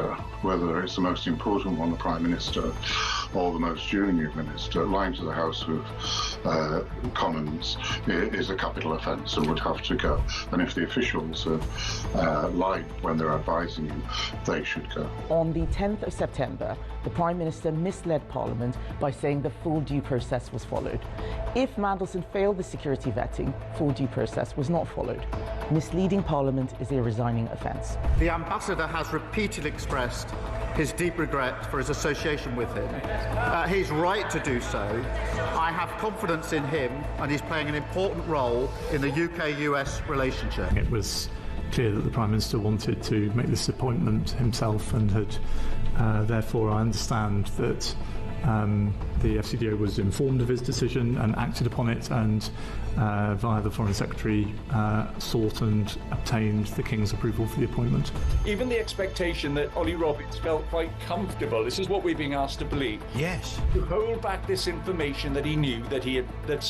Minister, whether it's the most important one, the Prime Minister, or the most junior minister, lying to the House of Commons is a capital offence and would have to go. And if the officials have lied when they're advising you, they should go. On the 10th of September, the Prime Minister misled Parliament by saying the full due process was followed. If Mandelson failed the security vetting, full due process was not followed. Misleading Parliament is a resigning offence. The Ambassador has repeatedly expressed his deep regret for his association with him. He's right to do so. I have confidence in him, and he's playing an important role in the UK-US relationship. It was clear that the Prime Minister wanted to make this appointment himself, and had therefore I understand that the FCDO was informed of his decision and acted upon it, and via the Foreign Secretary sought and obtained the King's approval for the appointment. Even the expectation that Ollie Roberts felt quite comfortable, this is what we're being asked to believe. Yes. To hold back this information that he knew that he had that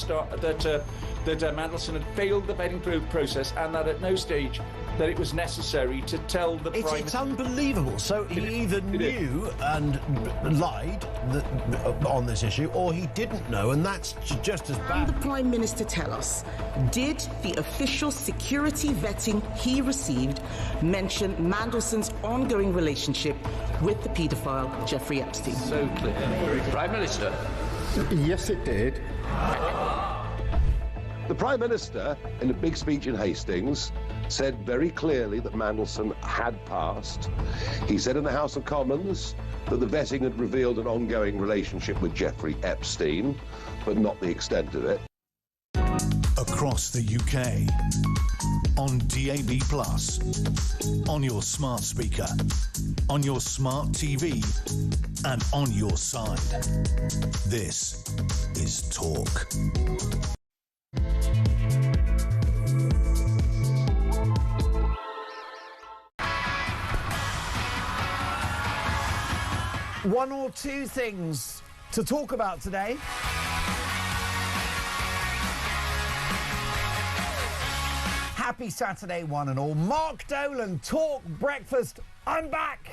Mandelson had failed the vetting process, and that at no stage that it was necessary to tell the Prime Minister. It's unbelievable. So he either knew and lied on this issue, or he didn't know, and that's just as bad. Can the Prime Minister tell us, did the official security vetting he received mention Mandelson's ongoing relationship with the paedophile Jeffrey Epstein? So clear. Prime Minister. Yes, it did. The Prime Minister, in a big speech in Hastings, said very clearly that Mandelson had passed. He said in the House of Commons that the vetting had revealed an ongoing relationship with Jeffrey Epstein, but not the extent of it. Across the UK, on DAB+, on your smart speaker, on your smart TV, and on your side. This is Talk. One or two things to talk about today. Happy Saturday, one and all. Mark Dolan, Talk Breakfast. I'm back.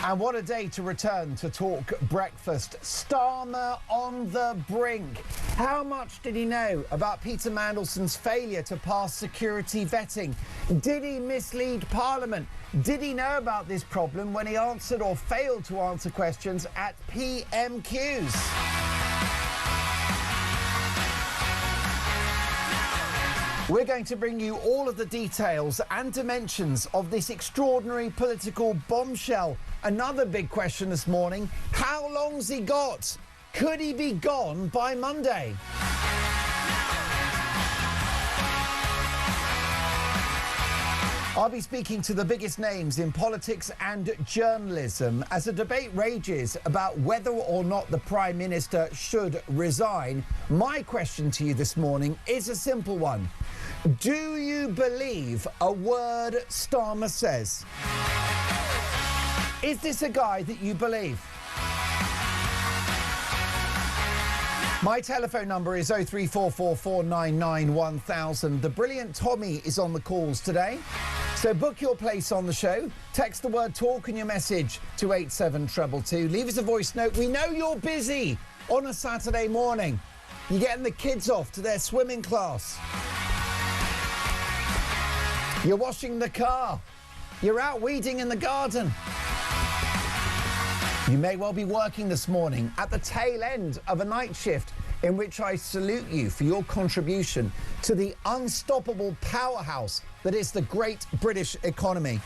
And what a day to return to Talk Breakfast. Starmer on the brink. How much did he know about Peter Mandelson's failure to pass security vetting? Did he mislead Parliament? Did he know about this problem when he answered or failed to answer questions at PMQs? We're going to bring you all of the details and dimensions of this extraordinary political bombshell. Another big question this morning, how long's he got? Could he be gone by Monday? I'll be speaking to the biggest names in politics and journalism as a debate rages about whether or not the Prime Minister should resign. My question to you this morning is a simple one. Do you believe a word Starmer says? Is this a guy that you believe? My telephone number is 03444991000. The brilliant Tommy is on the calls today. So book your place on the show. Text the word talk and your message to 87222. Leave us a voice note. We know you're busy on a Saturday morning. You're getting the kids off to their swimming class. You're washing the car. You're out weeding in the garden. You may well be working this morning at the tail end of a night shift, in which I salute you for your contribution to the unstoppable powerhouse that is the great British economy.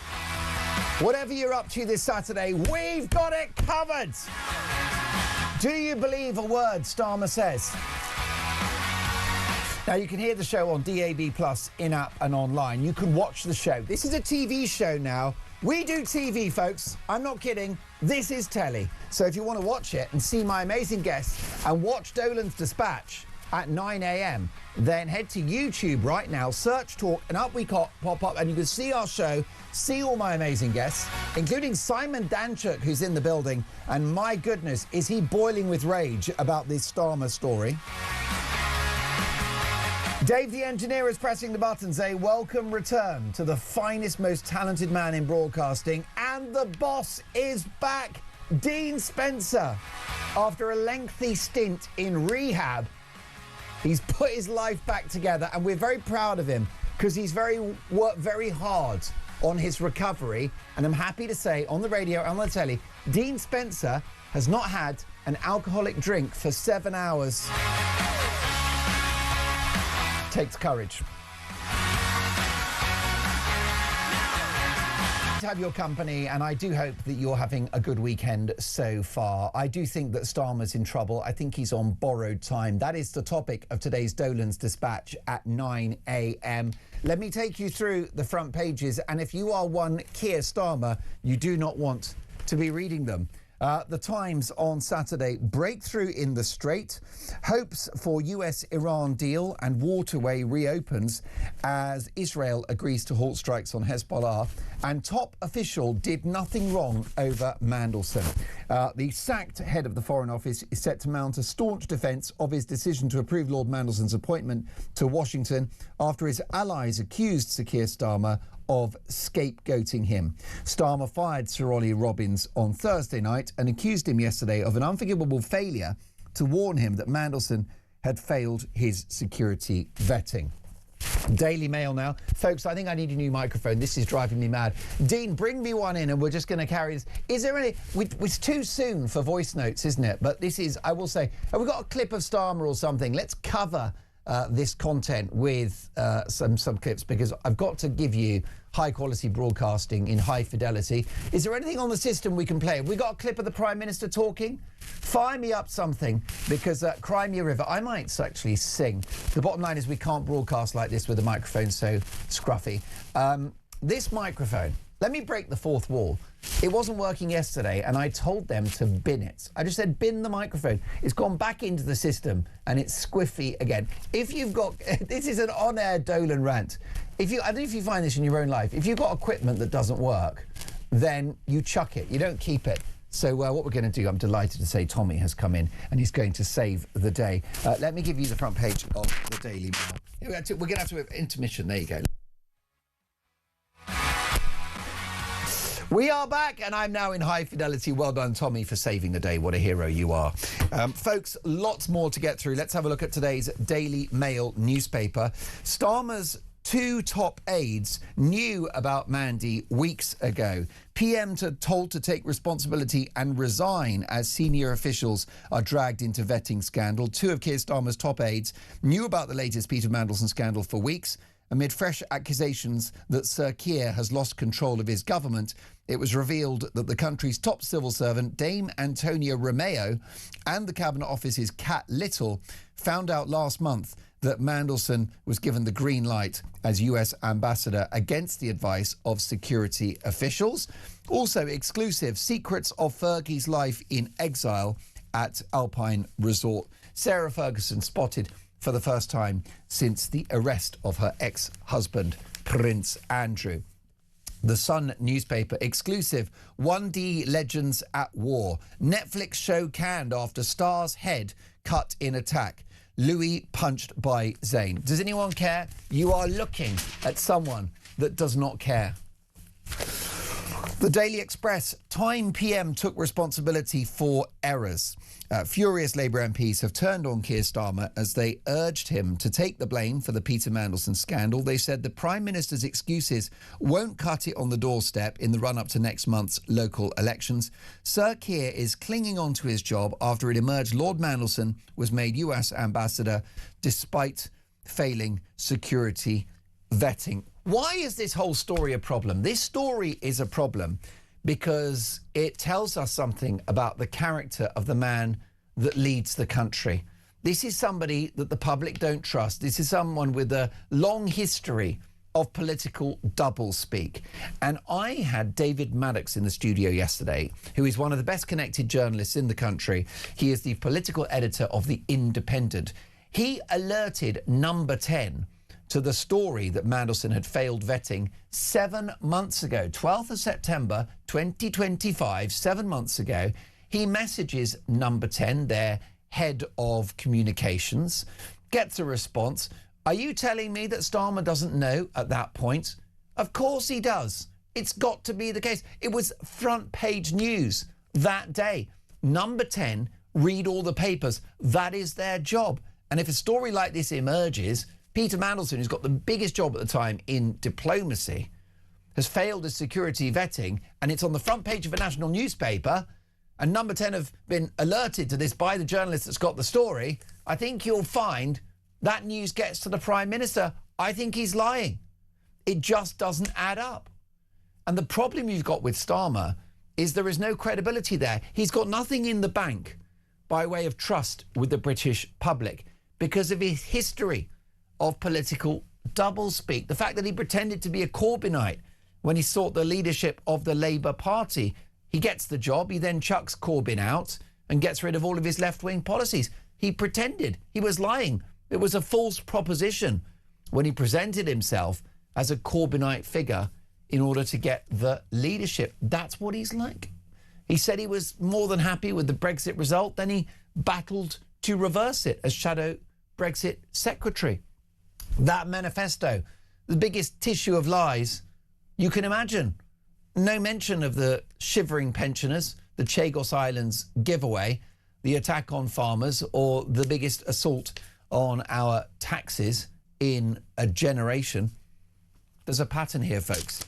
Whatever you're up to this Saturday, we've got it covered. Do you believe a word Starmer says? Now, you can hear the show on DAB+, in-app and online. You can watch the show. This is a TV show now. We do TV, folks. I'm not kidding. This is telly. So if you want to watch it and see my amazing guests and watch Dolan's Dispatch at 9 a.m, then head to YouTube right now, search Talk, and up we pop up, and you can see our show, see all my amazing guests, including Simon Danchuk, who's in the building. And my goodness, is he boiling with rage about this Starmer story. Dave the engineer is pressing the buttons. A welcome return to the finest, most talented man in broadcasting. And the boss is back. Dean Spencer. After a lengthy stint in rehab, he's put his life back together, and we're very proud of him because he's worked very hard on his recovery. And I'm happy to say, on the radio and on the telly, Dean Spencer has not had an alcoholic drink for 7 hours. Takes courage. To have your company, and I do hope that you're having a good weekend so far. I do think that Starmer's in trouble. I think he's on borrowed time. That is the topic of today's Dolan's Dispatch at 9 a.m. Let me take you through the front pages, and if you are one Keir Starmer, you do not want to be reading them. The Times on Saturday, breakthrough in the Strait, hopes for US-Iran deal and waterway reopens as Israel agrees to halt strikes on Hezbollah, and top official did nothing wrong over Mandelson. The sacked head of the Foreign Office is set to mount a staunch defence of his decision to approve Lord Mandelson's appointment to Washington after his allies accused Sir Keir Starmer of scapegoating him. Starmer fired Sir Ollie Robbins on Thursday night and accused him yesterday of an unforgivable failure to warn him that Mandelson had failed his security vetting. Daily Mail now. Folks, I think I need a new microphone. This is driving me mad. Dean, bring me one in and we're just going to carry this. Is there any... It's too soon for voice notes, isn't it? But this is, I will say, have we got a clip of Starmer or something? Let's cover this content with some clips, because I've got to give you high-quality broadcasting in high fidelity. Is there anything on the system we can play? Have we got a clip of the Prime Minister talking? Fire me up something, because Cry Me a River, I might actually sing. The bottom line is we can't broadcast like this with a microphone so scruffy. This microphone, let me break the fourth wall. It wasn't working yesterday, and I told them to bin it. I just said, bin the microphone. It's gone back into the system, and it's squiffy again. If you've got... This is an on-air Dolan rant. I don't know if you find this in your own life. If you've got equipment that doesn't work, then you chuck it. You don't keep it. So what we're going to do, I'm delighted to say Tommy has come in, and he's going to save the day. Let me give you the front page of the Daily Mail. We're going to have to have intermission. There you go. We are back, and I'm now in high fidelity. Well done, Tommy, for saving the day. What a hero you are. Folks, lots more to get through. Let's have a look at today's Daily Mail newspaper. Starmer's two top aides knew about Mandy weeks ago. PM told to take responsibility and resign as senior officials are dragged into vetting scandal. Two of Keir Starmer's top aides knew about the latest Peter Mandelson scandal for weeks. Amid fresh accusations that Sir Keir has lost control of his government, it was revealed that the country's top civil servant, Dame Antonia Romeo, and the Cabinet Office's Kat Little found out last month that Mandelson was given the green light as US ambassador against the advice of security officials. Also exclusive, secrets of Fergie's life in exile at Alpine Resort. Sarah Ferguson spotted for the first time since the arrest of her ex-husband, Prince Andrew. The Sun newspaper, exclusive, 1D legends at war. Netflix show canned after star's head cut in attack. Louis punched by Zayn. Does anyone care? You are looking at someone that does not care. The Daily Express, Time PM took responsibility for errors. Furious Labour MPs have turned on Keir Starmer as they urged him to take the blame for the Peter Mandelson scandal. They said the Prime Minister's excuses won't cut it on the doorstep in the run-up to next month's local elections. Sir Keir is clinging on to his job after it emerged Lord Mandelson was made US ambassador despite failing security vetting. Why is this whole story a problem? This story is a problem because it tells us something about the character of the man that leads the country. This is somebody that the public don't trust. This is someone with a long history of political doublespeak. And I had David Maddox in the studio yesterday, who is one of the best connected journalists in the country. He is the political editor of The Independent. He alerted Number 10 to the story that Mandelson had failed vetting 7 months ago, 12th of September 2025, 7 months ago. He messages Number 10, their head of communications, gets a response. Are you telling me that Starmer doesn't know at that point? Of course he does. It's got to be the case. It was front page news that day. Number 10, read all the papers. That is their job. And if a story like this emerges, Peter Mandelson, who's got the biggest job at the time in diplomacy, has failed as security vetting, and it's on the front page of a national newspaper, and Number 10 have been alerted to this by the journalist that's got the story, I think you'll find that news gets to the Prime Minister. I think he's lying. It just doesn't add up. And the problem you've got with Starmer is there is no credibility there. He's got nothing in the bank by way of trust with the British public because of his history of political doublespeak. The fact that he pretended to be a Corbynite when he sought the leadership of the Labour Party. He gets the job, he then chucks Corbyn out and gets rid of all of his left-wing policies. He pretended. He was lying. It was a false proposition when he presented himself as a Corbynite figure in order to get the leadership. That's what he's like. He said he was more than happy with the Brexit result, then he battled to reverse it as shadow Brexit secretary. That manifesto, the biggest tissue of lies you can imagine. No mention of the shivering pensioners, the Chagos Islands giveaway, the attack on farmers, or the biggest assault on our taxes in a generation. There's a pattern here, folks.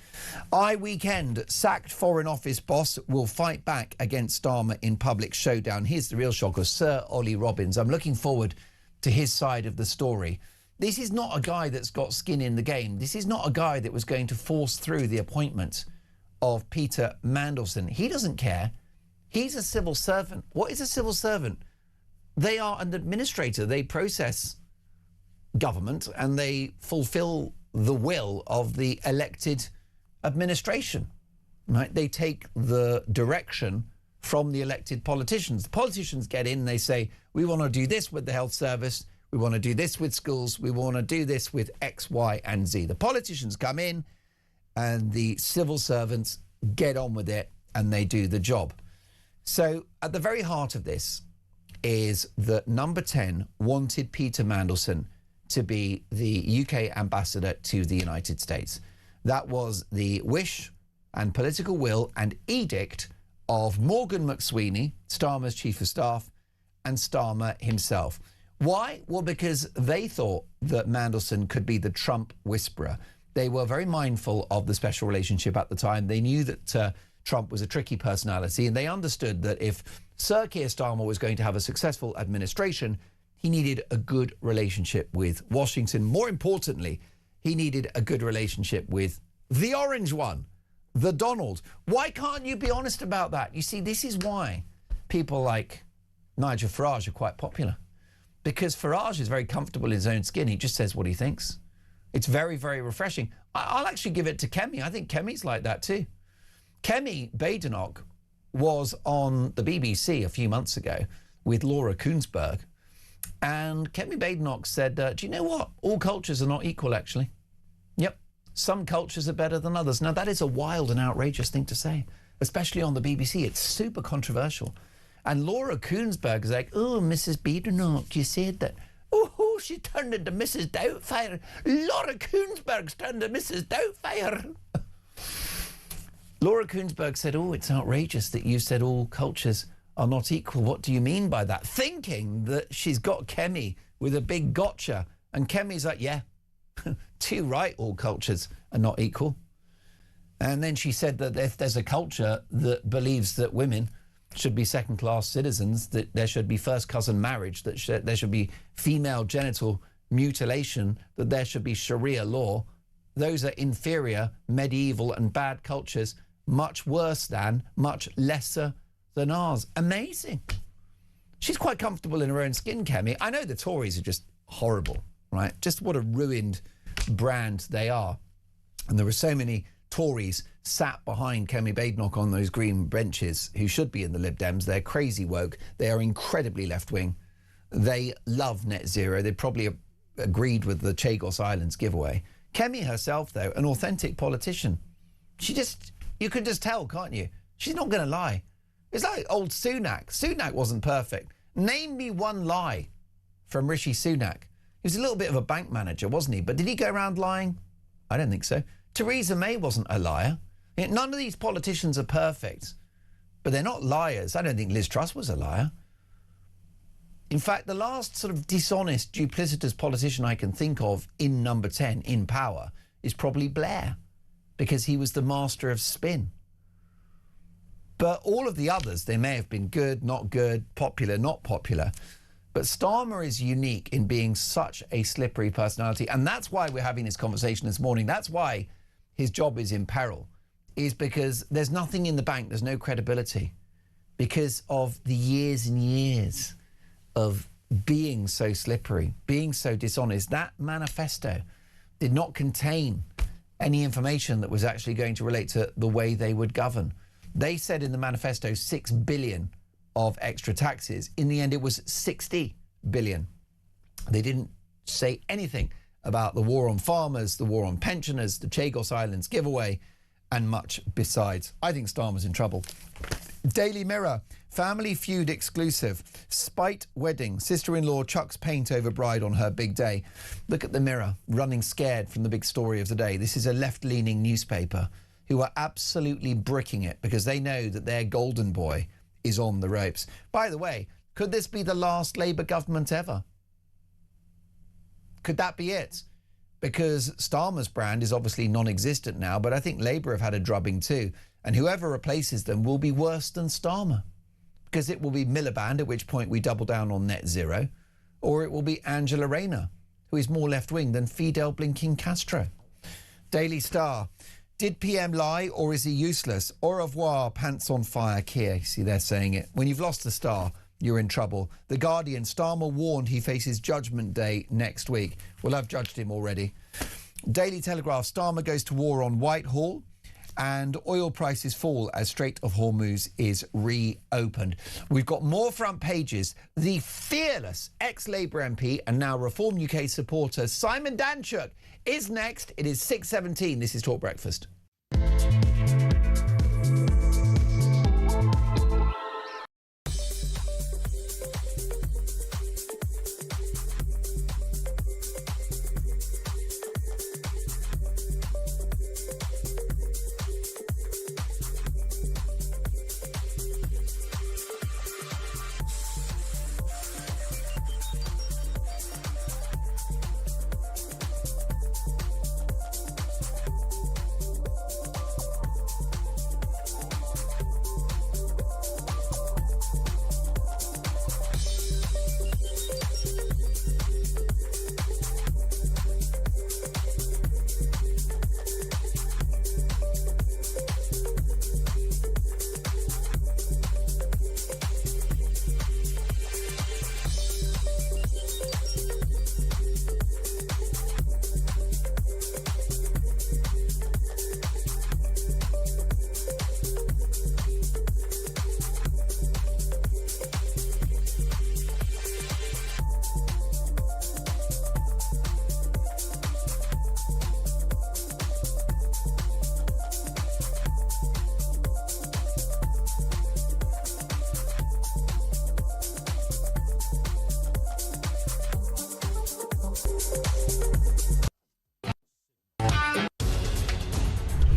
Weekend, sacked Foreign Office boss will fight back against Starmer in public showdown. Here's the real shocker, Sir Ollie Robbins. I'm looking forward to his side of the story. This is not a guy that's got skin in the game. This is not a guy that was going to force through the appointment of Peter Mandelson. He doesn't care. He's a civil servant. What is a civil servant? They are an administrator. They process government and they fulfill the will of the elected administration, right? They take the direction from the elected politicians. The politicians get in and they say, we want to do this with the health service. We want to do this with schools. We want to do this with X, Y, and Z. The politicians come in and the civil servants get on with it and they do the job. So at the very heart of this is that Number 10 wanted Peter Mandelson to be the UK ambassador to the United States. That was the wish and political will and edict of Morgan McSweeney, Starmer's chief of staff, and Starmer himself. Why? Well, because they thought that Mandelson could be the Trump whisperer. They were very mindful of the special relationship at the time. They knew that Trump was a tricky personality, and they understood that if Sir Keir Starmer was going to have a successful administration, he needed a good relationship with Washington. More importantly, he needed a good relationship with the orange one, the Donald. Why can't you be honest about that? You see, this is why people like Nigel Farage are quite popular. Because Farage is very comfortable in his own skin. He just says what he thinks. It's very, very refreshing. I'll actually give it to Kemi. I think Kemi's like that too. Kemi Badenoch was on the BBC a few months ago with Laura Kuenssberg. And Kemi Badenoch said, do you know what? All cultures are not equal, actually. Yep. Some cultures are better than others. Now, that is a wild and outrageous thing to say, especially on the BBC. It's super controversial. And Laura Kuenssberg is like, oh, Mrs. Badenoch, you said that. Oh, she turned into Mrs. Doubtfire. Laura Kuenssberg's turned into Mrs. Doubtfire. Laura Kuenssberg said, oh, it's outrageous that you said all cultures are not equal. What do you mean by that? Thinking that she's got Kemi with a big gotcha. And Kemi's like, yeah, too right, all cultures are not equal. And then she said that if there's a culture that believes that women should be second-class citizens, that there should be first-cousin marriage, that there should be female genital mutilation, that there should be Sharia law, those are inferior, medieval and bad cultures, much worse than, much lesser than ours. Amazing. She's quite comfortable in her own skin, Kemi. I know the Tories are just horrible, right? Just what a ruined brand they are. And there were so many Tories sat behind Kemi Badenoch on those green benches who should be in the Lib Dems. They're crazy woke. They are incredibly left-wing. They love net zero. They probably agreed with the Chagos Islands giveaway. Kemi herself, though, an authentic politician. You can just tell, can't you? She's not going to lie. It's like old Sunak. Sunak wasn't perfect. Name me one lie from Rishi Sunak. He was a little bit of a bank manager, wasn't he? But did he go around lying? I don't think so. Theresa May wasn't a liar. None of these politicians are perfect, but they're not liars. I don't think Liz Truss was a liar. In fact, the last sort of dishonest, duplicitous politician I can think of in number 10, in power, is probably Blair, because he was the master of spin. But all of the others, they may have been good, not good, popular, not popular. But Starmer is unique in being such a slippery personality. And that's why we're having this conversation this morning. That's why his job is in peril, is because there's nothing in the bank. There's no credibility because of the years and years of being so slippery, being so dishonest. That manifesto did not contain any information that was actually going to relate to the way they would govern. They said in the manifesto 6 billion of extra taxes. In the end, it was 60 billion. They didn't say anything about the war on farmers, the war on pensioners, the Chagos Islands giveaway, and much besides. I think Starmer's in trouble. Daily Mirror, Family Feud exclusive. Spite wedding. Sister-in-law chucks paint over bride on her big day. Look at the Mirror, running scared from the big story of the day. This is a left-leaning newspaper who are absolutely bricking it because they know that their golden boy is on the ropes. By the way, could this be the last Labour government ever? Could that be it? Because Starmer's brand is obviously non-existent now, but I think Labour have had a drubbing too. And whoever replaces them will be worse than Starmer. Because it will be Miliband, at which point we double down on net zero, or it will be Angela Rayner, who is more left-wing than Fidel blinking Castro. Daily Star. Did PM lie or is he useless? Au revoir, pants on fire, Keir. See, they're saying it. When you've lost the star, you're in trouble. The Guardian, Starmer warned he faces Judgment Day next week. Well, I've judged him already. Daily Telegraph, Starmer goes to war on Whitehall and oil prices fall as Strait of Hormuz is reopened. We've got more front pages. The fearless ex-Labour MP and now Reform UK supporter Simon Danchuk is next. It is 6:17. This is Talk Breakfast.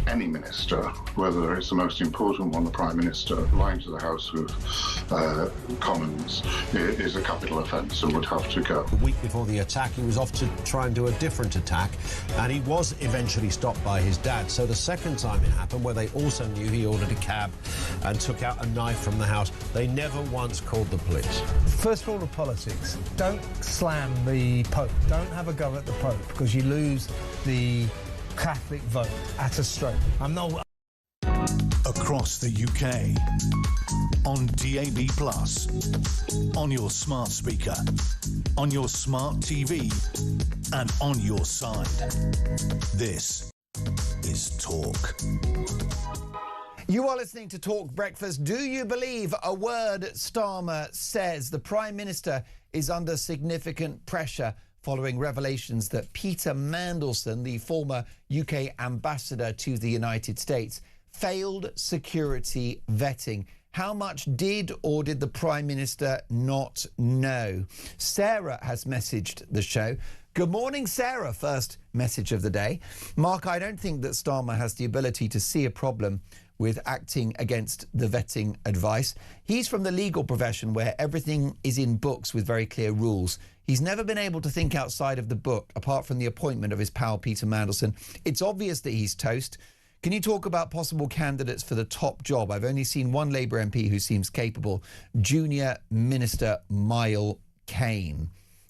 Any minister, whether it's the most important one, the Prime Minister, lying to the House of Commons is a capital offence and would have to go. The week before the attack, he was off to try and do a different attack, and he was eventually stopped by his dad. So the second time it happened, where they also knew he ordered a cab and took out a knife from the house, they never once called the police. First rule of politics, don't slam the Pope. Don't have a go at the Pope, because you lose the Catholic vote at a stroke. Across the UK, on DAB+, on your smart speaker, on your smart TV, and on your side. This is Talk. You are listening to Talk Breakfast. Do you believe a word Starmer says? The Prime Minister is under significant pressure following revelations that Peter Mandelson, the former UK ambassador to the United States, failed security vetting. How much did or did the Prime Minister not know? Sarah has messaged the show. Good morning, Sarah. First message of the day. Mark, I don't think that Starmer has the ability to see a problem with acting against the vetting advice. He's from the legal profession where everything is in books with very clear rules. He's never been able to think outside of the book, apart from the appointment of his pal Peter Mandelson. It's obvious that he's toast. Can you talk about possible candidates for the top job? I've only seen one Labour MP who seems capable, Junior Minister Miles Kane.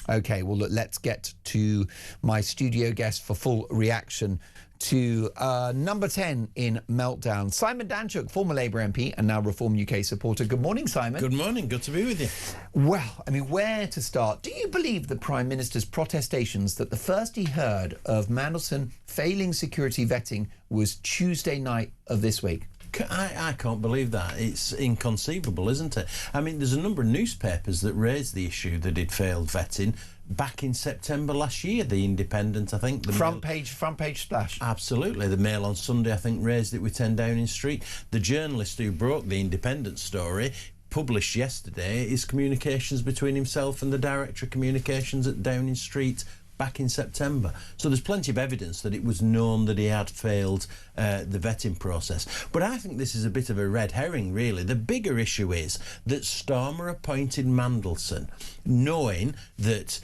OK, well, look, let's get to my studio guest for full reaction to number 10 in Meltdown. Simon Danchuk, former Labour MP and now Reform UK supporter. Good morning, Simon. Good morning. Good to be with you. Well, I mean, where to start? Do you believe the Prime Minister's protestations that the first he heard of Mandelson failing security vetting was Tuesday night of this week? I can't believe that. It's inconceivable, isn't it? I mean, there's a number of newspapers that raised the issue that he'd failed vetting back in September last year. The Independent, I think. The front page splash. Absolutely. The Mail on Sunday, I think, raised it with 10 Downing Street. The journalist who broke the Independent story published yesterday his communications between himself and the Director of Communications at Downing Street back in September. So there's plenty of evidence that it was known that he had failed the vetting process. But I think this is a bit of a red herring, really. The bigger issue is that Starmer appointed Mandelson, knowing that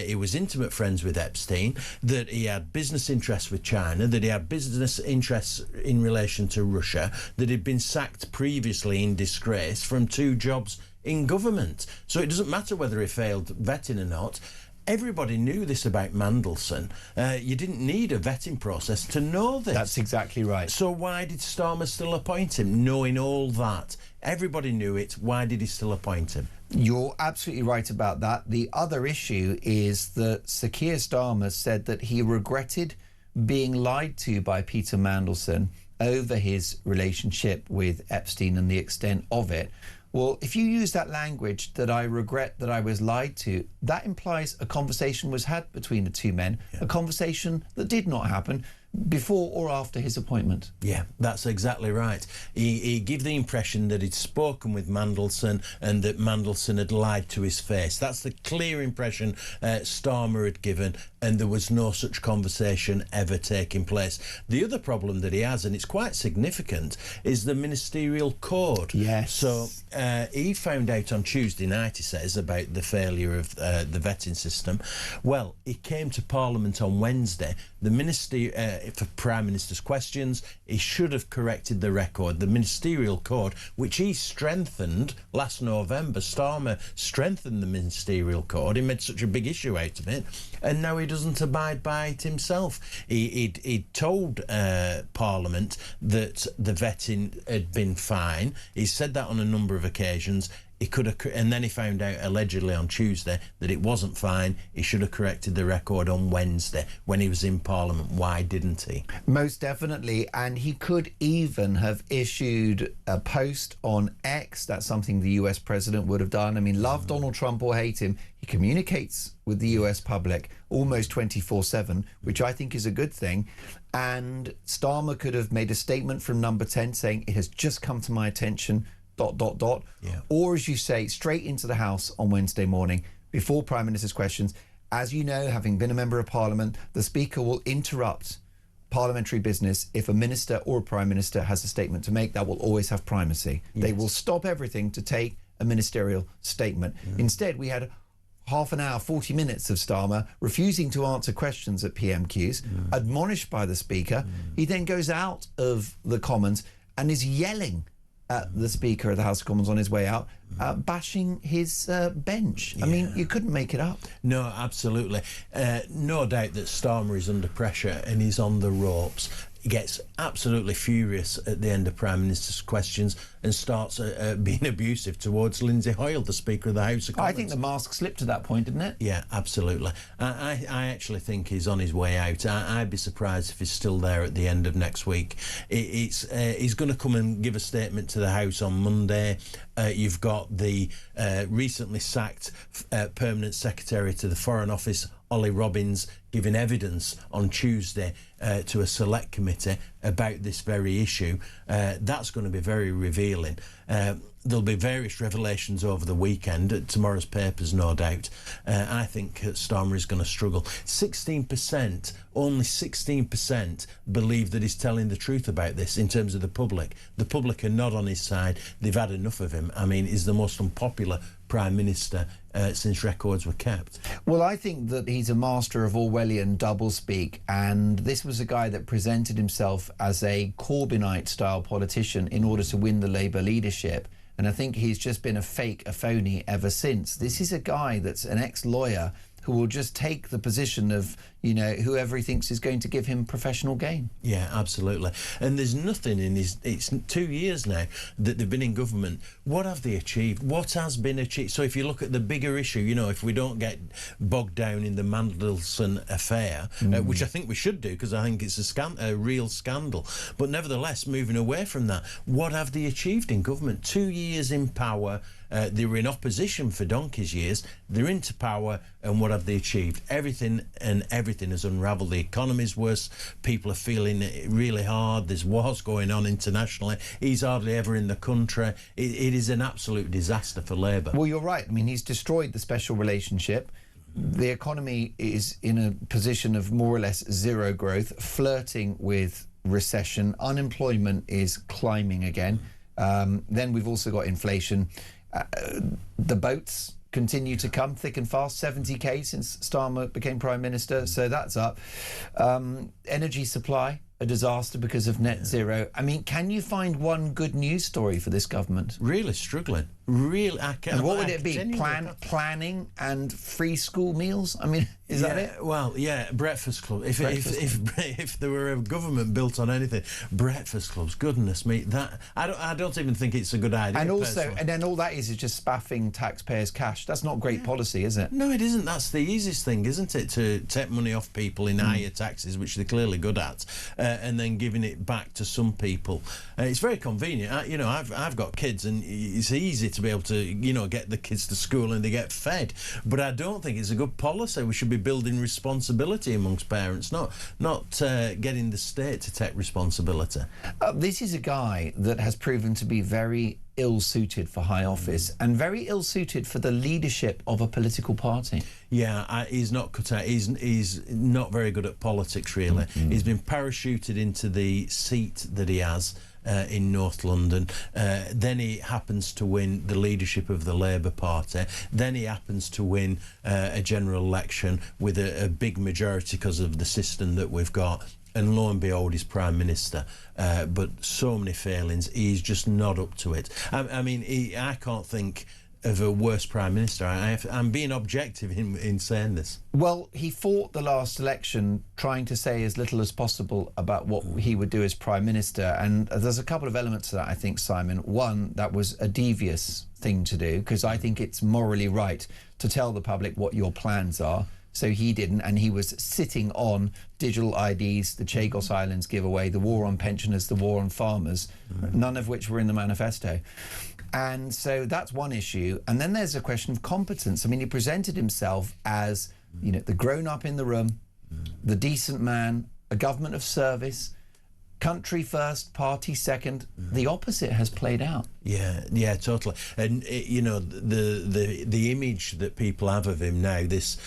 he was intimate friends with Epstein, that he had business interests with China, that he had business interests in relation to Russia, that he'd been sacked previously in disgrace from 2 jobs in government. So it doesn't matter whether he failed vetting or not. Everybody knew this about Mandelson. You didn't need a vetting process to know this. That's exactly right. So why did Starmer still appoint him, knowing all that? Everybody knew it. Why did he still appoint him? You're absolutely right about that. The other issue is that Sir Keir Starmer said that he regretted being lied to by Peter Mandelson over his relationship with Epstein and the extent of it. Well, if you use that language, that I regret that I was lied to, that implies a conversation was had between the two men, a conversation that did not happen before or after his appointment. Yeah, that's exactly right. He gave the impression that he'd spoken with Mandelson and that Mandelson had lied to his face. That's the clear impression Starmer had given, and there was no such conversation ever taking place. The other problem that he has, and it's quite significant, is the ministerial code. Yes. So he found out on Tuesday night, he says, about the failure of the vetting system. Well, he came to Parliament on Wednesday. The minister, for Prime Minister's questions, he should have corrected the record. The ministerial code, which he strengthened last November, Starmer strengthened the ministerial code. He made such a big issue out of it, and now he doesn't abide by it himself. He told Parliament that the vetting had been fine. He said that on a number of occasions. He could have, and then he found out allegedly on Tuesday that it wasn't fine. He should have corrected the record on Wednesday when he was in Parliament. Why didn't he? Most definitely, and he could even have issued a post on X. That's something the US president would have done. I mean, love Donald Trump or hate him, he communicates with the US public almost 24/7, which I think is a good thing. And Starmer could have made a statement from number 10 saying, it has just come to my attention, ... Yeah. Or, as you say, straight into the House on Wednesday morning before Prime Minister's questions. As you know, having been a member of Parliament, the Speaker will interrupt parliamentary business if a minister or a Prime Minister has a statement to make. That will always have primacy. Yes. They will stop everything to take a ministerial statement. Instead, we had half an hour, 40 minutes of Starmer refusing to answer questions at PMQs, admonished by the Speaker. He then goes out of the Commons and is yelling at the Speaker of the House of Commons on his way out, bashing his bench. I mean, you couldn't make it up. No, absolutely. No doubt that Starmer is under pressure and he's on the ropes. He gets absolutely furious at the end of Prime Minister's questions and starts being abusive towards Lindsay Hoyle, the Speaker of the House of Commons. I think the mask slipped to that point, didn't it? Yeah, absolutely. I actually think he's on his way out. I'd be surprised if he's still there at the end of next week. He's going to come and give a statement to the House on Monday. You've got the recently sacked Permanent Secretary to the Foreign Office Ollie Robbins giving evidence on Tuesday to a select committee about this very issue. That's going to be very revealing. There'll be various revelations over the weekend, tomorrow's papers, no doubt. I think Starmer is going to struggle. 16%, only 16% believe that he's telling the truth about this in terms of the public. The public are not on his side. They've had enough of him. I mean, he's the most unpopular Prime Minister since records were kept. Well, I think that he's a master of Orwellian doublespeak, and this was a guy that presented himself as a Corbynite-style politician in order to win the Labour leadership. And I think he's just been a phony ever since. This is a guy that's an ex-lawyer who will just take the position of, you know, whoever he thinks is going to give him professional gain. Yeah, absolutely. And there's nothing in his... It's 2 years now that they've been in government. What have they achieved? What has been achieved? So if you look at the bigger issue, you know, if we don't get bogged down in the Mandelson affair, which I think we should do, because I think it's a real scandal, but nevertheless, moving away from that, what have they achieved in government? 2 years in power. They were in opposition for donkey's years. They're into power, and what have they achieved? Everything has unravelled. The economy's worse. People are feeling it really hard. There's wars going on internationally. He's hardly ever in the country. It is an absolute disaster for Labour. Well, you're right. I mean, he's destroyed the special relationship. The economy is in a position of more or less zero growth, flirting with recession. Unemployment is climbing again. Then we've also got inflation. The boats continue to come thick and fast, 70k since Starmer became Prime Minister, so that's up. Energy supply, a disaster because of net zero. I mean, can you find one good news story for this government? Really struggling. Really, and what would it be? Planning and free school meals? I mean, is that it? Well, yeah, breakfast club. If there were a government built on anything, breakfast clubs. Goodness me, that I don't even think it's a good idea. And also, and then all that is just spaffing taxpayers' cash. That's not great policy, is it? No, it isn't. That's the easiest thing, isn't it? To take money off people in higher taxes, which they're clearly good at, and then giving it back to some people. It's very convenient. You know, I've got kids, and it's easy to be able to, you know, get the kids to school and they get fed. But I don't think it's a good policy. We should be building responsibility amongst parents, not getting the state to take responsibility. This is a guy that has proven to be very ill-suited for high office and very ill-suited for the leadership of a political party. Yeah, he's not cut out. He's not very good at politics, really. He's been parachuted into the seat that he has in North London. Then he happens to win the leadership of the Labour Party. Then he happens to win a general election with a big majority because of the system that we've got. And lo and behold, he's Prime Minister. But so many failings. He's just not up to it. I mean, I can't think of a worse Prime Minister. I'm being objective in saying this. Well, he fought the last election trying to say as little as possible about what he would do as Prime Minister, and there's a couple of elements to that, I think, Simon. One, that was a devious thing to do, because I think it's morally right to tell the public what your plans are. So he didn't, and he was sitting on digital IDs, the Chagos Islands giveaway, the war on pensioners, the war on farmers, none of which were in the manifesto. And so that's one issue. And then there's a question of competence. I mean, he presented himself as, you know, the grown-up in the room, the decent man, a government of service, country first, party second. The opposite has played out. Yeah, totally. And you know, the image that people have of him now, this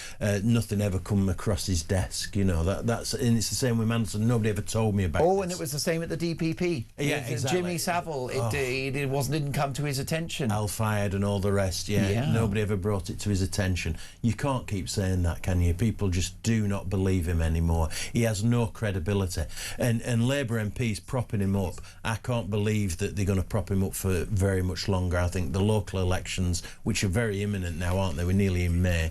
nothing ever come across his desk. You know, that's and it's the same with Mandelson. Nobody ever told me about. Oh, this. and it was the same at the DPP. Yeah, exactly. Jimmy Savile. It didn't come to his attention. Al Fayed and all the rest. Yeah, nobody ever brought it to his attention. You can't keep saying that, can you? People just do not believe him anymore. He has no credibility, and Labour MPs propping him up. I can't believe that they're going to prop him up for very much longer. I think the local elections, which are very imminent now, aren't they? We're nearly in May.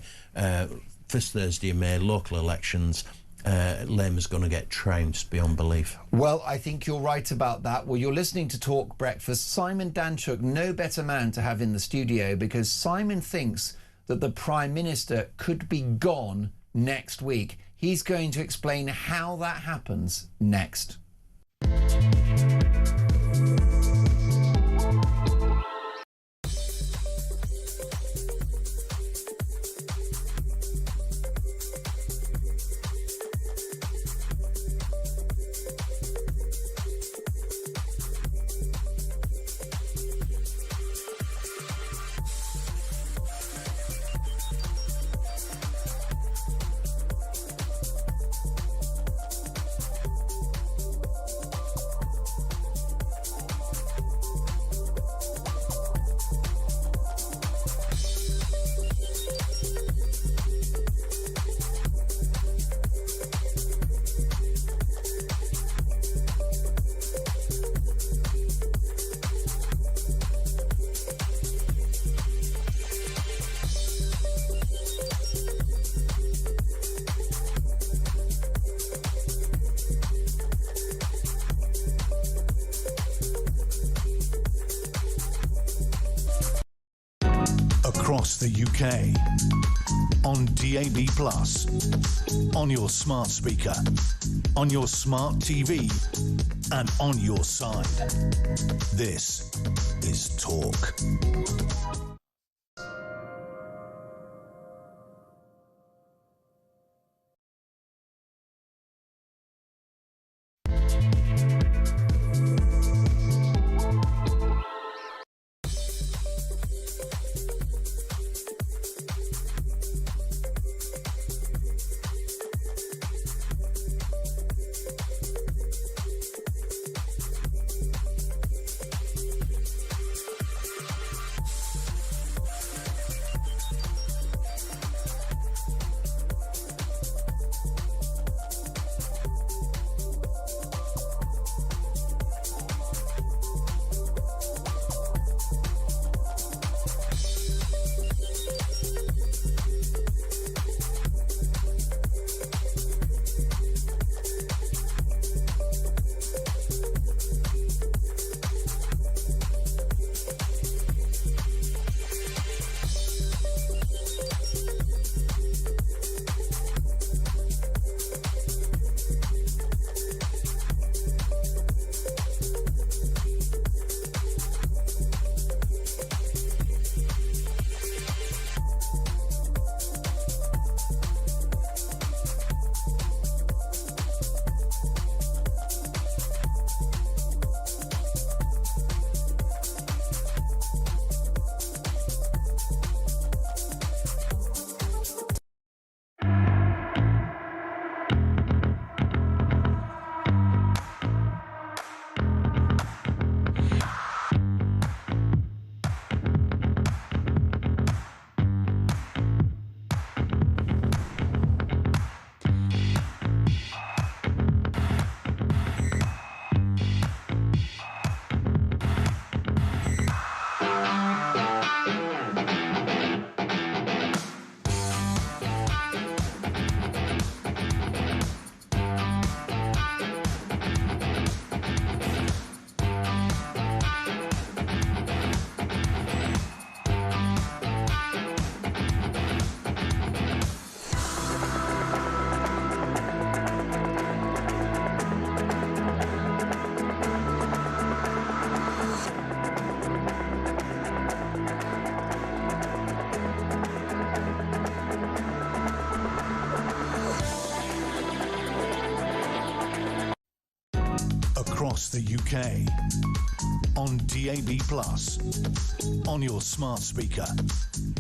First Thursday of May, local elections. Labour's going to get trounced beyond belief. Well, I think you're right about that. Well, you're listening to Talk Breakfast. Simon Danchuk, no better man to have in the studio, because Simon thinks that the Prime Minister could be gone next week. He's going to explain how that happens next. across the UK, on DAB+, on your smart speaker, on your smart TV, and on your side. This is Talk. Across the UK, on DAB+, on your smart speaker,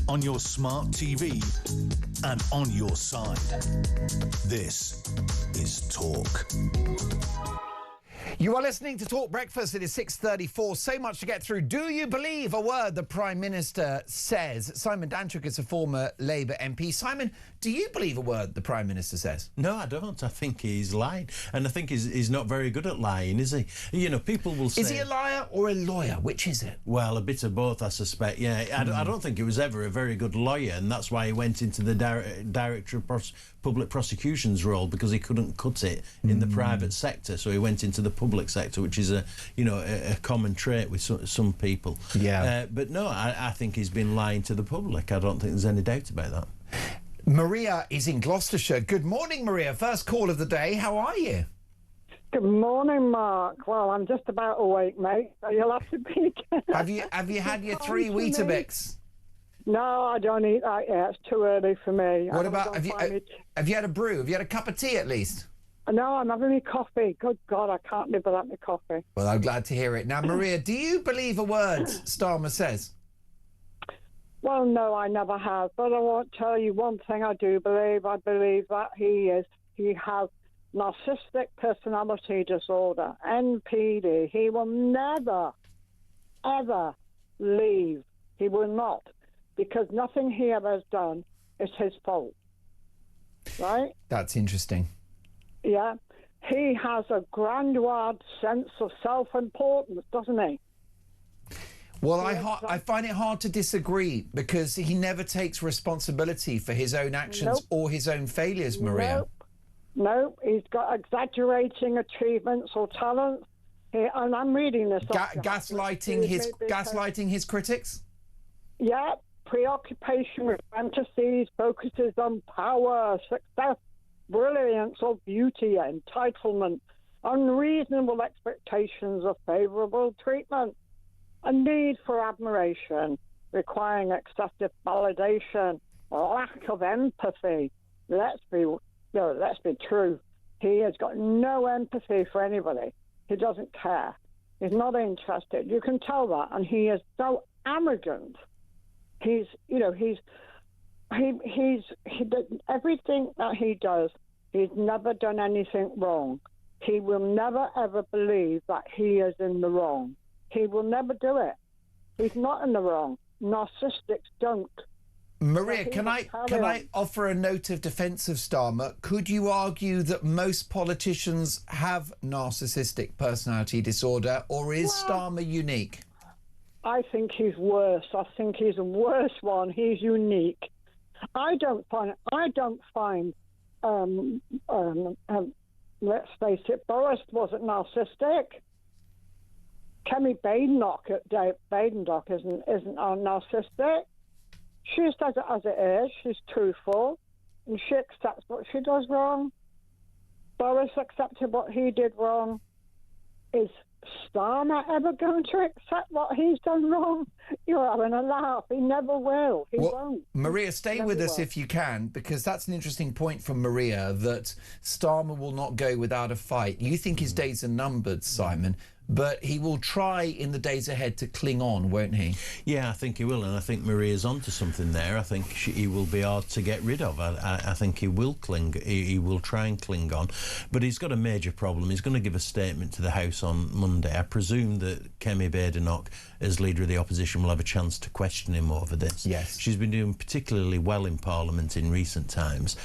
on your smart TV, and on your side. This is Talk. You are listening to Talk Breakfast. It is 6:34. So much to get through. Do you believe a word the Prime Minister says? Simon Danchuk is a former Labour MP. Simon, do you believe a word the Prime Minister says? No, I don't. I think he's lying. And I think he's not very good at lying, is he? You know, people will say... Is he a liar or a lawyer? Which is it? Well, a bit of both, I suspect, yeah. I don't think he was ever a very good lawyer, and that's why he went into the Director of Public Prosecutions role, because he couldn't cut it in the private sector, so he went into the public sector, which is a common trait with some people. Yeah. But no, I think he's been lying to the public. I don't think there's any doubt about that. Maria is in Gloucestershire. Good morning, Maria. First call of the day. How are you? Good morning, Mark. Well, I'm just about awake, mate, so you'll have to be careful. Have you had your 3 Weetabix? No, I don't eat that yet. It's too early for me. What about, have you had a brew? Have you had a cup of tea at least? No, I'm having my coffee. Good God, I can't live without my coffee. Well, I'm glad to hear it. Now, Maria, do you believe a word Starmer says? Well, no, I never have. But I won't tell you one thing I do believe. I believe that he has narcissistic personality disorder, NPD. He will never, ever leave. He will not. Because nothing he ever has done is his fault. Right? That's interesting. Yeah. He has a grandiose sense of self-importance, doesn't he? Well, I find it hard to disagree, because he never takes responsibility for his own actions or his own failures, Maria. Nope. He's got exaggerating achievements or talents. And I'm reading this. Gaslighting his critics? Yeah, preoccupation with fantasies focuses on power, success, brilliance or beauty, entitlement, unreasonable expectations of favourable treatment, a need for admiration, requiring excessive validation, lack of empathy. Let's be true. He has got no empathy for anybody. He doesn't care. He's not interested. You can tell that, and he is so arrogant. He's everything that he does. He's never done anything wrong. He will never ever believe that he is in the wrong. He will never do it. He's not in the wrong. Narcissists don't. Maria, can I offer a note of defence of Starmer? Could you argue that most politicians have narcissistic personality disorder, or is Starmer unique? I think he's worse. I think he's a worse one. He's unique. I don't find. Let's face it. Boris wasn't narcissistic. Kemi Badenoch isn't narcissistic. She says it as it is. She's truthful, and she accepts what she does wrong. Boris accepted what he did wrong. Is Starmer ever going to accept what he's done wrong? You're having a laugh. He never will. He won't. Maria, stay with us if you can, because that's an interesting point from Maria, that Starmer will not go without a fight. You think his days are numbered, Simon, but he will try in the days ahead to cling on, won't he? Yeah, I think he will, and I think Maria's onto something there. I think he will be hard to get rid of. I think he will cling. He will try and cling on, but he's got a major problem. He's going to give a statement to the House on Monday. I presume that Kemi Badenoch, as Leader of the Opposition, will have a chance to question him over this. Yes. She's been doing particularly well in Parliament in recent times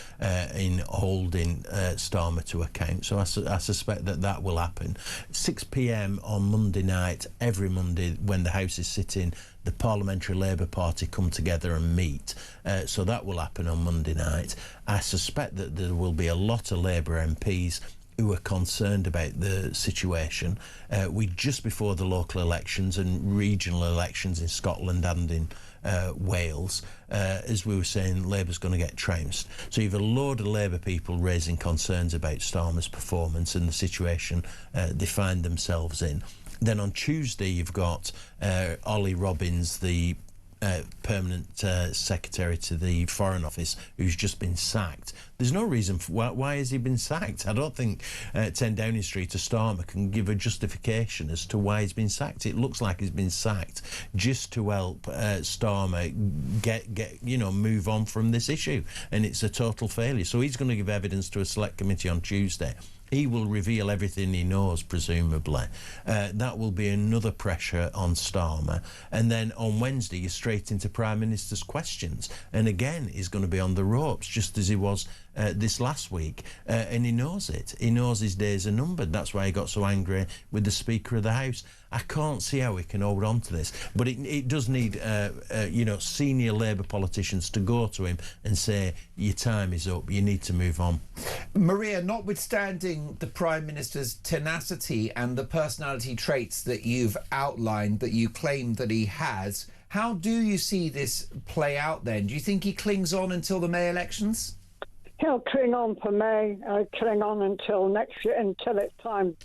in holding Starmer to account, so I suspect that will happen. 6 p.m. on Monday night, every Monday when the House is sitting, the Parliamentary Labour Party come together and meet. So that will happen on Monday night. I suspect that there will be a lot of Labour MPs who are concerned about the situation. We just before the local elections and regional elections in Scotland and in Wales, as we were saying, Labour's going to get trounced. So you've a load of Labour people raising concerns about Starmer's performance and the situation they find themselves in. Then on Tuesday you've got Ollie Robbins, the permanent secretary to the Foreign Office, who's just been sacked. There's no reason for why has he been sacked. I don't think 10 Downing Street to Starmer can give a justification as to why he's been sacked. It looks like he's been sacked just to help Starmer move on from this issue, and it's a total failure. So he's going to give evidence to a select committee on Tuesday. He will reveal everything he knows, presumably. That will be another pressure on Starmer. And then on Wednesday, you're straight into Prime Minister's questions. And again, he's going to be on the ropes, just as he was this last week. And he knows it. He knows his days are numbered. That's why he got so angry with the Speaker of the House. I can't see how he can hold on to this. But it does need, senior Labour politicians to go to him and say, your time is up, you need to move on. Maria, notwithstanding the Prime Minister's tenacity and the personality traits that you've outlined, that you claim that he has, how do you see this play out then? Do you think he clings on until the May elections? He'll cling on for May, cling on until next year, until it's time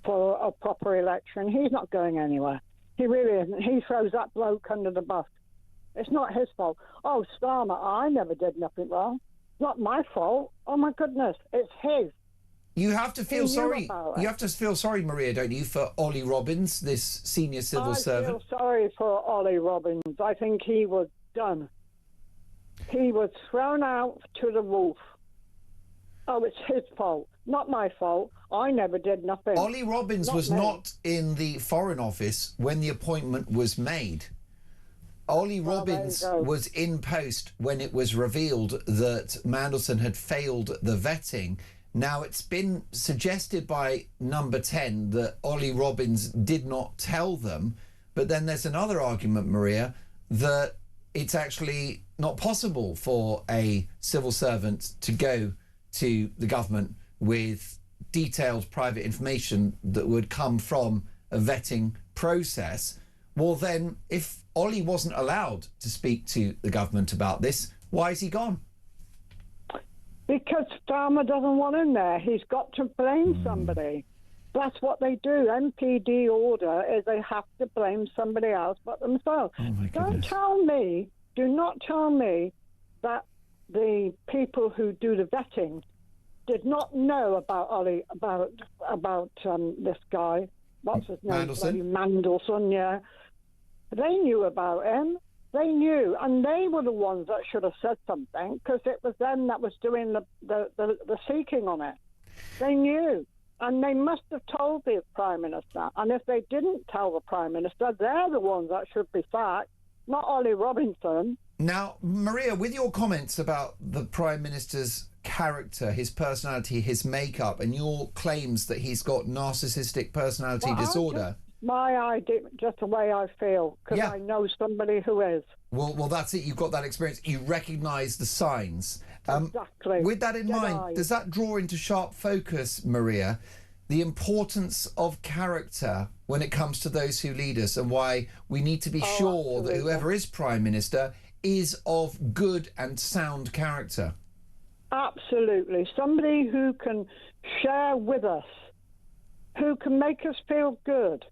for a proper election. He's not going anywhere. He really isn't. He throws that bloke under the bus. It's not his fault. Oh, Starmer, I never did nothing wrong. It's not my fault. Oh, my goodness, it's his. You have to feel sorry. You have to feel sorry, Maria, don't you, for Ollie Robbins, this senior civil servant? I feel sorry for Ollie Robbins. I think he was done. He was thrown out to the wolf. Oh, it's his fault, not my fault. I never did nothing. Ollie Robbins was not in the Foreign Office when the appointment was made. Ollie Robbins was in post when it was revealed that Mandelson had failed the vetting. Now, it's been suggested by Number 10 that Ollie Robbins did not tell them, but then there's another argument, Maria, that it's actually not possible for a civil servant to go to the government with detailed private information that would come from a vetting process. Well, then, if Ollie wasn't allowed to speak to the government about this, why is he gone? Because Starmer doesn't want him there. He's got to blame somebody. That's what they do. MPD order is they have to blame somebody else but themselves. Oh my goodness. Do not tell me that the people who do the vetting did not know about Ollie, about this guy. What's his name? Mandelson, yeah. They knew about him. They knew, and they were the ones that should have said something, because it was them that was doing the seeking on it. They knew, and they must have told the Prime Minister. And if they didn't tell the Prime Minister, they're the ones that should be sacked, not Ollie Robinson. Now, Maria, with your comments about the Prime Minister's character, his personality, his makeup, and your claims that he's got narcissistic personality disorder... My idea, just the way I feel, because I know somebody who is. Well, that's it. You've got that experience. You recognise the signs. Exactly. With that in mind, does that draw into sharp focus, Maria, the importance of character when it comes to those who lead us, and why we need to be sure that whoever is Prime Minister is of good and sound character? Absolutely. Somebody who can share with us, who can make us feel good,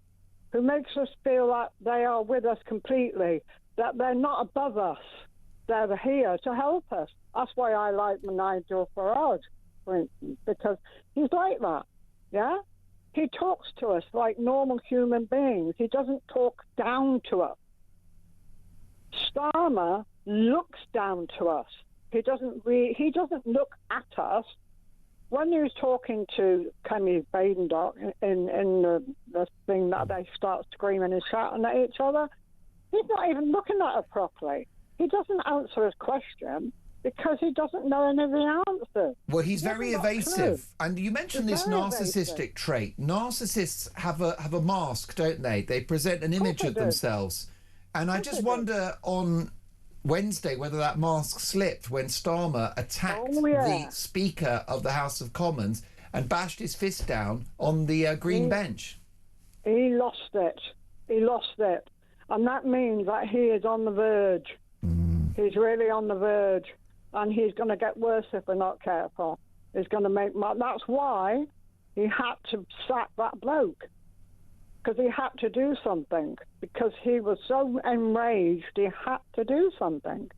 who makes us feel that they are with us completely, that they're not above us. They're here to help us. That's why I like Nigel Farage, for instance, because he's like that, yeah? He talks to us like normal human beings. He doesn't talk down to us. Starmer looks down to us. He doesn't look at us. When he was talking to Kemi Badenoch in the thing that they start screaming and shouting at each other, he's not even looking at her properly. He doesn't answer his question because he doesn't know any of the answers. Well, he's very evasive. And you mentioned this narcissistic trait. Narcissists have a mask, don't they? They present an image of themselves. And I just wonder on Wednesday whether that mask slipped when Starmer attacked the Speaker of the House of Commons and bashed his fist down on the Green bench. He lost it. He lost it. And that means that he is on the verge. He's really on the verge. And he's going to get worse if we're not careful. He's going to make... That's why he had to sack that bloke. Because he had to do something. Because he was so enraged, he had to do something.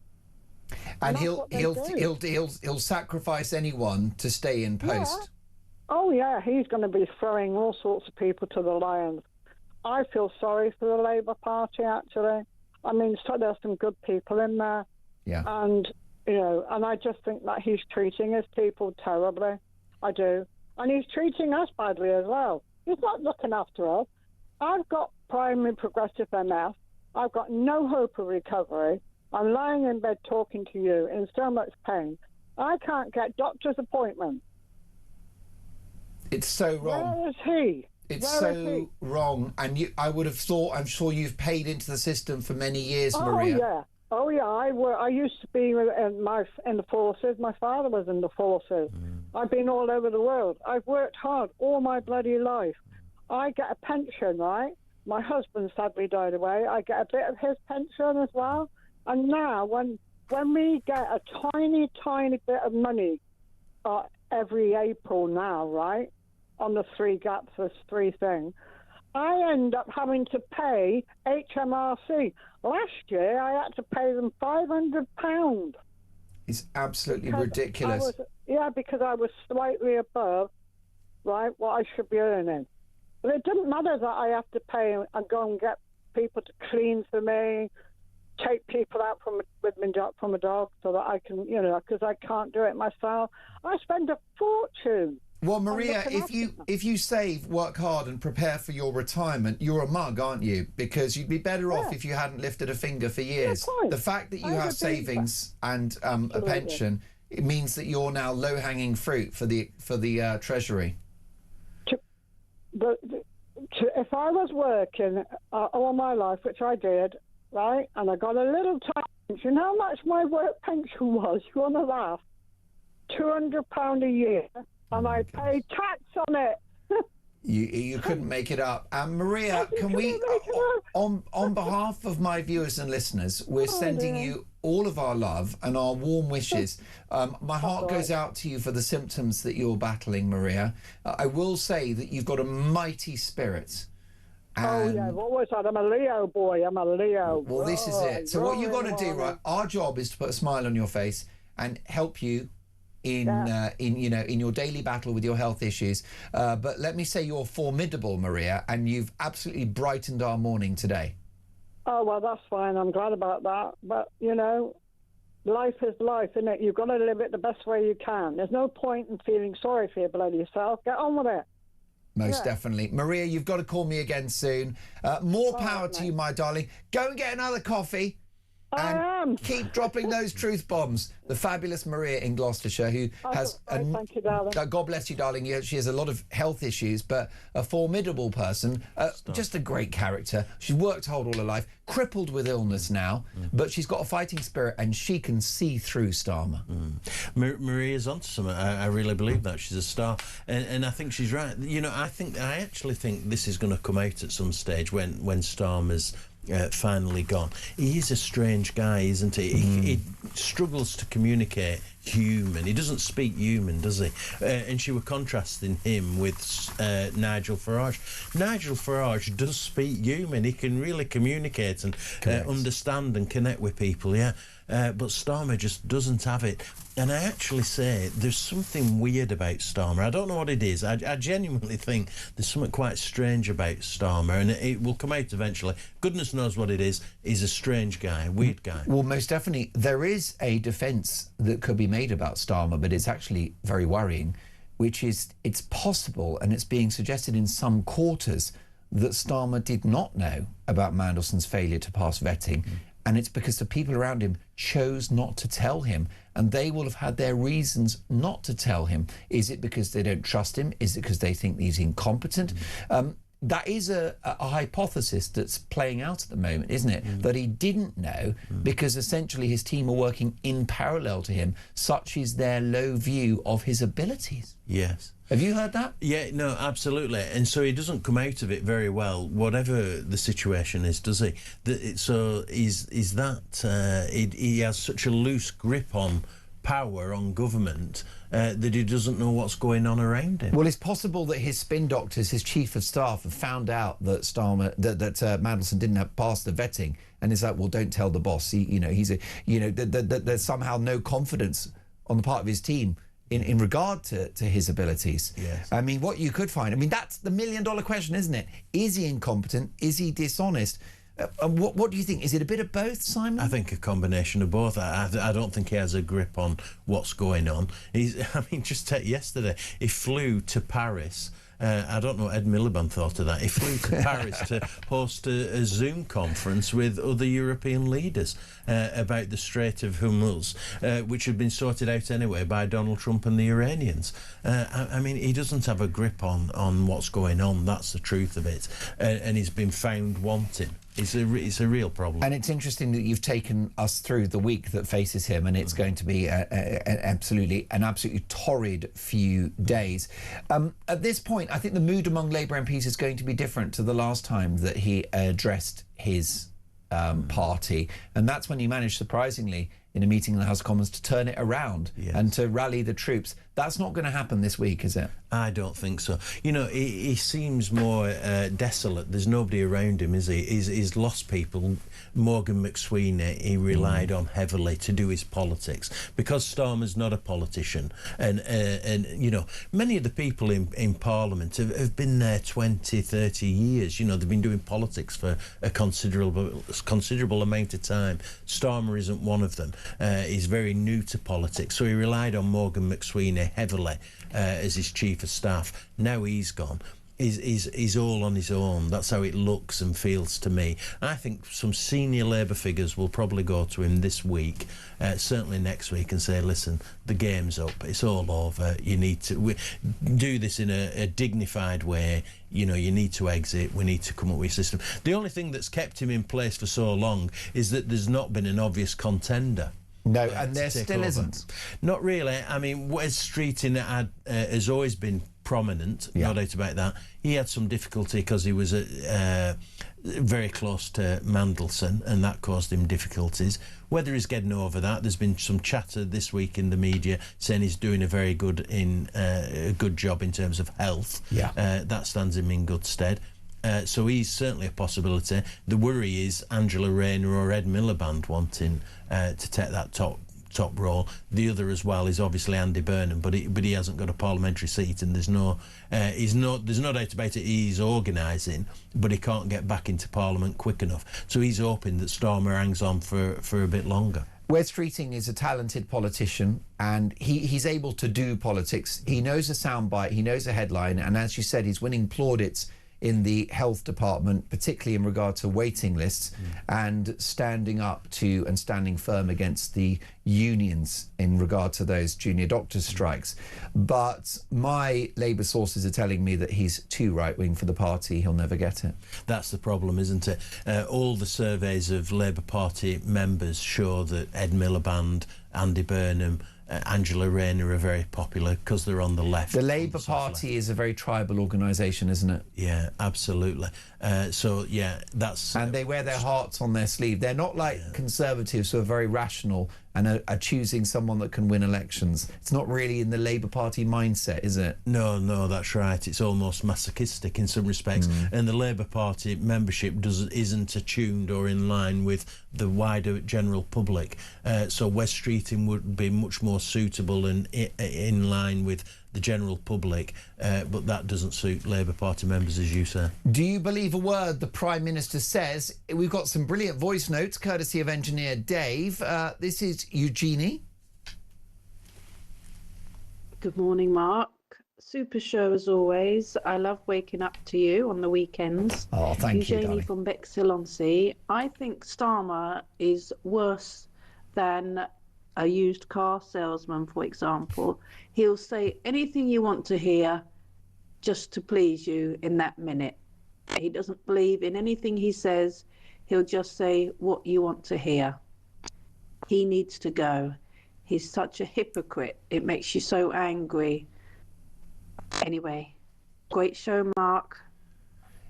And he'll sacrifice anyone to stay in post. Yeah. Oh yeah, he's going to be throwing all sorts of people to the lions. I feel sorry for the Labour Party, actually. I mean, so there's some good people in there. Yeah. And and I just think that he's treating his people terribly. I do. And he's treating us badly as well. He's not looking after us. I've got primary progressive MS. I've got no hope of recovery. I'm lying in bed talking to you in so much pain. I can't get doctor's appointments. It's so wrong. Where is he? It's so wrong. And I would have thought, I'm sure you've paid into the system for many years, Maria. Oh, yeah. I used to be in the forces. My father was in the forces. I've been all over the world. I've worked hard all my bloody life. I get a pension, right? My husband sadly died away. I get a bit of his pension as well. And now, when we get a tiny, tiny bit of money every April now, right, on the 3 gaps, this 3 thing, I end up having to pay HMRC. Last year, I had to pay them £500. It's absolutely ridiculous. Because I was slightly above, right, what I should be earning. But it didn't matter that I have to pay and go and get people to clean for me, take people out from a dog so that I can, because I can't do it myself. I spend a fortune. Well, Maria, if you save, work hard and prepare for your retirement, you're a mug, aren't you? Because you'd be better off if you hadn't lifted a finger for years. The fact that you have savings and a pension, it means that you're now low-hanging fruit for the Treasury. If I was working all my life, which I did, right, and I got a little tiny pension, you know how much my work pension was? You want to laugh? £200 a year, and I paid tax on it. You couldn't make it up. Maria, can we, on behalf of my viewers and listeners, we're sending you all of our love and our warm wishes. My heart goes out to you for the symptoms that you're battling, Maria. I will say that you've got a mighty spirit. Oh, yeah, I've always said I'm a Leo boy. I'm a Leo. Well, this is it. So what you've got to do, right, our job is to put a smile on your face and help you in your daily battle with your health issues. But let me say you're formidable, Maria, and you've absolutely brightened our morning today. Oh, well, that's fine. I'm glad about that. But, you know, life is life, isn't it? You've got to live it the best way you can. There's no point in feeling sorry for your bloody self. Get on with it. Most definitely. Maria, you've got to call me again soon. More power to you, my darling. Go and get another coffee. And keep dropping those truth bombs. The fabulous Maria in Gloucestershire, who has... thank you, darling. God bless you, darling. She has a lot of health issues, but a formidable person. Just a great character. She's worked hard all her life, crippled with illness now, but she's got a fighting spirit and she can see through Starmer. Maria's onto something. I really believe that. She's a star. And I think she's right. You know, I actually think this is going to come out at some stage when Starmer's finally gone. He is a strange guy, isn't he? He struggles to communicate human. He doesn't speak human, does he? And she were contrasting him with Nigel Farage. Nigel Farage does speak human. He can really communicate and understand and connect with people, but Starmer just doesn't have it. And I actually say there's something weird about Starmer. I don't know what it is. I genuinely think there's something quite strange about Starmer, and it will come out eventually. Goodness knows what it is. He's a strange guy, a weird guy. Well, most definitely. There is a defence that could be made about Starmer, but it's actually very worrying, which is it's possible, and it's being suggested in some quarters, that Starmer did not know about Mandelson's failure to pass vetting. And it's because the people around him chose not to tell him, and they will have had their reasons not to tell him. Is it because they don't trust him? Is it because they think he's incompetent? That is a hypothesis that's playing out at the moment, isn't it? That he didn't know because essentially his team are working in parallel to him. Such is their low view of his abilities. Yes. Have you heard that? Yeah, no, absolutely. And so he doesn't come out of it very well, whatever the situation is, does he? So is that he has such a loose grip on power, on government, that he doesn't know what's going on around him. Well, it's possible that his spin doctors, his chief of staff, have found out that Mandelson didn't have passed the vetting, and it's like, well, don't tell the boss. There's somehow no confidence on the part of his team in regard to his abilities. Yes. I mean, what you could find, I mean, that's the million-dollar question, isn't it? Is he incompetent? Is he dishonest? What do you think? Is it a bit of both, Simon? I think a combination of both. I don't think he has a grip on what's going on. Just take yesterday, he flew to Paris. I don't know what Ed Miliband thought of that. He flew to Paris to host a Zoom conference with other European leaders about the Strait of Hormuz, which had been sorted out anyway by Donald Trump and the Iranians. He doesn't have a grip on what's going on. That's the truth of it. And he's been found wanting. It's a real problem. And it's interesting that you've taken us through the week that faces him, and it's going to be an absolutely torrid few days. At this point, I think the mood among Labour MPs is going to be different to the last time that he addressed his party, and that's when he managed, surprisingly, in a meeting in the House of Commons, to turn it around and to rally the troops. That's not going to happen this week, is it? I don't think so. You know, he seems more desolate. There's nobody around him, is he? He's lost people. Morgan McSweeney, he relied on heavily to do his politics, because Starmer's not a politician. And you know, many of the people in Parliament have been there 20, 30 years. You know, they've been doing politics for a considerable amount of time. Starmer isn't one of them. He's very new to politics, so he relied on Morgan McSweeney heavily as his chief of staff. Now he's gone. He's all on his own. That's how it looks and feels to me. I think some senior Labour figures will probably go to him this week, certainly next week, and say, listen, the game's up. It's all over. You need to do this in a dignified way. You know, you need to exit. We need to come up with a system. The only thing that's kept him in place for so long is that there's not been an obvious contender. No, and there still isn't. Not really. I mean, Wes Streeting has always been prominent, no doubt about that. He had some difficulty because he was very close to Mandelson, and that caused him difficulties. Whether he's getting over that, there's been some chatter this week in the media saying he's doing a very good job in terms of health. That stands him in good stead. So he's certainly a possibility. The worry is Angela Rayner or Ed Miliband wanting to take that top role. The other as well is obviously Andy Burnham, but he hasn't got a parliamentary seat, and there's no doubt about it. He's organising, but he can't get back into Parliament quick enough. So he's hoping that Starmer hangs on for a bit longer. Wes Streeting is a talented politician, and he's able to do politics. He knows a soundbite, he knows a headline, and as you said, he's winning plaudits in the health department, particularly in regard to waiting lists, and standing up to and standing firm against the unions in regard to those junior doctors' strikes. But my Labour sources are telling me that he's too right-wing for the party. He'll never get it. That's the problem, isn't it? All the surveys of Labour Party members show that Ed Miliband, Andy Burnham, Angela Rayner are very popular because they're on the left. The Labour Party is a very tribal organisation, isn't it? Yeah, absolutely. So, yeah, that's... And they wear their hearts on their sleeve. They're not like Conservatives who are very rational and are choosing someone that can win elections. It's not really in the Labour Party mindset, is it? No, that's right. It's almost masochistic in some respects. And the Labour Party membership isn't attuned or in line with the wider general public. So Wes Streeting would be much more suitable and in line with the general public, but that doesn't suit Labour Party members, as you say. Do you believe a word the Prime Minister says? We've got some brilliant voice notes, courtesy of engineer Dave. This is Eugenie. Good morning, Mark. Super show as always. I love waking up to you on the weekends. Oh, thank you, Eugenie from Bexhill-on-Sea. I think Starmer is worse than a used car salesman, for example. He'll say anything you want to hear just to please you in that minute. He doesn't believe in anything he says. He'll just say what you want to hear. He needs to go. He's such a hypocrite. It makes you so angry. Anyway, great show, Mark.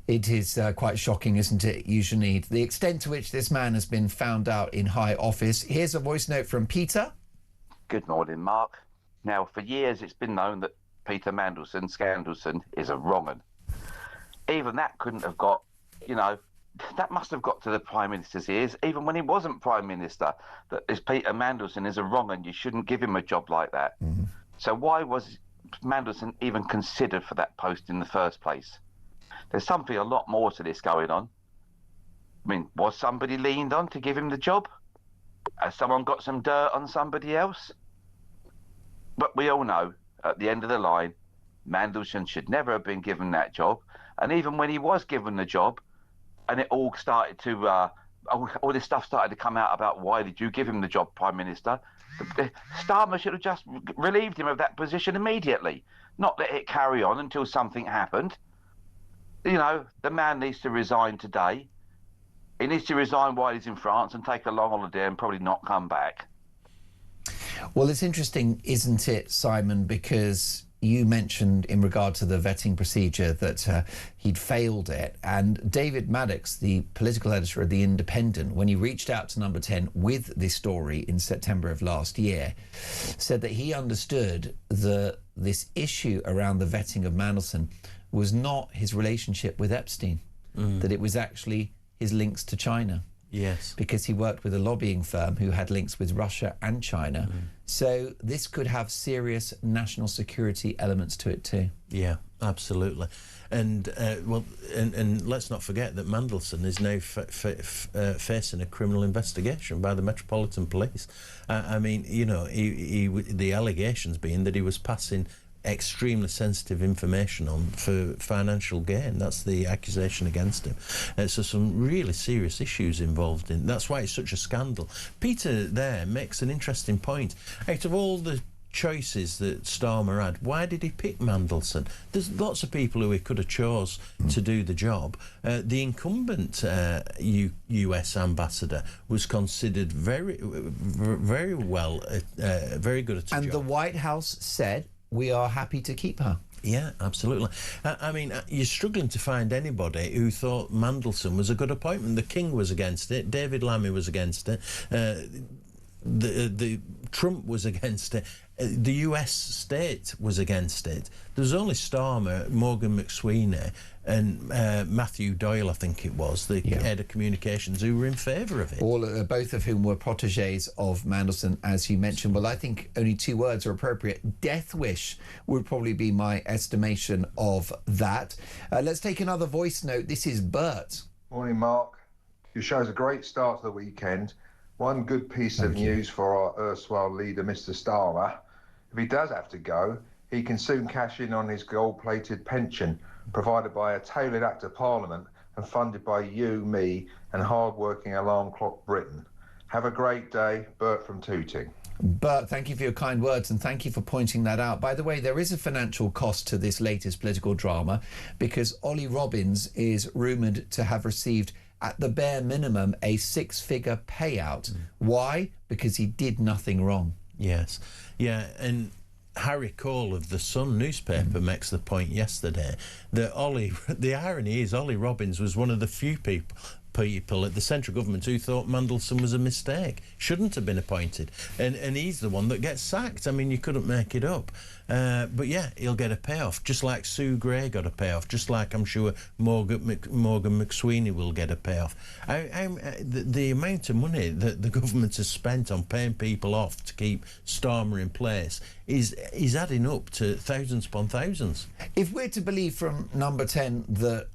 It is quite shocking, isn't it, Eugenie? The extent to which this man has been found out in high office. Here's a voice note from Peter. Good morning, Mark. Now, for years it's been known that Peter Scandalson, is a wrong 'un. Even that couldn't have got, that must have got to the Prime Minister's ears, even when he wasn't Prime Minister, that this Peter Mandelson is a wrong 'un. You shouldn't give him a job like that. So why was Mandelson even considered for that post in the first place? There's something a lot more to this going on. I mean, was somebody leaned on to give him the job? Has someone got some dirt on somebody else? But we all know, at the end of the line, Mandelson should never have been given that job. And even when he was given the job, and it all started to, all this stuff started to come out about why did you give him the job, Prime Minister, Starmer should have just relieved him of that position immediately, not let it carry on until something happened. The man needs to resign today. He needs to resign while he's in France and take a long holiday and probably not come back. Well, it's interesting, isn't it, Simon, because you mentioned in regard to the vetting procedure that he'd failed it. And David Maddox, the political editor of The Independent, when he reached out to Number 10 with this story in September of last year, said that he understood this issue around the vetting of Mandelson was not his relationship with Epstein, that it was actually his links to China. Yes. Because he worked with a lobbying firm who had links with Russia and China. So this could have serious national security elements to it too. Yeah, absolutely. And and let's not forget that Mandelson is now facing a criminal investigation by the Metropolitan Police. I mean, the allegations being that he was passing extremely sensitive information on for financial gain. That's the accusation against him. So some really serious issues involved in. That's why it's such a scandal. Peter there makes an interesting point. Out of all the choices that Starmer had, why did he pick Mandelson? There's lots of people who he could have chose to do the job. The incumbent US ambassador was considered very well, very good at the job. And the White House said, we are happy to keep her. Yeah, absolutely. I mean, you're struggling to find anybody who thought Mandelson was a good appointment. The King was against it. David Lammy was against it. The Trump was against it. The US state was against it. There was only Starmer, Morgan McSweeney and Matthew Doyle, I think it was, the head of communications, who were in favour of it. Both of whom were protégés of Mandelson, as you mentioned. Well, I think only two words are appropriate. Death wish would probably be my estimation of that. Let's take another voice note. This is Bert. Morning, Mark. Your show's a great start to the weekend. One good piece of news for our erstwhile leader, Mr. Starmer. If he does have to go, he can soon cash in on his gold-plated pension, provided by a tailored Act of Parliament and funded by you, me, and hard-working alarm clock Britain. Have a great day, Bert from Tooting. Bert, thank you for your kind words and thank you for pointing that out. By the way, there is a financial cost to this latest political drama because Ollie Robbins is rumoured to have received, at the bare minimum, a six-figure payout. Why? Because he did nothing wrong. Yes. Yeah, and Harry Cole of the Sun newspaper makes the point yesterday that the irony is Ollie Robbins was one of the few people at the central government who thought Mandelson was a mistake, shouldn't have been appointed, and he's the one that gets sacked. I mean, you couldn't make it up. But yeah, he'll get a payoff, just like Sue Gray got a payoff, just like I'm sure Morgan McSweeney will get a payoff. The amount of money that the government has spent on paying people off to keep Starmer in place is adding up to thousands upon thousands. If we're to believe from Number 10 that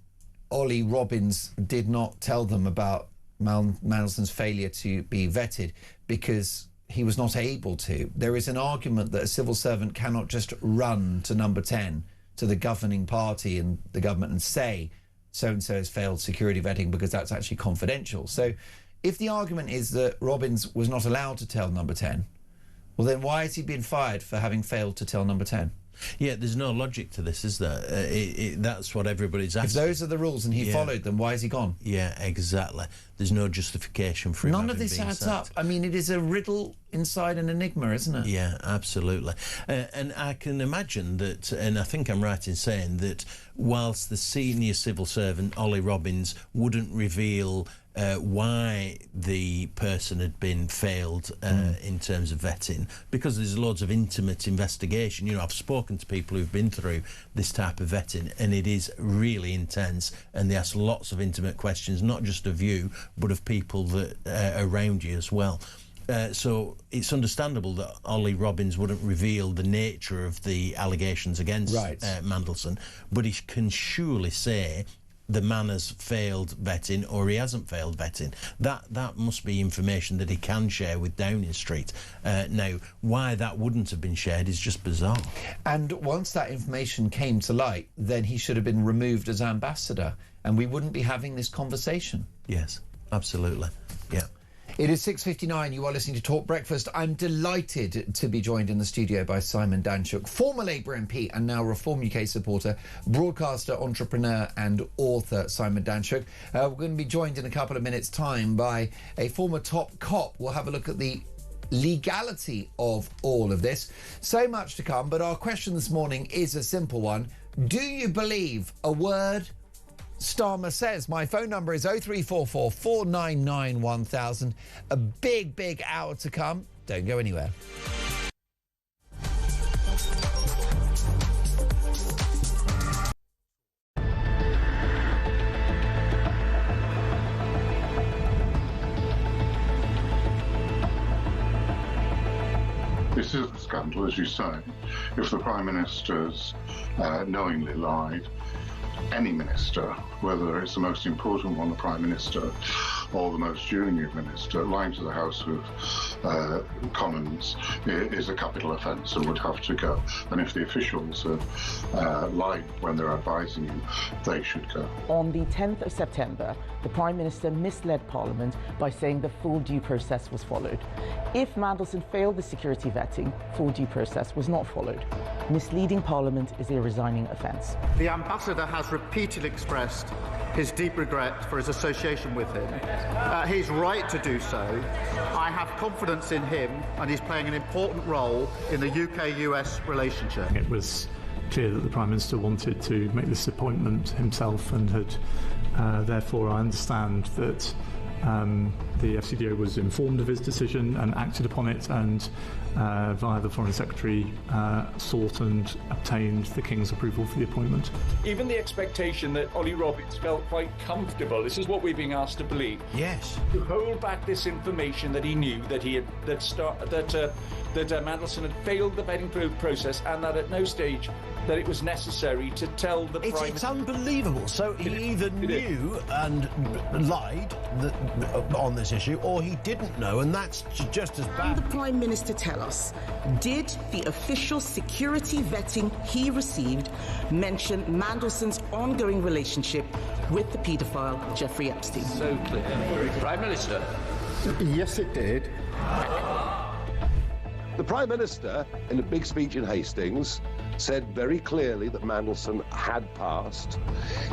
Ollie Robbins did not tell them about Mandelson's failure to be vetted because he was not able to, there is an argument that a civil servant cannot just run to Number 10, to the governing party and the government, and say so-and-so has failed security vetting because that's actually confidential. So if the argument is that Robbins was not allowed to tell Number 10, well then why has he been fired for having failed to tell Number 10? Yeah, there's no logic to this, is there? That's what everybody's asking. If those are the rules and he followed them, why is he gone? Yeah, exactly. There's no justification for him. None of this adds up. I mean, it is a riddle inside an enigma, isn't it? Yeah, absolutely. And I can imagine that, and I think I'm right in saying that, whilst the senior civil servant, Ollie Robbins, wouldn't reveal why the person had been failed in terms of vetting, because there's loads of intimate investigation. You know, I've spoken to people who've been through this type of vetting, and it is really intense, and they ask lots of intimate questions, not just of you, but of people that are around you as well. So it's understandable that Ollie Robbins wouldn't reveal the nature of the allegations against Mandelson, but he can surely say the man has failed vetting or he hasn't failed vetting. That must be information that he can share with Downing Street. Now, why that wouldn't have been shared is just bizarre. And once that information came to light, then he should have been removed as ambassador, and we wouldn't be having this conversation. Yes, absolutely. Yeah. It is 6:59. You are listening to Talk Breakfast. I'm delighted to be joined in the studio by Simon Danchuk, former Labour MP and now Reform UK supporter, broadcaster, entrepreneur and author Simon Danchuk. We're going to be joined in a couple of minutes' time by a former top cop. We'll have a look at the legality of all of this. So much to come, but our question this morning is a simple one. Do you believe a word Starmer says? My phone number is 0344 499 1000. A big hour to come. Don't go anywhere. This is a scandal, as you say. If the Prime Minister's knowingly lied, any minister, whether it's the most important one, the Prime Minister, or the most junior minister, lying to the House of Commons is a capital offence and would have to go. And if the officials have lied when they're advising you, they should go. On the 10th of September, the Prime Minister misled Parliament by saying the full due process was followed. If Mandelson failed the security vetting, full due process was not followed. Misleading Parliament is a resigning offence. The ambassador has repeatedly expressed his deep regret for his association with him. He's right to do so. I have confidence in him, and he's playing an important role in the UK-US relationship. It was clear that the Prime Minister wanted to make this appointment himself and had, therefore, I understand that the FCDO was informed of his decision and acted upon it, and via the Foreign Secretary sought and obtained the King's approval for the appointment. Even the expectation that Ollie Robbins felt quite comfortable, this is what we're being asked to believe. Yes. To hold back this information that he knew that he had that Mandelson had failed the vetting process, and that at no stage that it was necessary to tell the Prime Minister. It's unbelievable. So he either knew and lied on this issue, or he didn't know, and that's just as bad. Can the Prime Minister tell us, did the official security vetting he received mention Mandelson's ongoing relationship with the paedophile Jeffrey Epstein? So clear. Prime Minister. Yes, it did. The Prime Minister, in a big speech in Hastings, said very clearly that Mandelson had passed.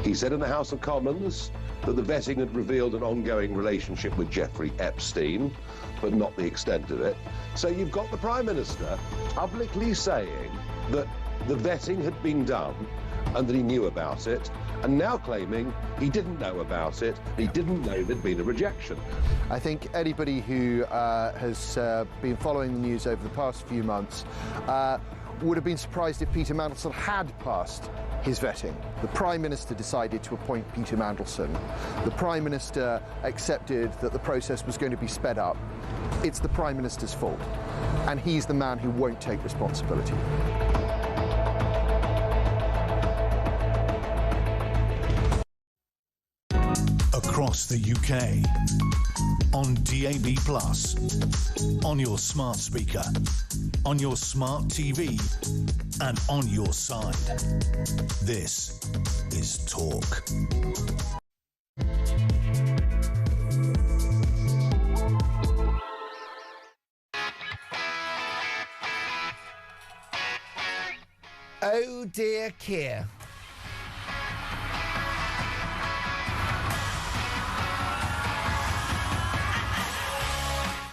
He said in the House of Commons that the vetting had revealed an ongoing relationship with Jeffrey Epstein, but not the extent of it. So you've got the Prime Minister publicly saying that the vetting had been done and that he knew about it, and now claiming he didn't know about it, he didn't know there'd been a rejection. I think anybody who has been following the news over the past few months would have been surprised if Peter Mandelson had passed his vetting. The Prime Minister decided to appoint Peter Mandelson. The Prime Minister accepted that the process was going to be sped up. It's the Prime Minister's fault, and he's the man who won't take responsibility. Across the UK, on DAB+, on your smart speaker, on your smart TV, and on your side. This is Talk. Oh dear, Keir.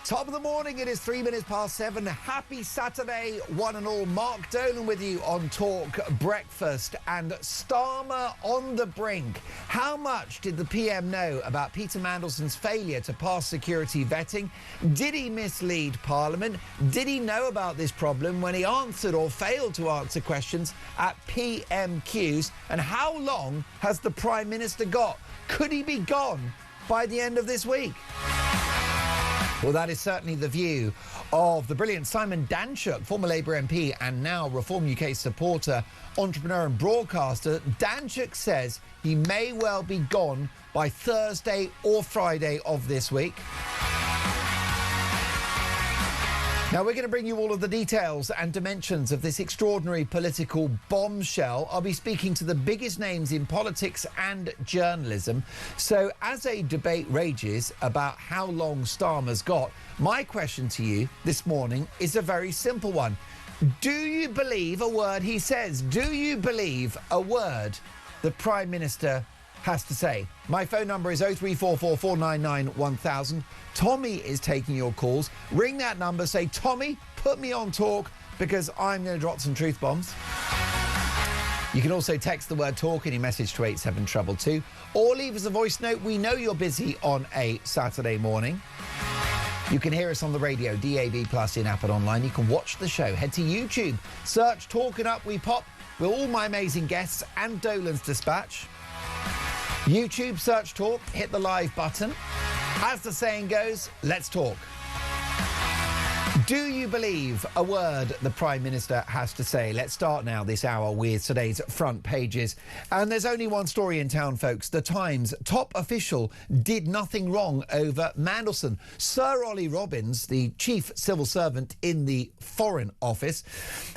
Top of the morning, it is 3 minutes past 7. Happy Saturday, one and all. Mark Dolan with you on Talk Breakfast, and Starmer on the brink. How much did the PM know about Peter Mandelson's failure to pass security vetting? Did he mislead Parliament? Did he know about this problem when he answered or failed to answer questions at PMQs? And how long has the Prime Minister got? Could he be gone by the end of this week? Well, that is certainly the view of the brilliant Simon Danchuk, former Labour MP and now Reform UK supporter, entrepreneur and broadcaster. Danchuk says he may well be gone by Thursday or Friday of this week. Now, we're going to bring you all of the details and dimensions of this extraordinary political bombshell. I'll be speaking to the biggest names in politics and journalism. So as a debate rages about how long Starmer's got, my question to you this morning is a very simple one. Do you believe a word he says? Do you believe a word the Prime Minister has to say? My phone number is 0344 499 1000. Tommy is taking your calls. Ring that number, say, Tommy, put me on Talk, because I'm going to drop some truth bombs. You can also text the word Talk in your message to 87222, or leave us a voice note. We know you're busy on a Saturday morning. You can hear us on the radio, DAB+, in app and online. You can watch the show. Head to YouTube, search Talk and Up We Pop with all my amazing guests and Dolan's Dispatch. YouTube, search Talk, hit the live button. As the saying goes, let's talk. Do you believe a word the Prime Minister has to say? Let's start now this hour with today's front pages. And there's only one story in town, folks. The Times top official did nothing wrong over Mandelson. Sir Ollie Robbins, the chief civil servant in the Foreign Office,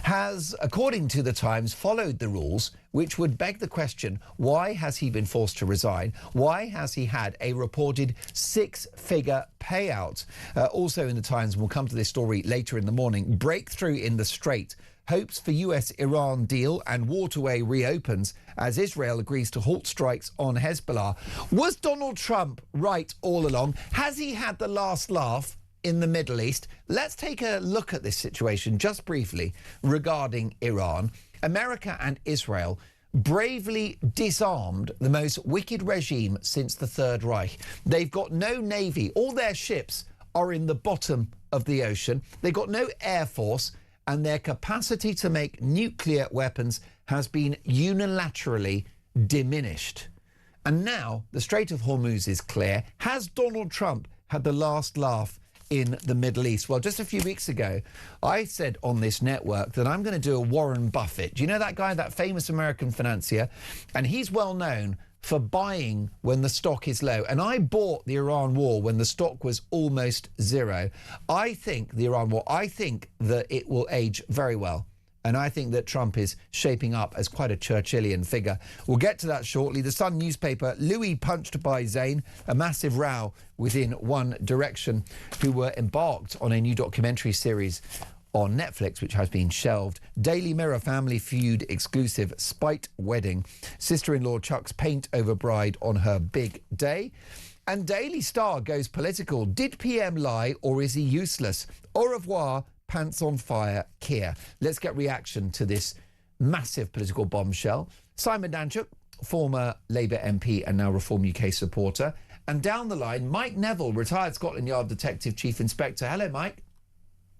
has, according to the Times, followed the rules, which would beg the question, why has he been forced to resign? Why has he had a reported six-figure payout? Also in the Times, and we'll come to this story later in the morning, breakthrough in the Strait. Hopes for US-Iran deal and waterway reopens as Israel agrees to halt strikes on Hezbollah. Was Donald Trump right all along? Has he had the last laugh in the Middle East? Let's take a look at this situation just briefly regarding Iran. America and Israel bravely disarmed the most wicked regime since the Third Reich. They've got no navy. All their ships are in the bottom of the ocean. They've got no air force, and their capacity to make nuclear weapons has been unilaterally diminished. And now the Strait of Hormuz is clear. Has Donald Trump had the last laugh in the Middle East? Well, just a few weeks ago, I said on this network that I'm going to do a Warren Buffett. Do you know that guy, that famous American financier? And he's well known for buying when the stock is low. And I bought the Iran war when the stock was almost zero. I think the Iran war, I think that it will age very well. And I think that Trump is shaping up as quite a Churchillian figure. We'll get to that shortly. The Sun newspaper, Louis punched by Zayn, a massive row within One Direction, who were embarked on a new documentary series on Netflix, which has been shelved. Daily Mirror family feud exclusive, spite wedding. Sister-in-law chucks paint over bride on her big day. And Daily Star goes political. Did PM lie or is he useless? Au revoir, pants on fire, Keir. Let's get reaction to this massive political bombshell. Simon Danchuk, former Labour MP and now Reform UK supporter. And down the line, Mike Neville, retired Scotland Yard Detective Chief Inspector. Hello, Mike.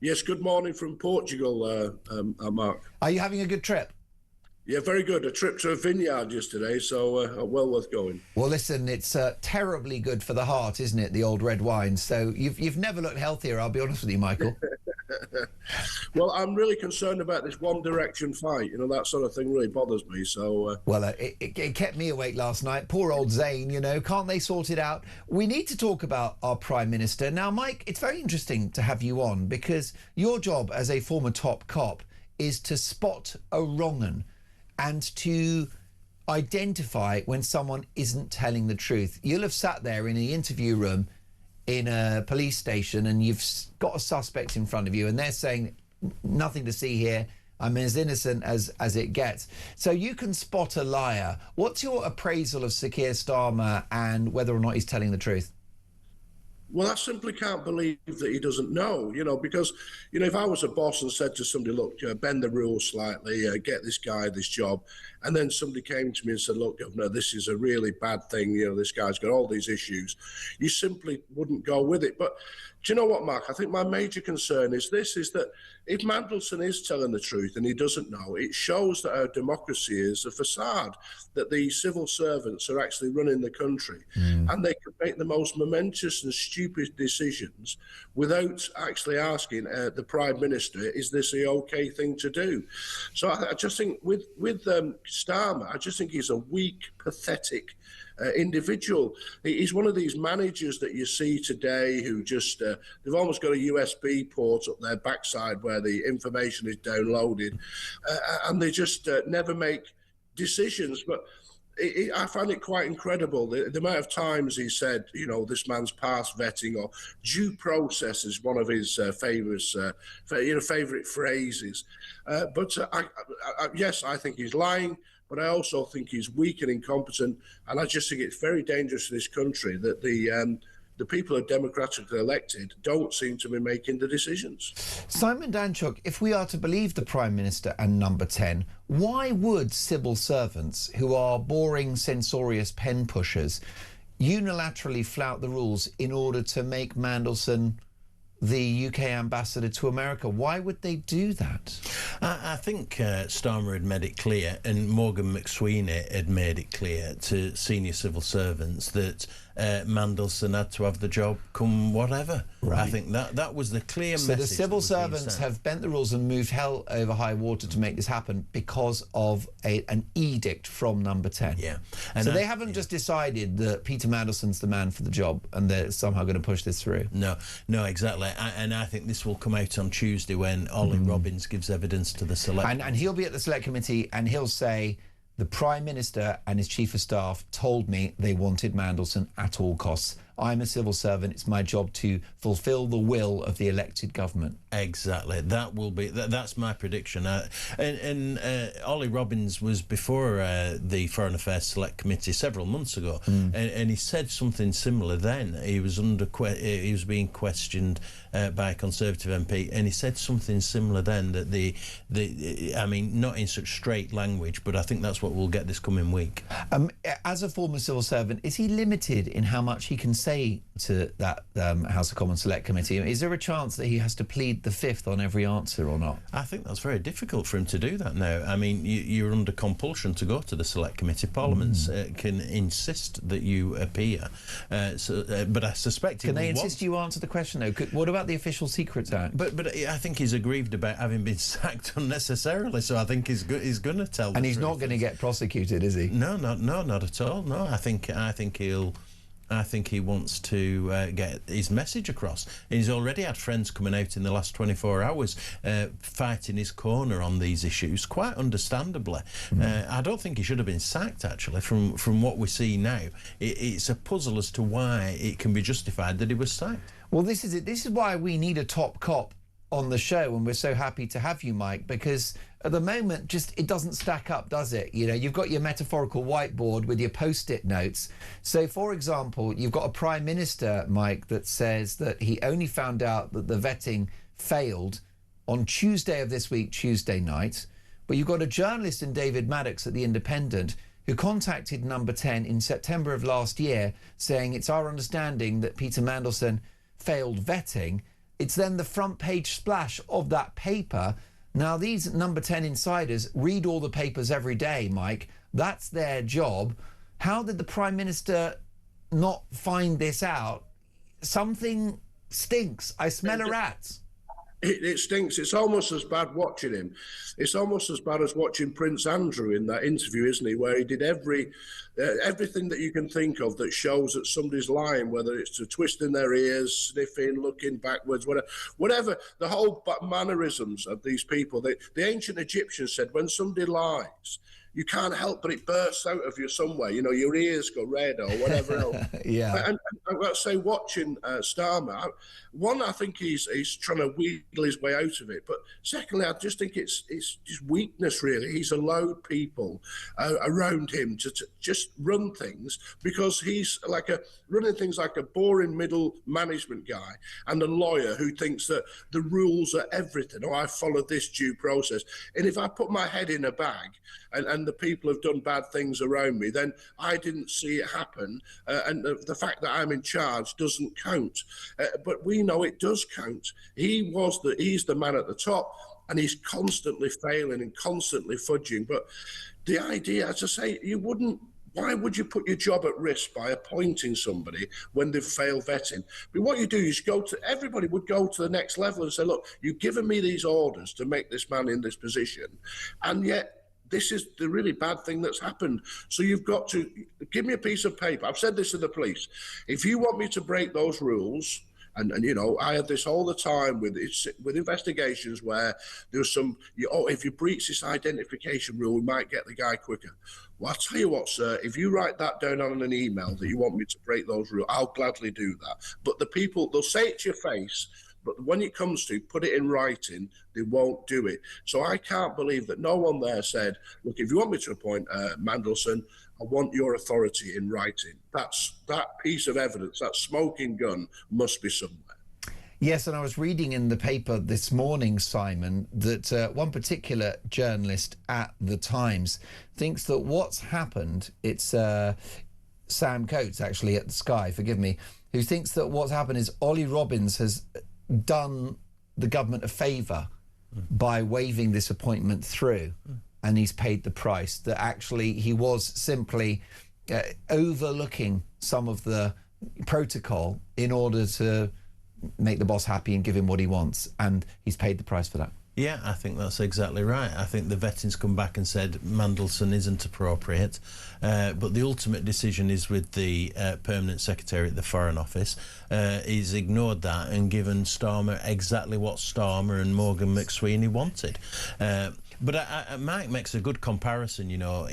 Yes, good morning from Portugal, Mark. Are you having a good trip? Yeah, very good. A trip to a vineyard yesterday, so well worth going. Well, listen, it's terribly good for the heart, isn't it, the old red wine? So you've never looked healthier, I'll be honest with you, Michael. Well, I'm really concerned about this One Direction fight. You know, that sort of thing really bothers me. So, well, it kept me awake last night. Poor old Zayn, you know, can't they sort it out? We need to talk about our Prime Minister. Now, Mike, it's very interesting to have you on because your job as a former top cop is to spot a wrong 'un and to identify when someone isn't telling the truth. You'll have sat there in the interview room in a police station and you've got a suspect in front of you and they're saying, nothing to see here, I'm as innocent as it gets. So you can spot a liar. What's your appraisal of Sir Keir Starmer and whether or not he's telling the truth? Well, I simply can't believe that he doesn't know, you know, because, you know, if I was a boss and said to somebody, look, bend the rules slightly, get this guy this job, and then somebody came to me and said, look, Governor, this is a really bad thing, you know, this guy's got all these issues, you simply wouldn't go with it. But do you know what, Mark? I think my major concern is this, is that if Mandelson is telling the truth and he doesn't know, it shows that our democracy is a facade, that the civil servants are actually running the country and they can make the most momentous and stupid decisions without actually asking the Prime Minister, is this the okay thing to do? So I just think with Starmer, I just think he's a weak, pathetic individual. He's one of these managers that you see today who just, they've almost got a USB port up their backside where the information is downloaded and they just never make decisions. But I find it quite incredible the amount of times he said, you know, this man's past vetting or due process is one of his favourite phrases. Yes, I think he's lying, but I also think he's weak and incompetent. And I just think it's very dangerous for this country that the people who are democratically elected don't seem to be making the decisions. Simon Danchuk, if we are to believe the Prime Minister and Number 10, why would civil servants who are boring, censorious pen pushers unilaterally flout the rules in order to make Mandelson the UK ambassador to America? Why would they do that? I think Starmer had made it clear, and Morgan McSweeney had made it clear to senior civil servants that Mandelson had to have the job come whatever. Right. I think that was the clear message. So the civil servants have bent the rules and moved hell over high water to make this happen because of an edict from Number 10. Yeah. And so they haven't just decided that Peter Mandelson's the man for the job and they're somehow going to push this through. No, exactly. And I think this will come out on Tuesday when Ollie Robbins gives evidence to the select. And he'll be at the select committee and he'll say, the Prime Minister and his Chief of Staff told me they wanted Mandelson at all costs. I'm a civil servant. It's my job to fulfil the will of the elected government. Exactly. That will be. That's my prediction. And Ollie Robbins was before the Foreign Affairs Select Committee several months ago, and he said something similar then. He was he was being questioned by a Conservative MP, and he said something similar then, that I mean, not in such straight language, but I think that's what we'll get this coming week. As a former civil servant, is he limited in how much he can say to that House of Commons Select Committee? Is there a chance that he has to plead the fifth on every answer or not? I think that's very difficult for him to do that now. I mean, you're under compulsion to go to the Select Committee. Parliaments can insist that you appear, but I suspect... Can they insist you answer the question, though? What about the Official Secrets Act? But I think he's aggrieved about having been sacked unnecessarily, so I think he's going to tell the And he's truth. not going to get prosecuted, is he? No, not at all. No, I think he wants to get his message across. He's already had friends coming out in the last 24 hours fighting his corner on these issues, quite understandably. I don't think he should have been sacked, actually, from what we see now. It's a puzzle as to why it can be justified that he was sacked. Well, this is it. This is why we need a top cop on the show, and we're so happy to have you, Mike, because at the moment, it doesn't stack up, does it? You know, you've got your metaphorical whiteboard with your post-it notes. So, for example, you've got a Prime Minister, Mike, that says that he only found out that the vetting failed on Tuesday of this week, Tuesday night. But you've got a journalist in David Maddox at The Independent who contacted Number 10 in September of last year saying it's our understanding that Peter Mandelson failed vetting. It's then the front page splash of that paper. Now, these Number 10 insiders read all the papers every day, Mike. That's their job. How did the Prime Minister not find this out? Something stinks. I smell a rat. It stinks. It's almost as bad watching him. It's almost as bad as watching Prince Andrew in that interview, isn't he, where he did everything that you can think of that shows that somebody's lying, whether it's to twisting their ears, sniffing, looking backwards, whatever. The whole mannerisms of these people. The ancient Egyptians said when somebody lies, you can't help but it bursts out of you somewhere. You know, your ears go red or whatever else. Yeah. And I've got to say, watching Starmer, I think he's trying to wheedle his way out of it. But secondly, I just think it's just weakness, really. He's allowed people around him to just run things because he's running things like a boring middle management guy and a lawyer who thinks that the rules are everything. Oh, I followed this due process. And if I put my head in a bag and the people have done bad things around me, then I didn't see it happen. And the fact that I'm in charge doesn't count. But we know it does count. He's the man at the top, and he's constantly failing and constantly fudging. But the idea, as I say, why would you put your job at risk by appointing somebody when they've failed vetting? But what you do is everybody would go to the next level and say, look, you've given me these orders to make this man in this position, and yet this is the really bad thing that's happened. So you've got to give me a piece of paper. I've said this to the police. If you want me to break those rules, and you know, I had this all the time with investigations where there was if you breach this identification rule, we might get the guy quicker. Well, I'll tell you what, sir, if you write that down on an email that you want me to break those rules, I'll gladly do that. But the people, they'll say it to your face, but when it comes to put it in writing, they won't do it. So I can't believe that no one there said, look, if you want me to appoint Mandelson, I want your authority in writing. That piece of evidence, that smoking gun, must be somewhere. Yes, and I was reading in the paper this morning, Simon, that one particular journalist at The Times thinks that what's happened, it's Sam Coates, actually, at the Sky, forgive me, who thinks that what's happened is Ollie Robbins has done the government a favour by waving this appointment through, and he's paid the price. That actually he was simply overlooking some of the protocol in order to make the boss happy and give him what he wants, and he's paid the price for that. Yeah, I think that's exactly right. I think the vetting's come back and said Mandelson isn't appropriate, but the ultimate decision is with the Permanent Secretary at the Foreign Office. He's ignored that and given Starmer exactly what Starmer and Morgan McSweeney wanted. But Mike makes a good comparison, you know.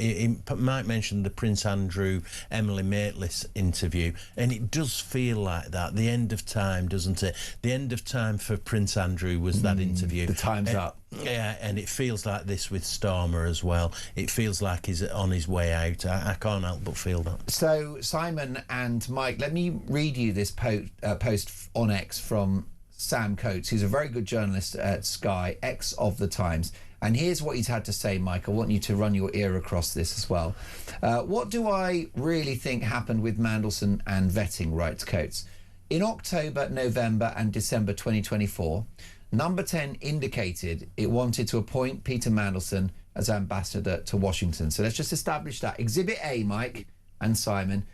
Mike mentioned the Prince Andrew, Emily Maitlis interview, and it does feel like that. The end of time, doesn't it? The end of time for Prince Andrew was that interview. The time's up. Yeah, and it feels like this with Starmer as well. It feels like he's on his way out. I can't help but feel that. So, Simon and Mike, let me read you this post on X from Sam Coates, who's a very good journalist at Sky, X of the Times. And here's what he's had to say, Mike. I want you to run your ear across this as well. What do I really think happened with Mandelson and vetting, writes Coates. In October, November and December 2024, Number 10 indicated it wanted to appoint Peter Mandelson as ambassador to Washington. So let's just establish that. Exhibit A, Mike and Simon.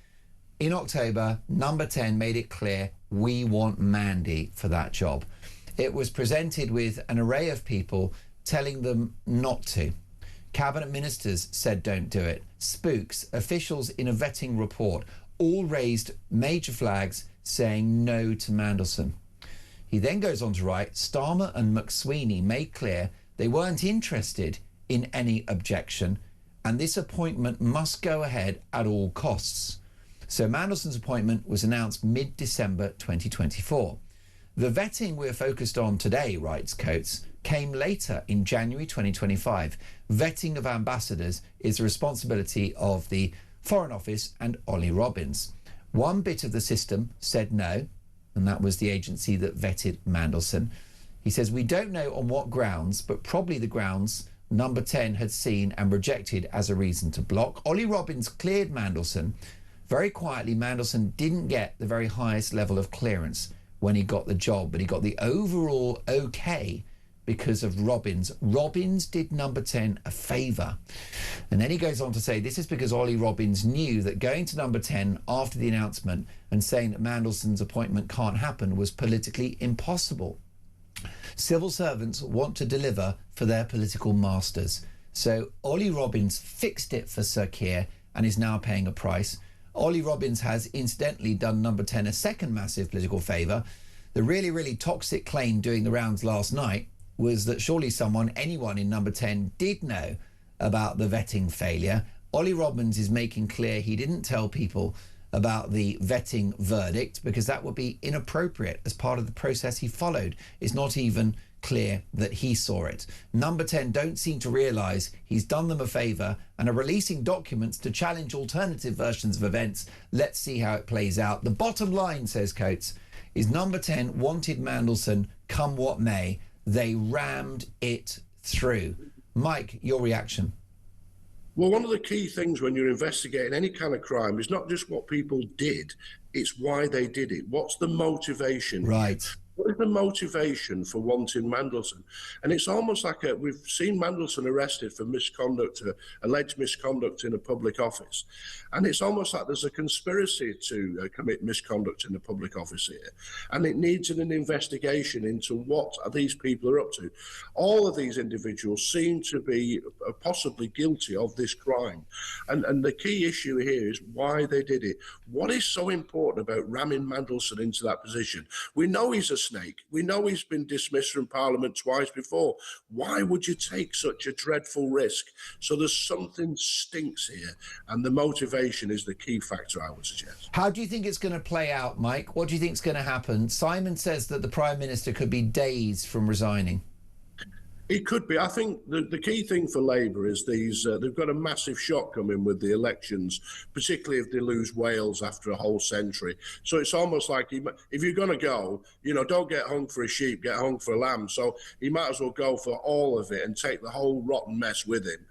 In October, Number 10 made it clear we want Mandy for that job. It was presented with an array of people telling them not to. Cabinet ministers said don't do it. Spooks, officials in a vetting report, all raised major flags saying no to Mandelson. He then goes on to write, Starmer and McSweeney made clear they weren't interested in any objection, and this appointment must go ahead at all costs. So Mandelson's appointment was announced mid-December 2024. The vetting we're focused on today, writes Coates, came later in January 2025. Vetting of ambassadors is the responsibility of the Foreign Office and Ollie Robbins. One bit of the system said no, and that was the agency that vetted Mandelson. He says, we don't know on what grounds, but probably the grounds Number 10 had seen and rejected as a reason to block. Ollie Robbins cleared Mandelson. Very quietly, Mandelson didn't get the very highest level of clearance when he got the job, but he got the overall okay because of Robbins. Robbins did Number 10 a favour. And then he goes on to say this is because Ollie Robbins knew that going to Number 10 after the announcement and saying that Mandelson's appointment can't happen was politically impossible. Civil servants want to deliver for their political masters. So Ollie Robbins fixed it for Sir Keir and is now paying a price. Ollie Robbins has incidentally done Number 10 a second massive political favour. The really, really toxic claim doing the rounds last night was that surely anyone in Number 10 did know about the vetting failure. Ollie Robbins is making clear he didn't tell people about the vetting verdict because that would be inappropriate as part of the process he followed. It's not even clear that he saw it. Number 10 don't seem to realise he's done them a favour and are releasing documents to challenge alternative versions of events. Let's see how it plays out. The bottom line, says Coates, is Number 10 wanted Mandelson come what may. They rammed it through. Mike, your reaction? Well, one of the key things when you're investigating any kind of crime is not just what people did, it's why they did it. What's the motivation? Right. What is the motivation for wanting Mandelson? And it's almost like we've seen Mandelson arrested for misconduct, alleged misconduct in a public office. And it's almost like there's a conspiracy to commit misconduct in the public office here. And it needs an investigation into what these people are up to. All of these individuals seem to be possibly guilty of this crime. And the key issue here is why they did it. What is so important about ramming Mandelson into that position? We know he's a snake. We know he's been dismissed from Parliament twice before. Why would you take such a dreadful risk? So there's something stinks here, and the motivation is the key factor, I would suggest. How do you think it's going to play out, Mike? What do you think is going to happen? Simon says that the Prime Minister could be days from resigning. It could be. I think the key thing for Labour is they've got a massive shock coming with the elections, particularly if they lose Wales after a whole century. So it's almost like if you're going to go, don't get hung for a sheep, get hung for a lamb. So he might as well go for all of it and take the whole rotten mess with him.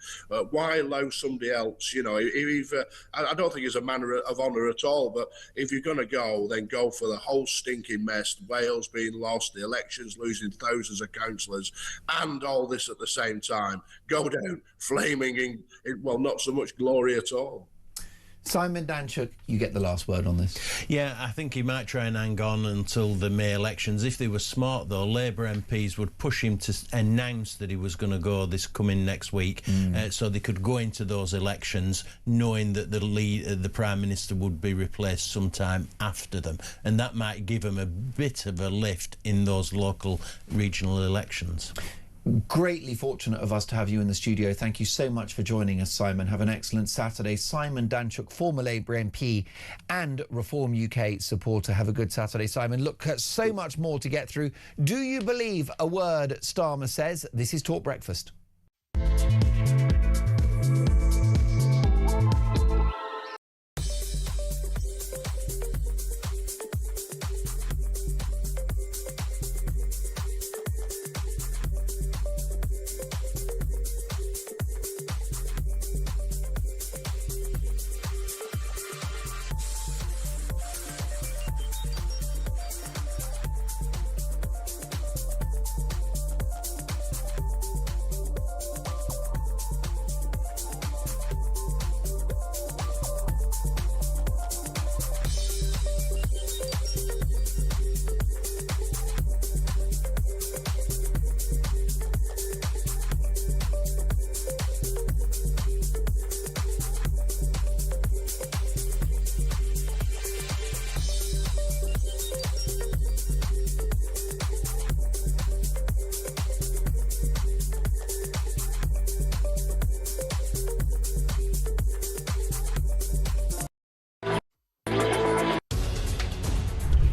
Why allow somebody else? I don't think it's a manner of honour at all, but if you're going to go, then go for the whole stinking mess, Wales being lost, the elections losing thousands of councillors, and all this at the same time. Go down flaming in not so much glory at all. Simon Danchuk, you get the last word on this. Yeah, I think he might try and hang on until the May elections. If they were smart, though, Labour MPs would push him to announce that he was going to go this coming next week, so they could go into those elections knowing that the Prime Minister would be replaced sometime after them, and that might give him a bit of a lift in those local regional elections. Greatly fortunate of us to have you in the studio. Thank you so much for joining us, Simon. Have an excellent Saturday. Simon Danchuk, former Labour MP and Reform UK supporter. Have a good Saturday, Simon. Look, so much more to get through. Do you believe a word Starmer says? This is Talk Breakfast.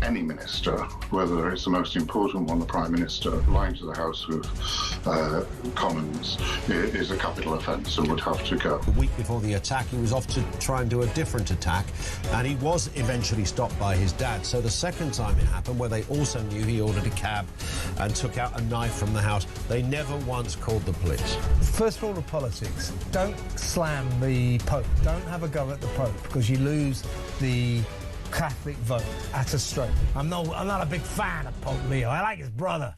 Any minister, whether it's the most important one, the Prime Minister, lying to the House of Commons is a capital offence and would have to go. The week before the attack, he was off to try and do a different attack, and he was eventually stopped by his dad. So the second time it happened, where they also knew he ordered a cab and took out a knife from the house, they never once called the police. First rule of politics, don't slam the Pope. Don't have a go at the Pope, because you lose the Catholic vote at a stroke. I'm not a big fan of Pope Leo. I like his brother.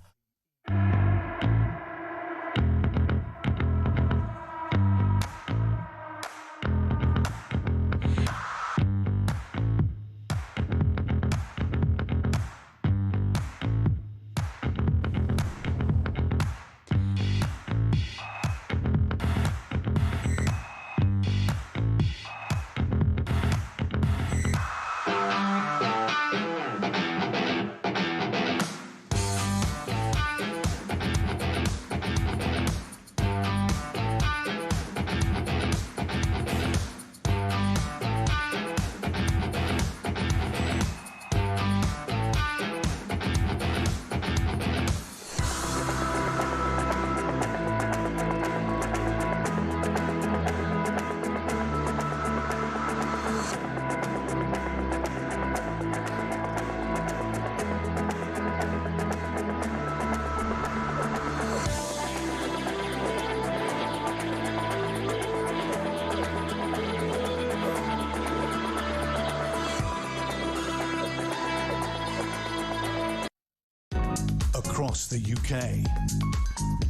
Across the UK,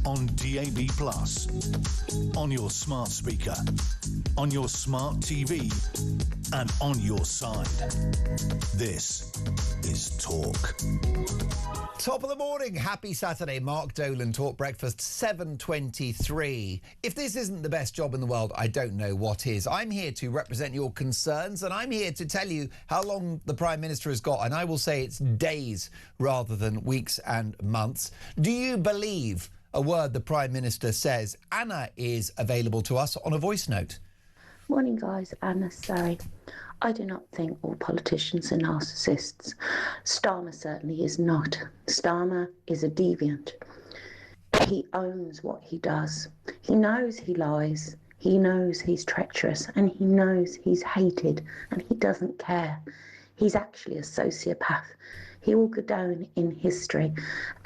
on DAB+, on your smart speaker, on your smart TV, and on your side. This is Talk. Top of the morning, happy Saturday. Mark Dolan, Talk Breakfast, 7:23. If this isn't the best job in the world, I don't know what is. I'm here to represent your concerns, and I'm here to tell you how long the Prime Minister has got, and I will say it's days rather than weeks and months. Do you believe a word the Prime Minister says? Anna is available to us on a voice note. Morning, guys. Anna, sorry. I do not think all politicians are narcissists. Starmer certainly is not. Starmer is a deviant. He owns what he does. He knows he lies. He knows he's treacherous, and he knows he's hated, and he doesn't care. He's actually a sociopath. He will go down in history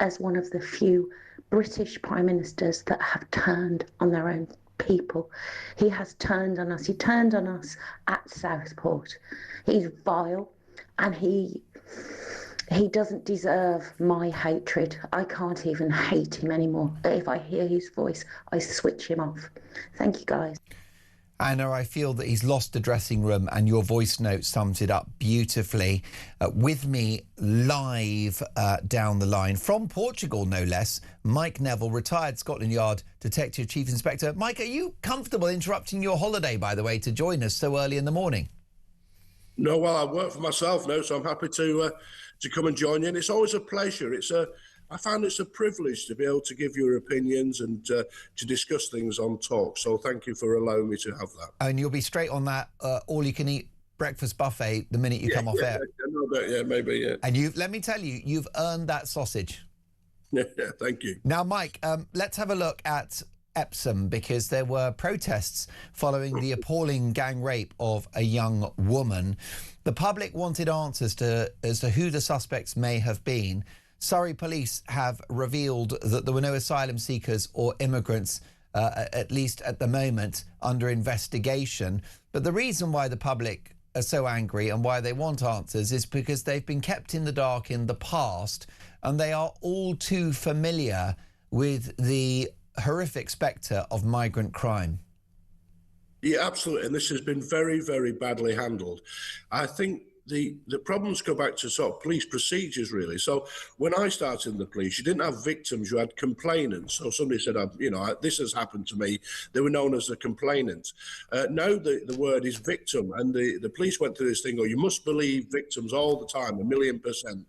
as one of the few British Prime Ministers that have turned on their own people. He has turned on us. He turned on us at Southport. He's vile, and he doesn't deserve my hatred. I can't even hate him anymore. If I hear his voice, I switch him off. Thank you, guys. Anna, I feel that he's lost the dressing room, and your voice note sums it up beautifully. With me live down the line from Portugal, no less, Mike Neville, retired Scotland Yard Detective Chief Inspector. Mike, are you comfortable interrupting your holiday, by the way, to join us so early in the morning? No, well, I work for myself now, so I'm happy to come and join you. And it's always a pleasure. I found it's a privilege to be able to give your opinions and to discuss things on Talk. So thank you for allowing me to have that. And you'll be straight on that all-you-can-eat breakfast buffet the minute you come off air. Maybe, yeah. And let me tell you, you've earned that sausage. Yeah, thank you. Now, Mike, let's have a look at Epsom, because there were protests following the appalling gang rape of a young woman. The public wanted answers as to who the suspects may have been. Surrey police have revealed that there were no asylum seekers or immigrants, at least at the moment, under investigation. But the reason why the public are so angry and why they want answers is because they've been kept in the dark in the past, and they are all too familiar with the horrific spectre of migrant crime. Yeah, absolutely. And this has been very, very badly handled. I think the problems go back to sort of police procedures, really. So when I started in the police, you didn't have victims, you had complainants. So somebody said, this has happened to me. They were known as the complainants. Now the word is victim, and the police went through this thing, you must believe victims all the time, 1,000,000%.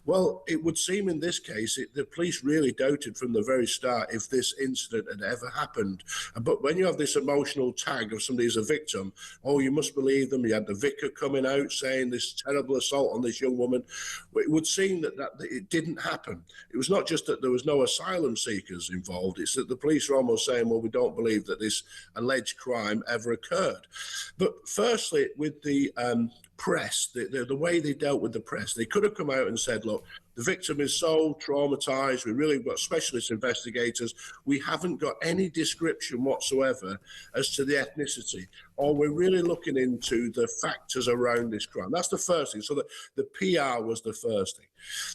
Well, it would seem in this case, the police really doubted from the very start if this incident had ever happened. But when you have this emotional tag of somebody as a victim, you must believe them. You had the vicar coming out saying this terrible assault on this young woman. It would seem that it didn't happen. It was not just that there was no asylum seekers involved, it's that the police are almost saying, well, we don't believe that this alleged crime ever occurred. But firstly, with the press, the way they dealt with the press, they could have come out and said, look, the victim is so traumatised, we really got specialist investigators, we haven't got any description whatsoever as to the ethnicity, or we're really looking into the factors around this crime. That's the first thing. So the PR was the first thing.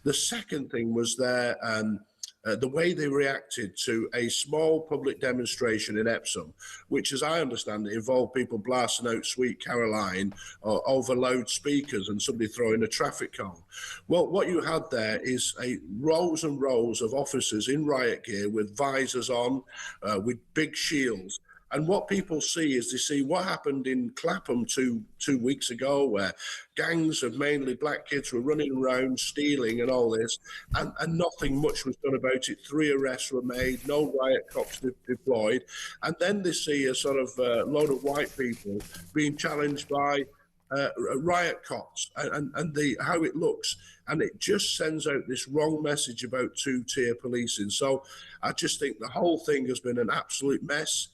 The second thing was the way they reacted to a small public demonstration in Epsom, which, as I understand it, involved people blasting out Sweet Caroline over loudspeakers and somebody throwing a traffic cone. Well, what you had there is rows and rows of officers in riot gear with visors on, with big shields. And what people see is they see what happened in Clapham two weeks ago, where gangs of mainly black kids were running around stealing and all this, and nothing much was done about it. 3 arrests were made, no riot cops deployed. And then they see a sort of load of white people being challenged by riot cops and how it looks. And it just sends out this wrong message about two-tier policing. So I just think the whole thing has been an absolute mess,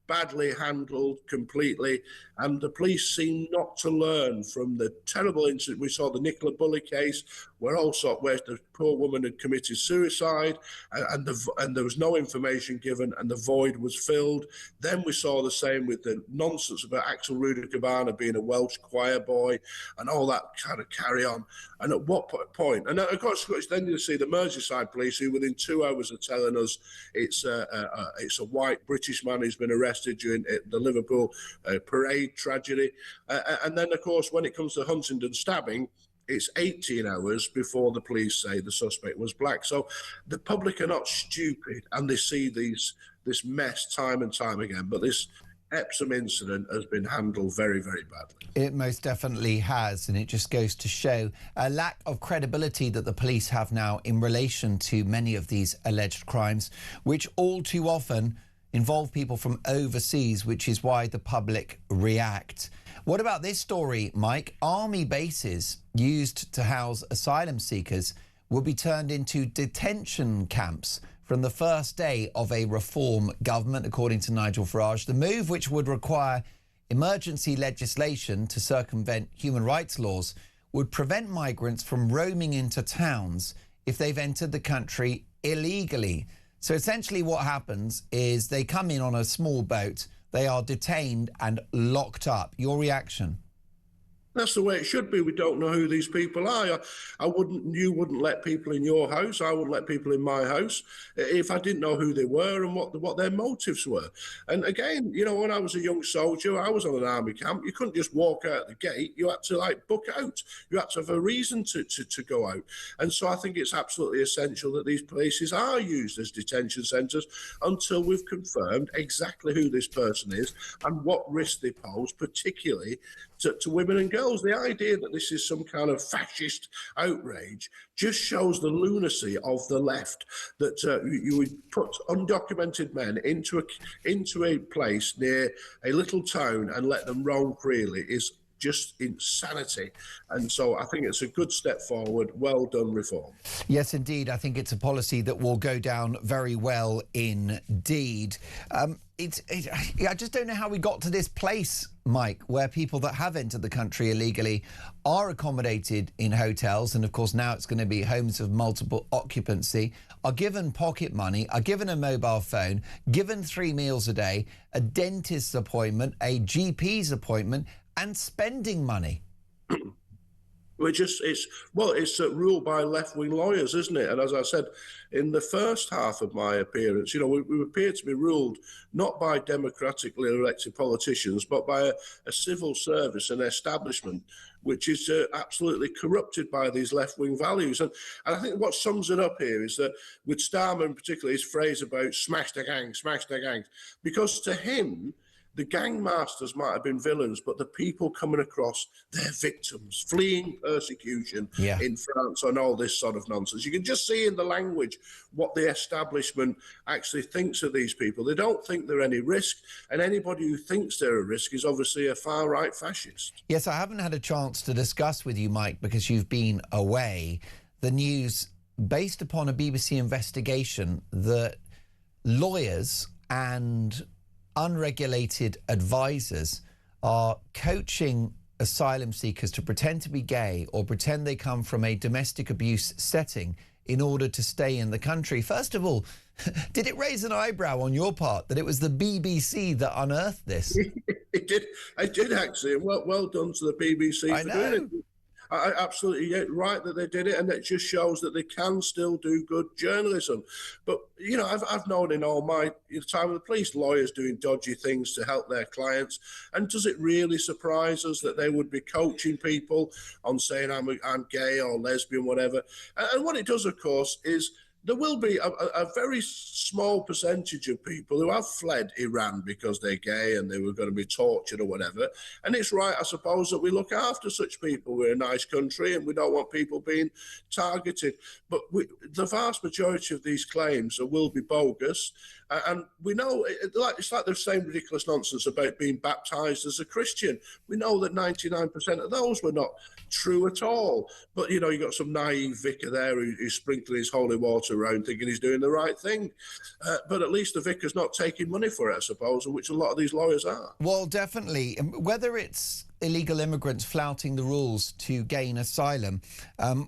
badly handled completely, and the police seem not to learn from the terrible incident. We saw the Nicola Bully case where the poor woman had committed suicide, and there was no information given, and the void was filled. Then we saw the same with the nonsense about Axel Ruder-Cabana being a Welsh choir boy and all that kind of carry on. And at what point? And of course, then you see the Merseyside police, who within 2 hours are telling us it's a white British man who's been arrested during the Liverpool parade tragedy. And then, of course, when it comes to Huntingdon stabbing, it's 18 hours before the police say the suspect was black. So the public are not stupid, and they see this mess time and time again. But this Epsom incident has been handled very, very badly. It most definitely has, and it just goes to show a lack of credibility that the police have now in relation to many of these alleged crimes, which all too often involve people from overseas, which is why the public react. What about this story, Mike? Army bases used to house asylum seekers will be turned into detention camps from the first day of a reform government, according to Nigel Farage. The move, which would require emergency legislation to circumvent human rights laws, would prevent migrants from roaming into towns if they've entered the country illegally. So essentially what happens is they come in on a small boat, they are detained and locked up. Your reaction? That's the way it should be. We don't know who these people are. You wouldn't let people in your house. I wouldn't let people in my house if I didn't know who they were and what their motives were. And again, when I was a young soldier, I was on an army camp. You couldn't just walk out the gate. You had to book out. You had to have a reason to go out. And so I think it's absolutely essential that these places are used as detention centres until we've confirmed exactly who this person is and what risk they pose, particularly to women and girls. shows the idea that this is some kind of fascist outrage just shows the lunacy of the left, that you would put undocumented men into a place near a little town and let them roam freely is just insanity. And so I think it's a good step forward. Well done, Reform. Yes, indeed. I think it's a policy that will go down very well indeed. I just don't know how we got to this place, Mike, where people that have entered the country illegally are accommodated in hotels, and of course now it's going to be homes of multiple occupancy, are given pocket money, are given a mobile phone, given 3 meals a day, a dentist's appointment, a GP's appointment, and spending money. It's ruled by left-wing lawyers, isn't it? And as I said, in the first half of my appearance, we appear to be ruled not by democratically elected politicians, but by a civil service and establishment, which is absolutely corrupted by these left-wing values. And I think what sums it up here is that with Starmer in particular, his phrase about smash the gangs, because to him, the gang masters might have been villains, but the people coming across, they're victims, fleeing persecution in France and all this sort of nonsense. You can just see in the language what the establishment actually thinks of these people. They don't think they're any risk, and anybody who thinks they're a risk is obviously a far-right fascist. Yes, I haven't had a chance to discuss with you, Mike, because you've been away, the news based upon a BBC investigation that lawyers and unregulated advisors are coaching asylum seekers to pretend to be gay or pretend they come from a domestic abuse setting in order to stay in the country. First of all, did it raise an eyebrow on your part that it was the BBC that unearthed this? It did. I did, actually. Well done to the BBC for doing it. I absolutely right that they did it, and it just shows that they can still do good journalism. But, I've known in all my time with the police, lawyers doing dodgy things to help their clients. And does it really surprise us that they would be coaching people on saying I'm gay or lesbian, whatever? And what it does, of course, is there will be a very small percentage of people who have fled Iran because they're gay and they were going to be tortured or whatever. And it's right, I suppose, that we look after such people. We're a nice country and we don't want people being targeted. But the vast majority of these claims will be bogus. And we know, it's like the same ridiculous nonsense about being baptised as a Christian. We know that 99% of those were not true at all. But, you got some naive vicar there who's sprinkling his holy water around thinking he's doing the right thing. But at least the vicar's not taking money for it, I suppose, which a lot of these lawyers are. Well, definitely. Whether it's illegal immigrants flouting the rules to gain asylum,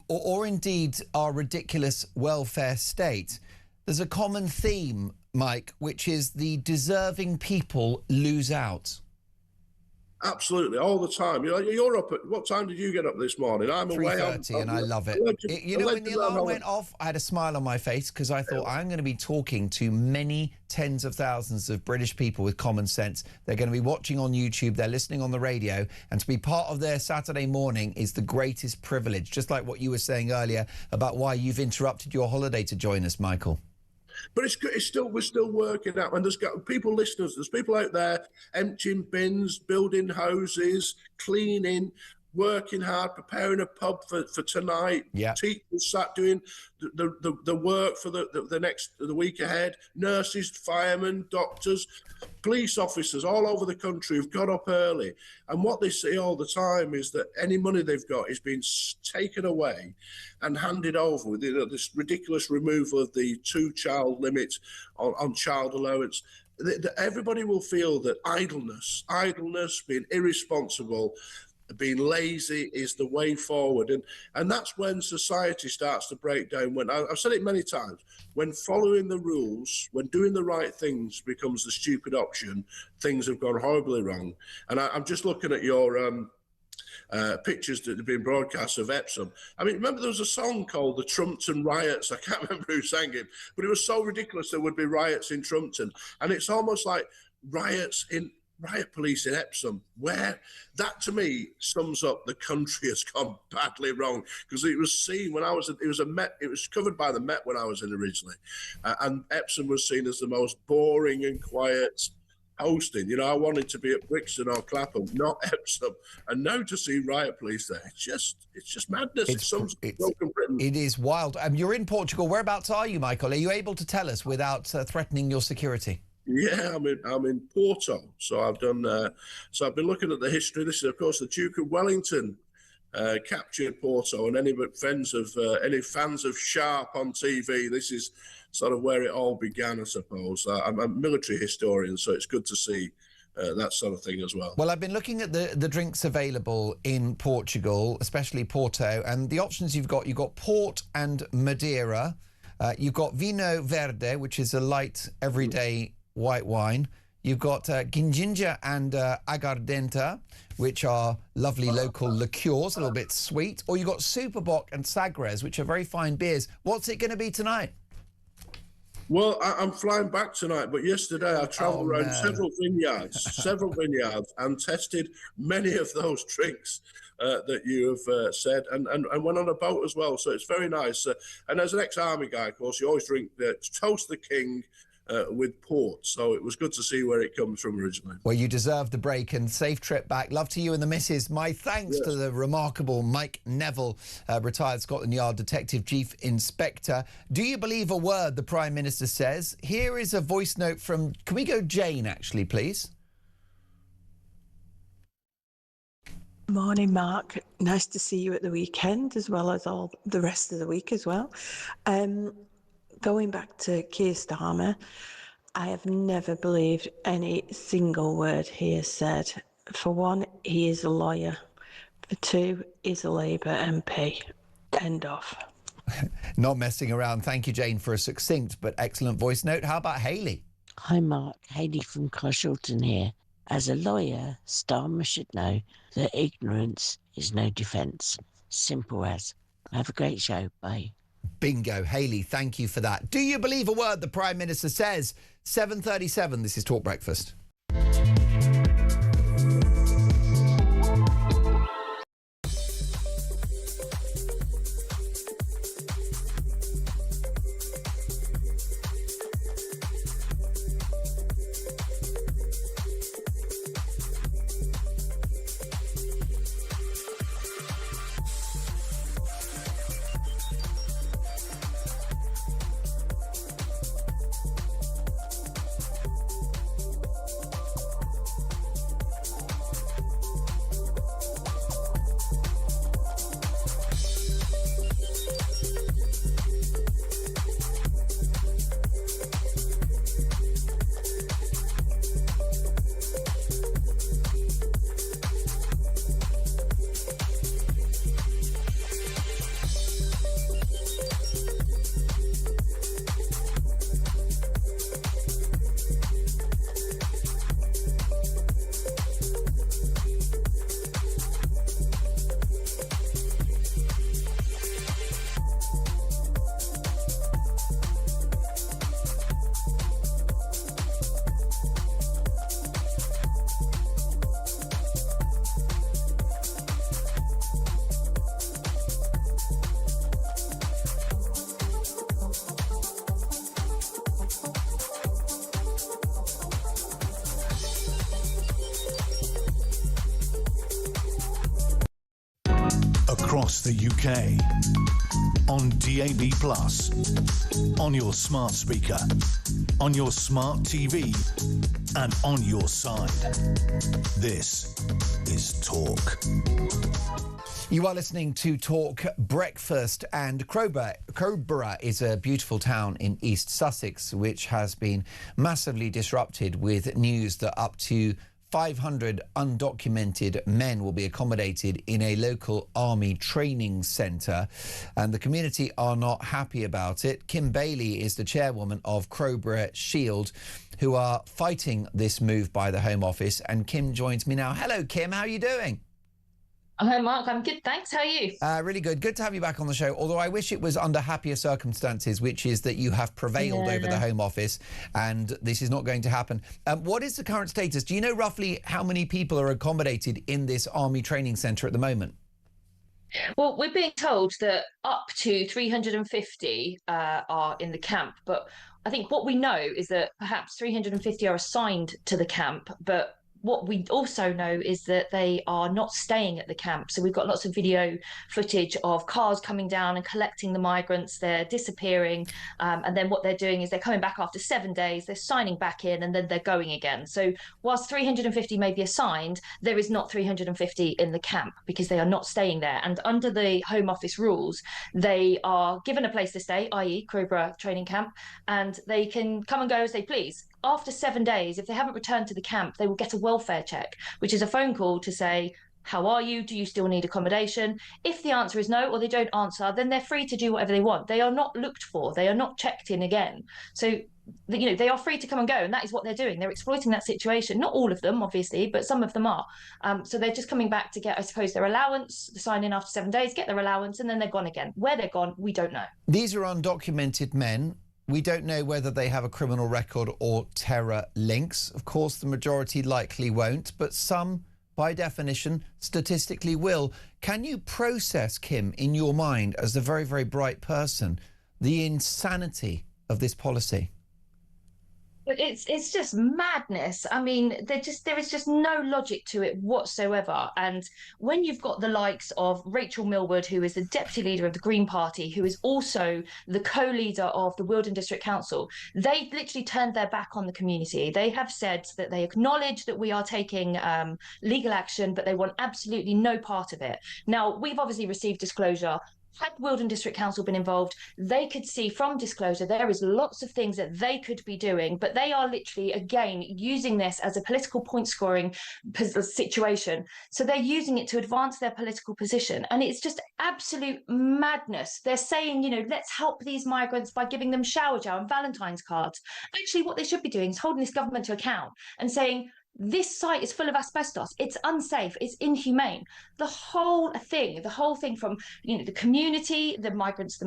or indeed our ridiculous welfare state, there's a common theme, Mike, which is the deserving people lose out. Absolutely, all the time. You're up at, what time did you get up this morning? I'm away. 3:30, and I love it. When the alarm went off, I had a smile on my face because I thought I'm going to be talking to many tens of thousands of British people with common sense. They're going to be watching on YouTube, they're listening on the radio, and to be part of their Saturday morning is the greatest privilege, just like what you were saying earlier about why you've interrupted your holiday to join us, Michael. But we're still working out, and there's got people, listeners, there's people out there emptying bins, building houses, cleaning, working hard, preparing a pub for tonight. Yeah. Teachers sat doing the work for the week ahead. Nurses, firemen, doctors, police officers all over the country have got up early. And what they see all the time is that any money they've got is being taken away and handed over with this ridiculous removal of the 2-child limit on child allowance. Everybody will feel that idleness, being irresponsible, being lazy is the way forward, and that's when society starts to break down. When I've said it many times, when following the rules, when doing the right things becomes the stupid option, things have gone horribly wrong. And I'm just looking at your pictures that have been broadcast of Epsom. I mean, remember there was a song called the Trumpton Riots. I can't remember who sang it, but it was so ridiculous there would be riots in Trumpton, and it's almost like riot police in Epsom, where that to me sums up the country has gone badly wrong, because it was seen when I was, it was covered by the Met when I was in originally, and Epsom was seen as the most boring and quiet hosting. You know, I wanted to be at Brixton or Clapham, not Epsom. And now to see riot police there, it's just madness. It's broken Britain. It is wild. You're in Portugal. Whereabouts are you, Michael? Are you able to tell us without threatening your security? Yeah, I'm in Porto. So I've done. So I've been looking at the history. This is, of course, the Duke of Wellington captured Porto, and any fans of Sharp on TV. This is sort of where it all began, I suppose. I'm a military historian, so it's good to see that sort of thing as well. Well, I've been looking at the drinks available in Portugal, especially Porto, and the options you've got Port and Madeira. You've got Vinho Verde, which is a light, everyday white wine. You've got Ginginja and Aguardenta, which are lovely local liqueurs, a little bit sweet. Or you've got Superbock and Sagres, which are very fine beers. What's it going to be tonight? Well, I'm flying back tonight, but yesterday I travelled around several vineyards, and tested many of those drinks that you have said, and went on a boat as well. So it's very nice. And as an ex-army guy, of course, you always drink Toast the King with port. So it was good to see where it comes from originally. Well, you deserve the break and safe trip back. Love to you and the missus. My thanks to the remarkable Mike Neville, retired Scotland Yard Detective Chief Inspector. Do you believe a word the Prime Minister says? Here is a voice note from, can we go Jane, actually, please? Morning, Mark. Nice to see you at the weekend, as well as all the rest of the week as well. Going back to Keir Starmer, I have never believed any single word he has said. For one, he is a lawyer. For two, he's a Labour MP. End of. Not messing around. Thank you, Jane, for a succinct but excellent voice note. How about Hayley? Hi, Mark. Hayley from Carshalton here. As a lawyer, Starmer should know that ignorance is no defence. Simple as. Have a great show. Bye. Bingo. Hayley, thank you for that. Do you believe a word the Prime Minister says? 7:37, this is Talk Breakfast. Across the UK, on DAB+, on your smart speaker, on your smart TV, and on your side. This is Talk. You are listening to Talk Breakfast, and Crowborough is a beautiful town in East Sussex which has been massively disrupted with news that up to 500 undocumented men will be accommodated in a local army training centre, and the community are not happy about it. Kim Bailey is the chairwoman of Crowborough Shield, who are fighting this move by the Home Office, and Kim joins me now. Hello, Kim. How are you doing? Hi, Mark. I'm good, thanks. How are you? Really good. Good to have you back on the show, although I wish it was under happier circumstances, which is that you have prevailed over the Home Office, and this is not going to happen. What is the current status? Do you know roughly how many people are accommodated in this army training centre at the moment? Well, we're being told that up to 350 are in the camp, but I think what we know is that perhaps 350 are assigned to the camp, but what we also know is that they are not staying at the camp. So we've got lots of video footage of cars coming down and collecting the migrants. They're disappearing. And then what they're doing is they're coming back after 7 days, they're signing back in, and then they're going again. So whilst 350 may be assigned, there is not 350 in the camp because they are not staying there. And under the Home Office rules, they are given a place to stay, i.e. Crowborough training camp, and they can come and go as they please. After 7 days, if they haven't returned to the camp, they will get a welfare check, which is a phone call to say, how are you? Do you still need accommodation? If the answer is no, or they don't answer, then they're free to do whatever they want. They are not looked for. They are not checked in again. So, they are free to come and go, and that is what they're doing. They're exploiting that situation. Not all of them, obviously, but some of them are. So they're just coming back to get, I suppose, their allowance, sign in after 7 days, get their allowance, and then they're gone again. Where they're gone, we don't know. These are undocumented men. We don't know whether they have a criminal record or terror links. Of course, the majority likely won't, but some, by definition, statistically will. Can you process, Kim, in your mind, as a very, very bright person, the insanity of this policy? But it's just madness. I mean, there is just no logic to it whatsoever. And when you've got the likes of Rachel Millward, who is the deputy leader of the Green Party, who is also the co-leader of the Wealdon District Council, they literally turned their back on the community. They have said that they acknowledge that we are taking legal action, but they want absolutely no part of it. Now, we've obviously received disclosure. Had Wealdon District Council been involved, they could see from disclosure there is lots of things that they could be doing, but they are literally, again, using this as a political point scoring situation. So they're using it to advance their political position. And it's just absolute madness. They're saying, let's help these migrants by giving them shower gel and Valentine's cards. Actually, what they should be doing is holding this government to account and saying, this site is full of asbestos. It's unsafe. It's inhumane. The whole thing from, the community, the migrants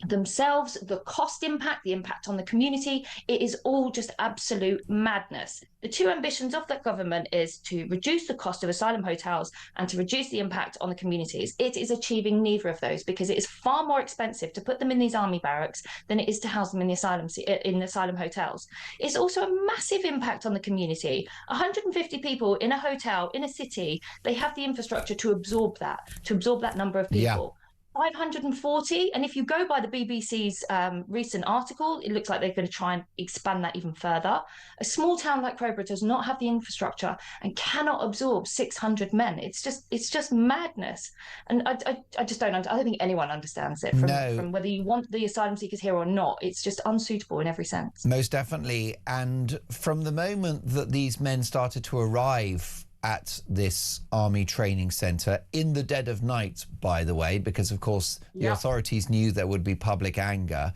themselves, the cost impact, the impact on the community, it is all just absolute madness. The two ambitions of that government is to reduce the cost of asylum hotels and to reduce the impact on the communities. It is achieving neither of those because it is far more expensive to put them in these army barracks than it is to house them in the asylum hotels. It's also a massive impact on the community. 150 people in a hotel in a city, they have the infrastructure to absorb that number of people. Yeah. 540, and if you go by the BBC's recent article, it looks like they're going to try and expand that even further. A small town like Crowborough does not have the infrastructure and cannot absorb 600 men. It's just madness, and I just don't. I don't think anyone understands it. From whether you want the asylum seekers here or not, it's just unsuitable in every sense. Most definitely, and from the moment that these men started to arrive at this army training centre in the dead of night, by the way, because of course the authorities knew there would be public anger.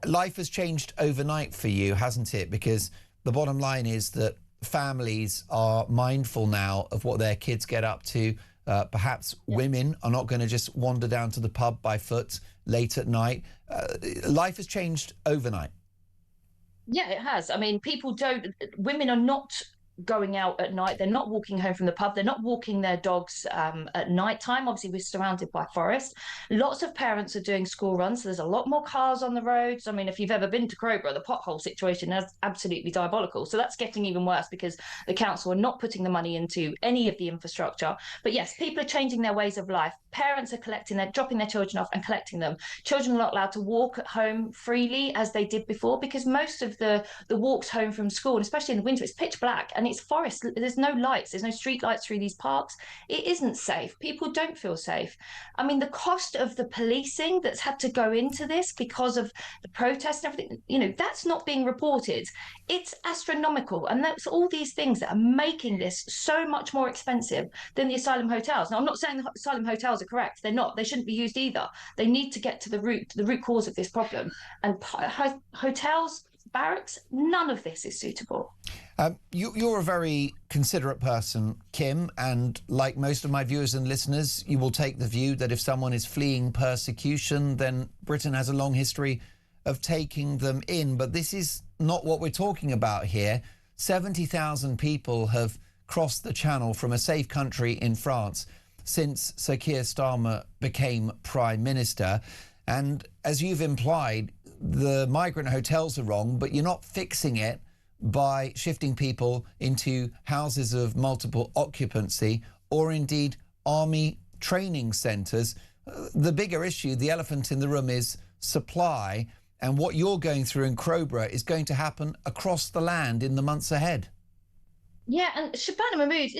Life has changed overnight for you, hasn't it? Because the bottom line is that families are mindful now of what their kids get up to. Perhaps women are not going to just wander down to the pub by foot late at night. Life has changed overnight. Yeah, it has. I mean, women are not going out at night. They're not walking home from the pub. They're not walking their dogs at night time. Obviously, we're surrounded by forest. Lots of parents are doing school runs. So there's a lot more cars on the roads. I mean, if you've ever been to Crowborough, the pothole situation is absolutely diabolical. So that's getting even worse because the council are not putting the money into any of the infrastructure. But yes, people are changing their ways of life. Parents are dropping their children off and collecting them. Children are not allowed to walk at home freely as they did before because most of the walks home from school, and especially in the winter, it's pitch black and it's forest. There's no lights. There's no street lights through these parks. It isn't safe. People don't feel safe. I mean, the cost of the policing that's had to go into this because of the protests and everything, that's not being reported. It's astronomical. And that's all these things that are making this so much more expensive than the asylum hotels. Now, I'm not saying the asylum hotels are correct. They're not. They shouldn't be used either. They need to get to the root cause of this problem. And hotels, barracks, none of this is suitable. You're a very considerate person, Kim, and like most of my viewers and listeners, you will take the view that if someone is fleeing persecution, then Britain has a long history of taking them in. But this is not what we're talking about here. 70,000 people have crossed the Channel from a safe country in France. since Sir Keir Starmer became Prime Minister. And as you've implied, the migrant hotels are wrong, but you're not fixing it by shifting people into houses of multiple occupancy or indeed army training centres. The bigger issue, the elephant in the room, is supply, and what you're going through in Crowborough is going to happen across the land in the months ahead. Yeah, and Shabana Mahmood,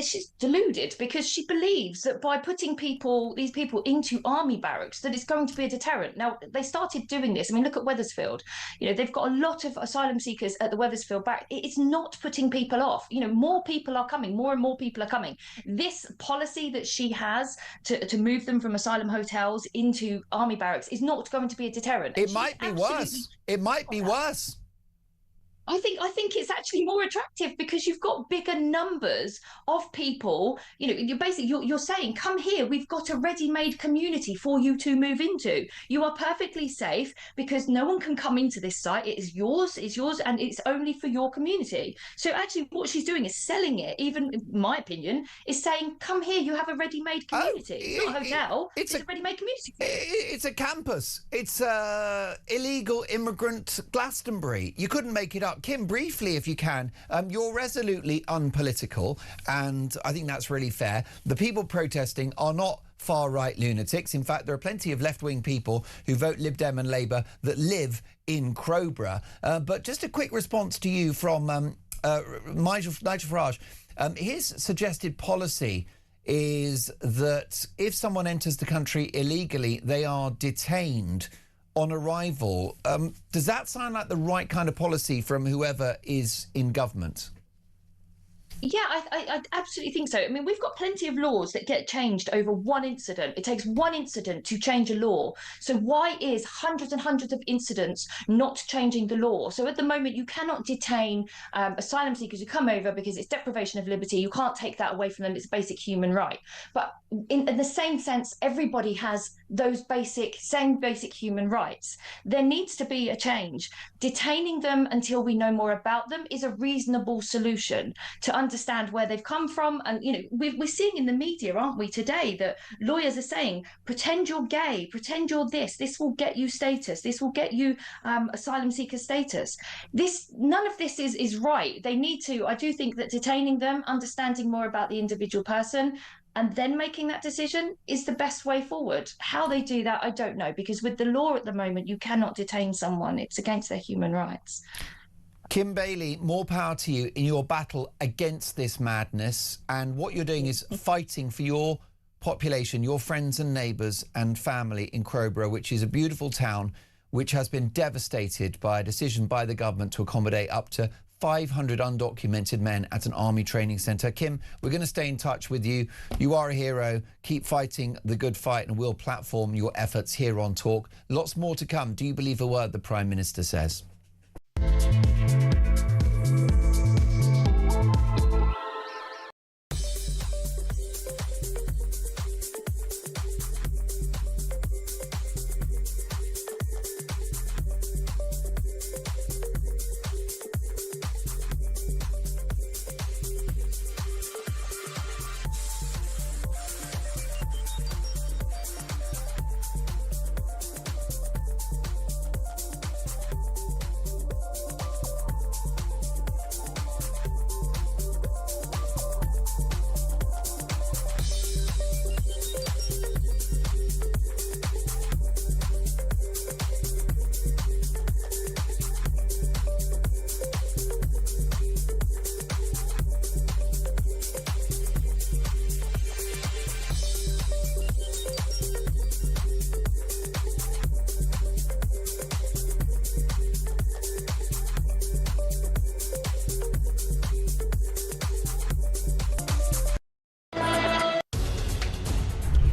she's deluded, because she believes that by putting these people into army barracks, that it's going to be a deterrent. Now, they started doing this. I mean, look at Wethersfield. You know, they've got a lot of asylum seekers at the Wethersfield back. It's not putting people off. You know, more people are coming, more and more people are coming. This policy that she has to move them from asylum hotels into army barracks is not going to be a deterrent. It might be worse. It might be worse. I think it's actually more attractive, because you've got bigger numbers of people. You know, you're saying, come here, we've got a ready-made community for you to move into. You are perfectly safe, because no one can come into this site. It is yours, and it's only for your community. So actually what she's doing is selling it, even in my opinion, is saying, come here, you have a ready-made community. It's not a hotel, it's a ready-made community. It's a campus. It's illegal immigrant Glastonbury. You couldn't make it up. Kim, briefly, if you can, you're resolutely unpolitical, and I think that's really fair. The people protesting are not far-right lunatics. In fact, there are plenty of left-wing people who vote Lib Dem and Labour that live in Crowborough. But just a quick response to you from Nigel Farage. His suggested policy is that if someone enters the country illegally, they are detained on arrival. Does that sound like the right kind of policy from whoever is in government? Yeah, I absolutely think so. I mean, we've got plenty of laws that get changed over one incident. It takes one incident to change a law. So why is hundreds and hundreds of incidents not changing the law? So at the moment, you cannot detain asylum seekers who come over, because it's deprivation of liberty. You can't take that away from them. It's a basic human right. But in the same sense, everybody has those same basic human rights. There needs to be a change. Detaining them until we know more about them is a reasonable solution to understand where they've come from. And, you know, we're seeing in the media, aren't we, today, that lawyers are saying, pretend you're gay, pretend you're this will get you status, this will get you asylum seeker status. None of this is right. They need to, I do think that detaining them, understanding more about the individual person, and then making that decision is the best way forward. How they do that, I don't know, because with the law at the moment, you cannot detain someone. It's against their human rights. Kim Bailey, more power to you in your battle against this madness. And what you're doing is fighting for your population, your friends and neighbours and family in Crowborough, which is a beautiful town which has been devastated by a decision by the government to accommodate up to 500 undocumented men at an army training centre. Kim, we're going to stay in touch with you. You are a hero. Keep fighting the good fight, and we'll platform your efforts here on Talk. Lots more to come. Do you believe a word the Prime Minister says?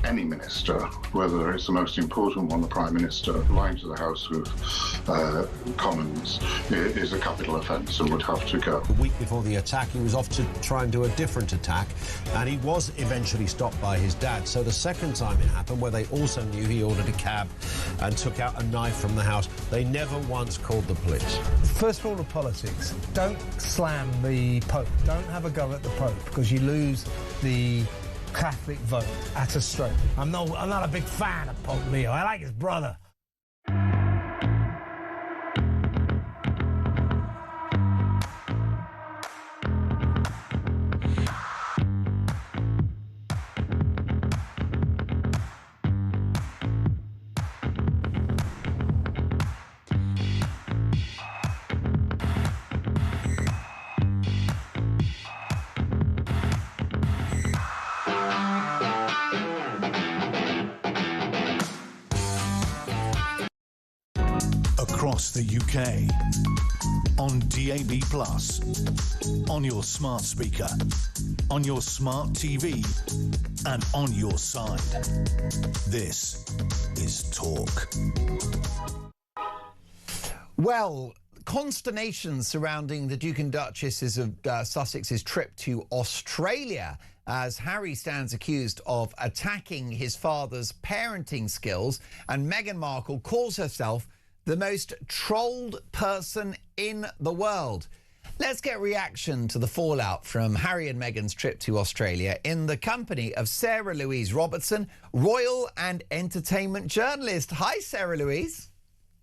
Any minister, whether it's the most important one, the Prime Minister, lying to the House of Commons, is a capital offence and would have to go. The week before the attack, he was off to try and do a different attack, and he was eventually stopped by his dad. So the second time it happened, where they also knew he ordered a cab and took out a knife from the house, they never once called the police. First rule of politics, don't slam the Pope. Don't have a go at the Pope, because you lose the Catholic vote at a stroke. I'm not a big fan of Pope Leo. I like his brother. Across the UK, on DAB+, on your smart speaker, on your smart TV, and on your side. This is Talk. Well, consternation surrounding the Duke and Duchesses of Sussex's trip to Australia as Harry stands accused of attacking his father's parenting skills, and Meghan Markle calls herself the most trolled person in the world. Let's get reaction to the fallout from Harry and Meghan's trip to Australia in the company of Sarah Louise Robertson, royal and entertainment journalist. Hi, Sarah Louise.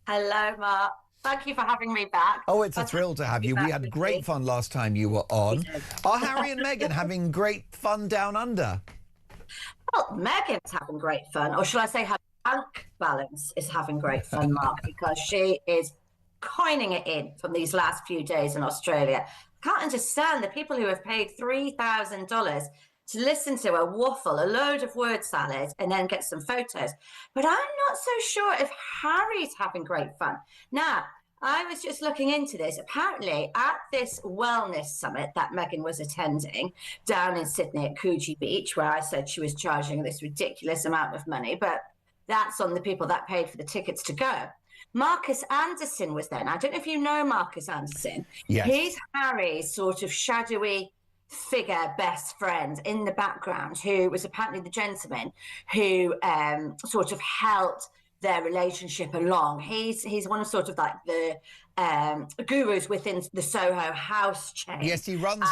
Hello, Mark. Thank you for having me back. Oh, it's a thrill to have you. We had great fun last time you were on. Are Harry and Meghan having great fun down under? Well, Meghan's having great fun, or shall I say her bank balance is having great fun, Mark, because she is coining it in from these last few days in Australia. I can't understand the people who have paid $3,000 to listen to a waffle, a load of word salad, and then get some photos. But I'm not so sure if Harry's having great fun. Now, I was just looking into this. Apparently, at this wellness summit that Meghan was attending down in Sydney at Coogee Beach, where I said she was charging this ridiculous amount of money, but that's on the people that paid for the tickets to go. Marcus Anderson was there. Now, I don't know if you know Marcus Anderson. Yes. He's Harry's sort of shadowy figure, best friend in the background, who was apparently the gentleman who sort of helped their relationship along. He's one of sort of like the gurus within the Soho House chain. Yes, he runs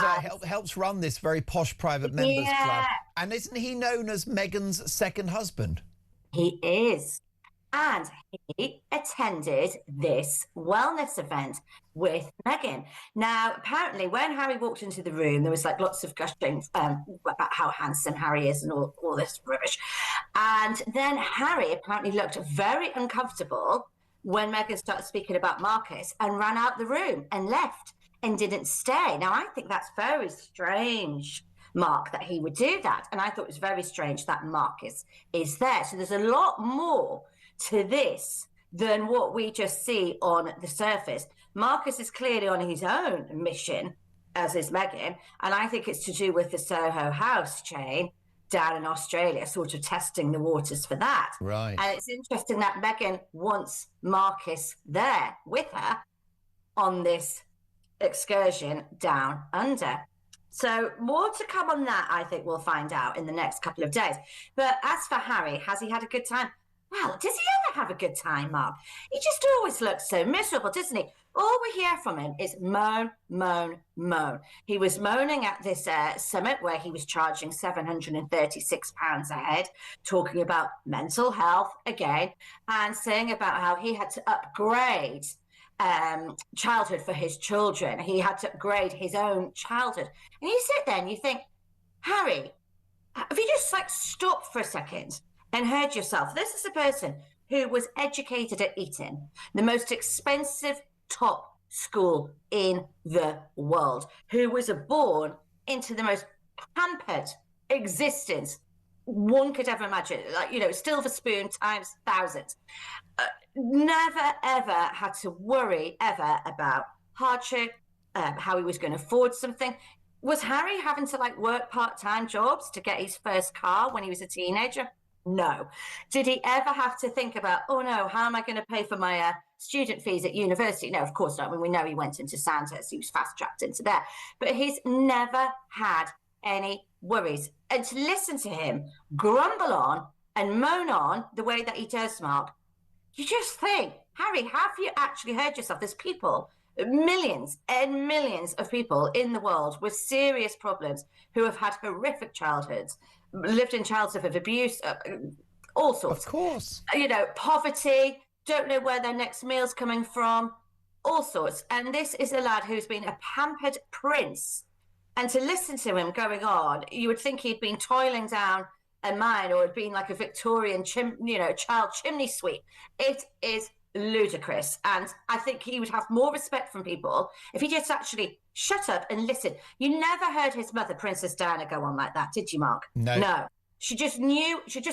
helps run this very posh private members club. And isn't he known as Meghan's second husband? He is. And he attended this wellness event with Meghan. Now, apparently, when Harry walked into the room, there was like lots of gushing about how handsome Harry is and all this rubbish. And then Harry apparently looked very uncomfortable when Meghan started speaking about Marcus and ran out the room and left and didn't stay. Now, I think that's very strange, Mark, that he would do that. And I thought it was very strange that Marcus is there. So there's a lot more to this than what we just see on the surface. Marcus is clearly on his own mission, as is Meghan, and I think it's to do with the Soho House chain down in Australia, sort of testing the waters for that. Right. And it's interesting that Meghan wants Marcus there with her on this excursion down under. So more to come on that, I think we'll find out in the next couple of days. But as for Harry, has he had a good time? Well, does he ever have a good time, Mark? He just always looks so miserable, doesn't he? All we hear from him is moan, moan, moan. He was moaning at this summit where he was charging £736 a head, talking about mental health again, and saying about how he had to upgrade childhood for his children. He had to upgrade his own childhood. And you sit there and you think, Harry, have you just like stopped for a second and heard yourself? This is a person who was educated at Eton, the most expensive top school in the world, who was born into the most pampered existence one could ever imagine, like, you know, silver spoon times thousands. Never, ever had to worry ever about hardship, how he was going to afford something. Was Harry having to like work part-time jobs to get his first car when he was a teenager? No. Did he ever have to think about, oh no, how am I going to pay for my student fees at university? No, of course not. I mean, we know he went into Sandhurst, he was fast-tracked into there. But he's never had any worries. And to listen to him grumble on and moan on the way that he does, Mark, you just think, Harry, have you actually heard yourself? There's people, millions and millions of people in the world with serious problems who have had horrific childhoods lived in childhood of abuse, all sorts. Of course. You know, poverty, don't know where their next meal's coming from, all sorts. And this is a lad who's been a pampered prince. And to listen to him going on, you would think he'd been toiling down a mine or had been like a Victorian child chimney sweep. It is ludicrous. And I think he would have more respect from people if he just actually shut up and listen. You never heard his mother, Princess Diana, go on like that, did you, Mark? No. She just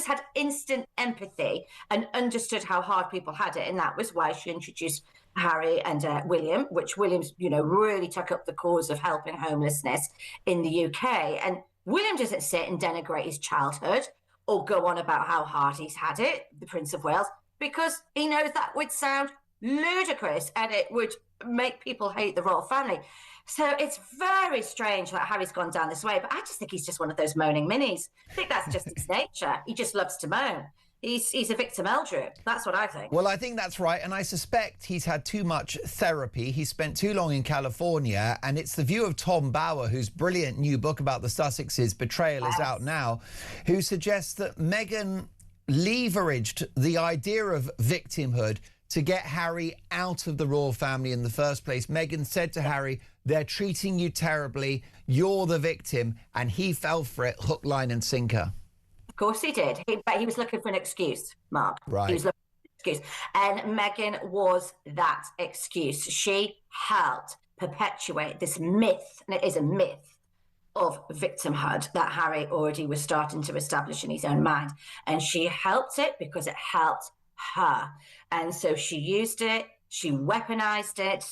had instant empathy and understood how hard people had it. And that was why she introduced Harry and William, which William's, really took up the cause of helping homelessness in the UK. And William doesn't sit and denigrate his childhood or go on about how hard he's had it, the Prince of Wales, because he knows that would sound ludicrous and it would make people hate the royal family. So it's very strange that Harry's gone down this way, but I just think he's just one of those moaning minis. I think that's just his nature. He just loves to moan. He's a victim elder. That's what I think. Well, I think that's right, and I suspect he's had too much therapy. He spent too long in California, and it's the view of Tom Bauer, whose brilliant new book about the Sussexes, Betrayal, is out now, who suggests that Meghan leveraged the idea of victimhood to get Harry out of the royal family in the first place. Meghan said to Harry, they're treating you terribly, you're the victim, and he fell for it, hook, line and sinker. Of course he did. But he was looking for an excuse, Mark. Right. He was looking for an excuse. And Meghan was that excuse. She helped perpetuate this myth, and it is a myth, of victimhood that Harry already was starting to establish in his own mind. And she helped it because it helped her. And so she used it, she weaponized it,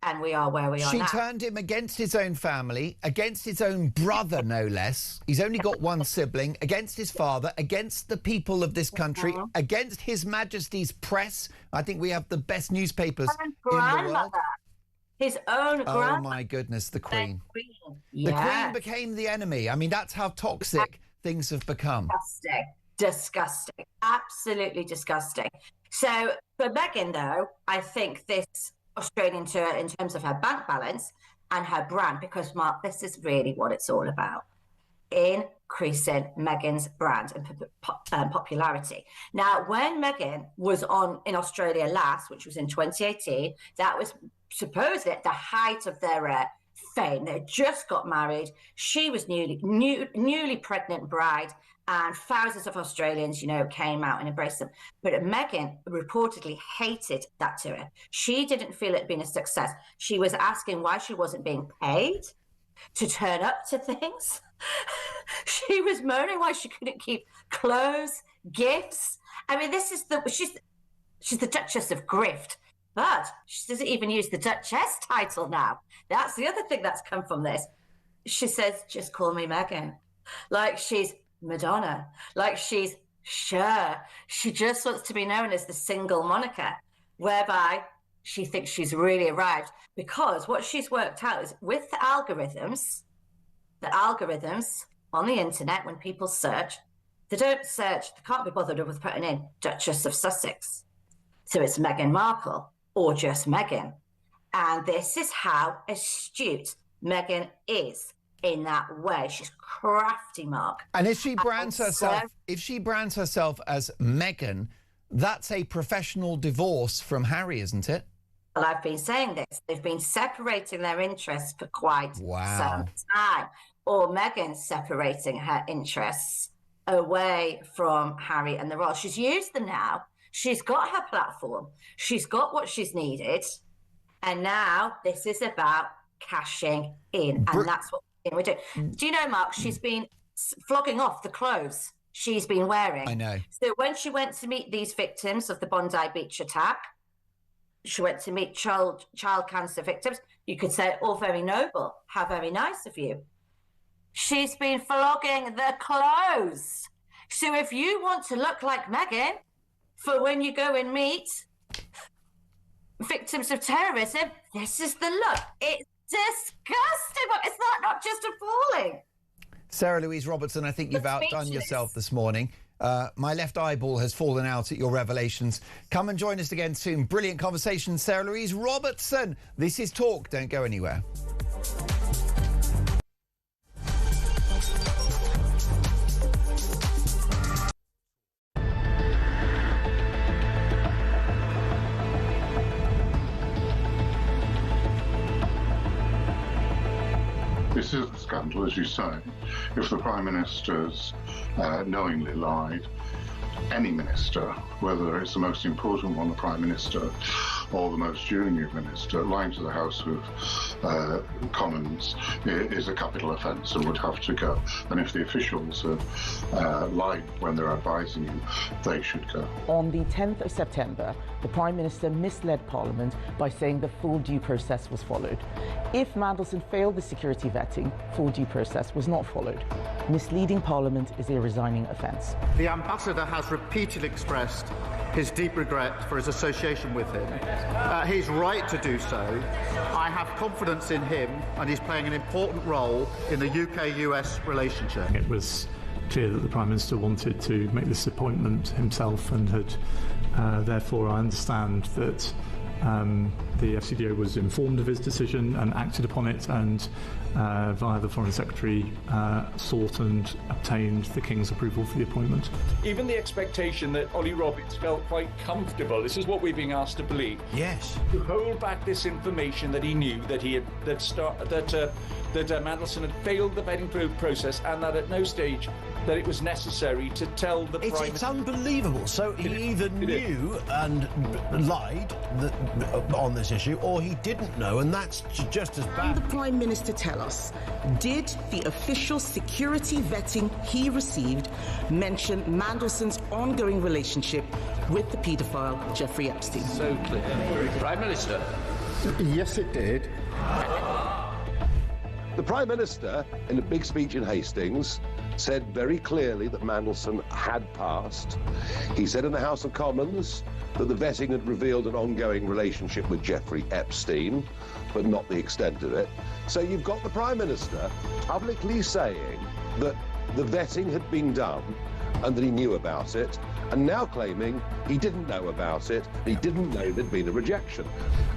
and we are where we are now. She turned him against his own family, against his own brother, no less. He's only got one sibling, against his father, against the people of this country, against His Majesty's press. I think we have the best newspapers in the world. His own grandmother. Oh, my goodness, the Queen. Yeah. The Queen became the enemy. I mean, that's how toxic things have become. Disgusting. Absolutely disgusting. So for Meghan, though, I think this Australian tour, in terms of her bank balance and her brand, because, Mark, this is really what it's all about, increasing Meghan's brand and popularity. Now, when Meghan was in Australia last, which was in 2018, that was supposedly at the height of their fame. They just got married. She was newly pregnant bride, and thousands of Australians, came out and embraced them. But Meghan reportedly hated that tour. She didn't feel it had been a success. She was asking why she wasn't being paid to turn up to things. She was moaning why she couldn't keep clothes, gifts. I mean, she's the Duchess of Grift. But she doesn't even use the Duchess title now. That's the other thing that's come from this. She says, just call me Meghan. Like she's Madonna. Like she's Cher. She just wants to be known as the single moniker, whereby she thinks she's really arrived. Because what she's worked out is with the algorithms on the internet, when people search, they can't be bothered with putting in Duchess of Sussex. So it's Meghan Markle. Or just Meghan. And this is how astute Meghan is in that way. She's crafty, Mark. And if she brands herself as Meghan, that's a professional divorce from Harry, isn't it? Well, I've been saying this. They've been separating their interests for quite some time. Or Meghan's separating her interests away from Harry and the royals. She's used them now. She's got her platform. She's got what she's needed. And now this is about cashing in. And that's what we're doing. Do you know, Mark, she's been flogging off the clothes she's been wearing. I know. So when she went to meet these victims of the Bondi Beach attack, she went to meet child cancer victims, you could say, oh, very noble. How very nice of you. She's been flogging the clothes. So if you want to look like Meghan, for when you go and meet victims of terrorism, this is the look. It's disgusting. It's not just appalling. Sarah Louise Robertson, I think you've outdone yourself this morning. My left eyeball has fallen out at your revelations. Come and join us again soon. Brilliant conversation, Sarah Louise Robertson. This is Talk. Don't go anywhere. this is a scandal, as you say. If the Prime Minister's knowingly lied, any minister, whether it's the most important one, the Prime Minister, or the most junior minister, lying to the House of Commons is a capital offence and would have to go. And if the officials have lied when they're advising you, they should go. On the 10th of September, the Prime Minister misled Parliament by saying the full due process was followed. If Mandelson failed the security vetting, full due process was not followed. Misleading Parliament is a resigning offence. The ambassador has repeatedly expressed his deep regret for his association with him. He's right to do so. I have confidence in him, and he's playing an important role in the UK-US relationship. It was clear that the Prime Minister wanted to make this appointment himself, and had therefore I understand that the FCDO was informed of his decision and acted upon it, and via the Foreign Secretary sought and obtained the King's approval for the appointment. Even the expectation that Ollie Roberts felt quite comfortable, this is what we're being asked to believe. Yes. To hold back this information that he knew that he had that Mandelson had failed the vetting process, and that at no stage that it was necessary to tell the Prime Minister. It's unbelievable. So he either knew and lied on this issue, or he didn't know, and that's just as bad. Can the Prime Minister tell us, did the official security vetting he received mention Mandelson's ongoing relationship with the paedophile Jeffrey Epstein? So clear. Prime Minister. Yes, it did. The Prime Minister, in a big speech in Hastings, said very clearly that Mandelson had passed. He said in the House of Commons that the vetting had revealed an ongoing relationship with Jeffrey Epstein, but not the extent of it. So you've got the Prime Minister publicly saying that the vetting had been done and that he knew about it, and now claiming he didn't know about it, he didn't know there'd been a rejection.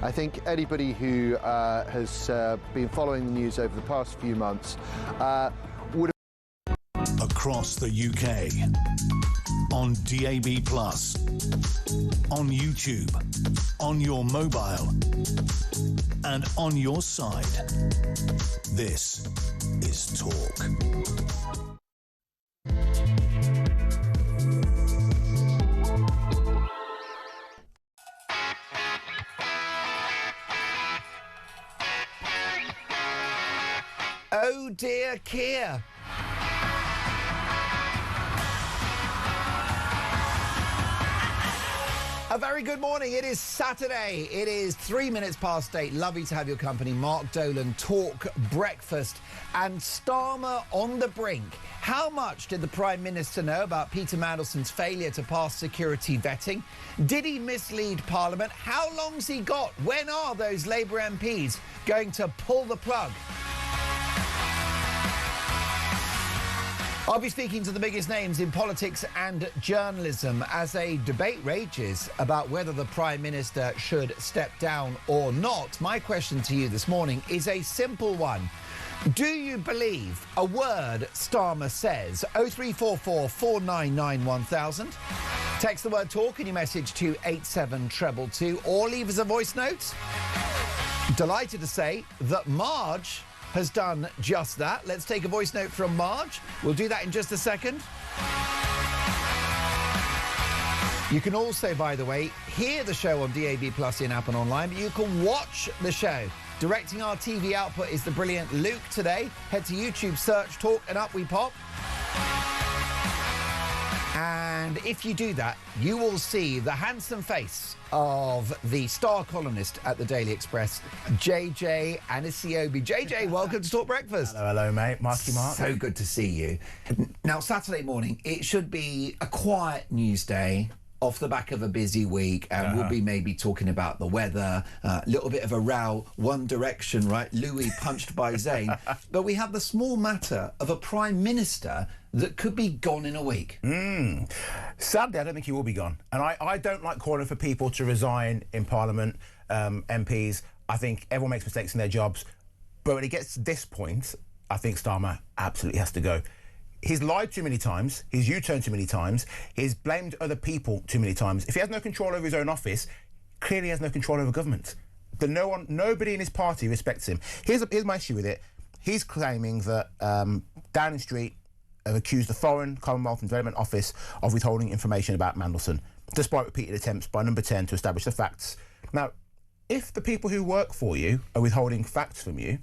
I think anybody who has been following the news over the past few months would have... Across the UK, on DAB+, on YouTube, on your mobile, and on your side. This is Talk. Oh dear, Keir. A very good morning. It is Saturday. It is 3 minutes past 8. Lovely to have your company. Mark Dolan, Talk Breakfast, and Starmer on the brink. How much did the Prime Minister know about Peter Mandelson's failure to pass security vetting? Did he mislead Parliament? How long's he got? When are those Labour MPs going to pull the plug? I'll be speaking to the biggest names in politics and journalism as a debate rages about whether the Prime Minister should step down or not. My question to you this morning is a simple one. Do you believe a word Starmer says? 0344 499 1000. Text the word talk in your message to 87222 or leave us a voice note. Delighted to say that Marge has done just that. Let's take a voice note from Marge. We'll do that in just a second. You can also, by the way, hear the show on DAB Plus in app and online, but you can watch the show. Directing our TV output is the brilliant Luke today. Head to YouTube, search Talk, and up we pop. And if you do that, you will see the handsome face of the star columnist at the Daily Express, JJ Anisiobi. JJ, welcome to Talk Breakfast. Hello, mate. Marky Mark. So good to see you. Now, Saturday morning, it should be a quiet news day off the back of a busy week, and we'll be maybe talking about the weather, a little bit of a row, One Direction, right? Louis punched by Zayn. But we have the small matter of a Prime Minister that could be gone in a week. Sadly, I don't think he will be gone. And I don't like calling for people to resign in Parliament, MPs. I think everyone makes mistakes in their jobs. But when it gets to this point, I think Starmer absolutely has to go. He's lied too many times. He's U-turned too many times. He's blamed other people too many times. If he has no control over his own office, clearly he has no control over government. Nobody in his party respects him. Here's my issue with it. he's claiming that Downing Street have accused the Foreign, Commonwealth and Development Office of withholding information about Mandelson, despite repeated attempts by Number 10 to establish the facts. Now, if the people who work for you are withholding facts from you,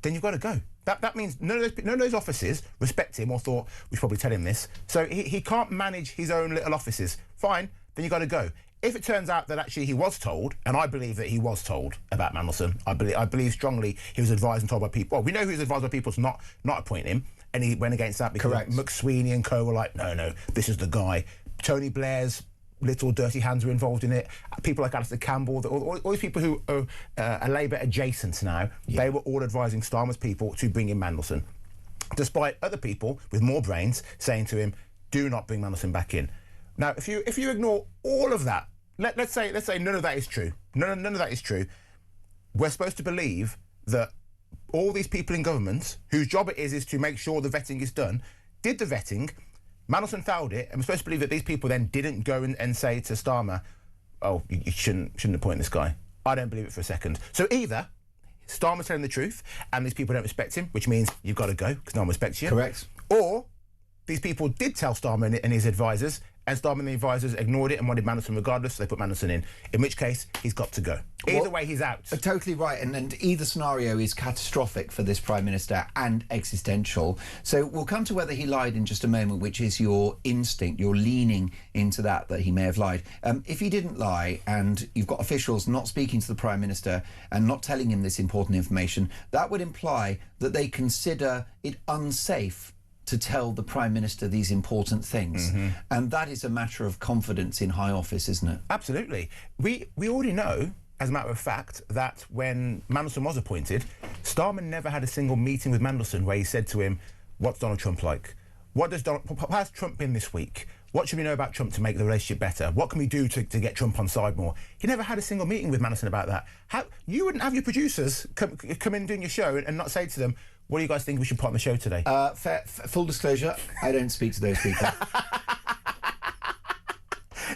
then you've got to go. That means none of those offices respect him or thought we should probably tell him this. So he can't manage his own little offices. Fine, then you've got to go. If it turns out that actually he was told, and I believe that he was told about Mandelson, I believe strongly he was advised and told by people. Well, we know he was advised by people to not appoint him, and he went against that because McSweeney and co were like, no, this is the guy. Tony Blair's little dirty hands were involved in it. People like Alistair Campbell, all these people who are Labour adjacent now, they were all advising Starmer's people to bring in Mandelson, despite other people with more brains saying to him, do not bring Mandelson back in. Now, if you ignore all of that, let's say none of that is true. None of that is true. We're supposed to believe that all these people in government, whose job it is to make sure the vetting is done, did the vetting. Mandelson failed it, and we're supposed to believe that these people then didn't go and say to Starmer, oh, you shouldn't appoint this guy. I don't believe it for a second. So either Starmer's telling the truth and these people don't respect him, which means you've got to go because no one respects you. Correct. Or these people did tell Starmer and his advisors, and Starmer and the advisors ignored it and wanted Mandelson regardless, so they put Mandelson in which case he's got to go. Either way, he's out. Totally right, and either scenario is catastrophic for this Prime Minister and existential. So we'll come to whether he lied in just a moment, which is your instinct, you're leaning into that he may have lied. If he didn't lie, and you've got officials not speaking to the Prime Minister and not telling him this important information, that would imply that they consider it unsafe to tell the Prime Minister these important things. And that is a matter of confidence in high office, isn't it? Absolutely. We already know, as a matter of fact, that when Mandelson was appointed, Starmer never had a single meeting with Mandelson where he said to him, what's Donald Trump like? How's Trump been this week? What should we know about Trump to make the relationship better? What can we do to get Trump on side more? He never had a single meeting with Mandelson about that. You wouldn't have your producers come in doing your show and not say to them, what do you guys think we should put on the show today? Full disclosure, I don't speak to those people.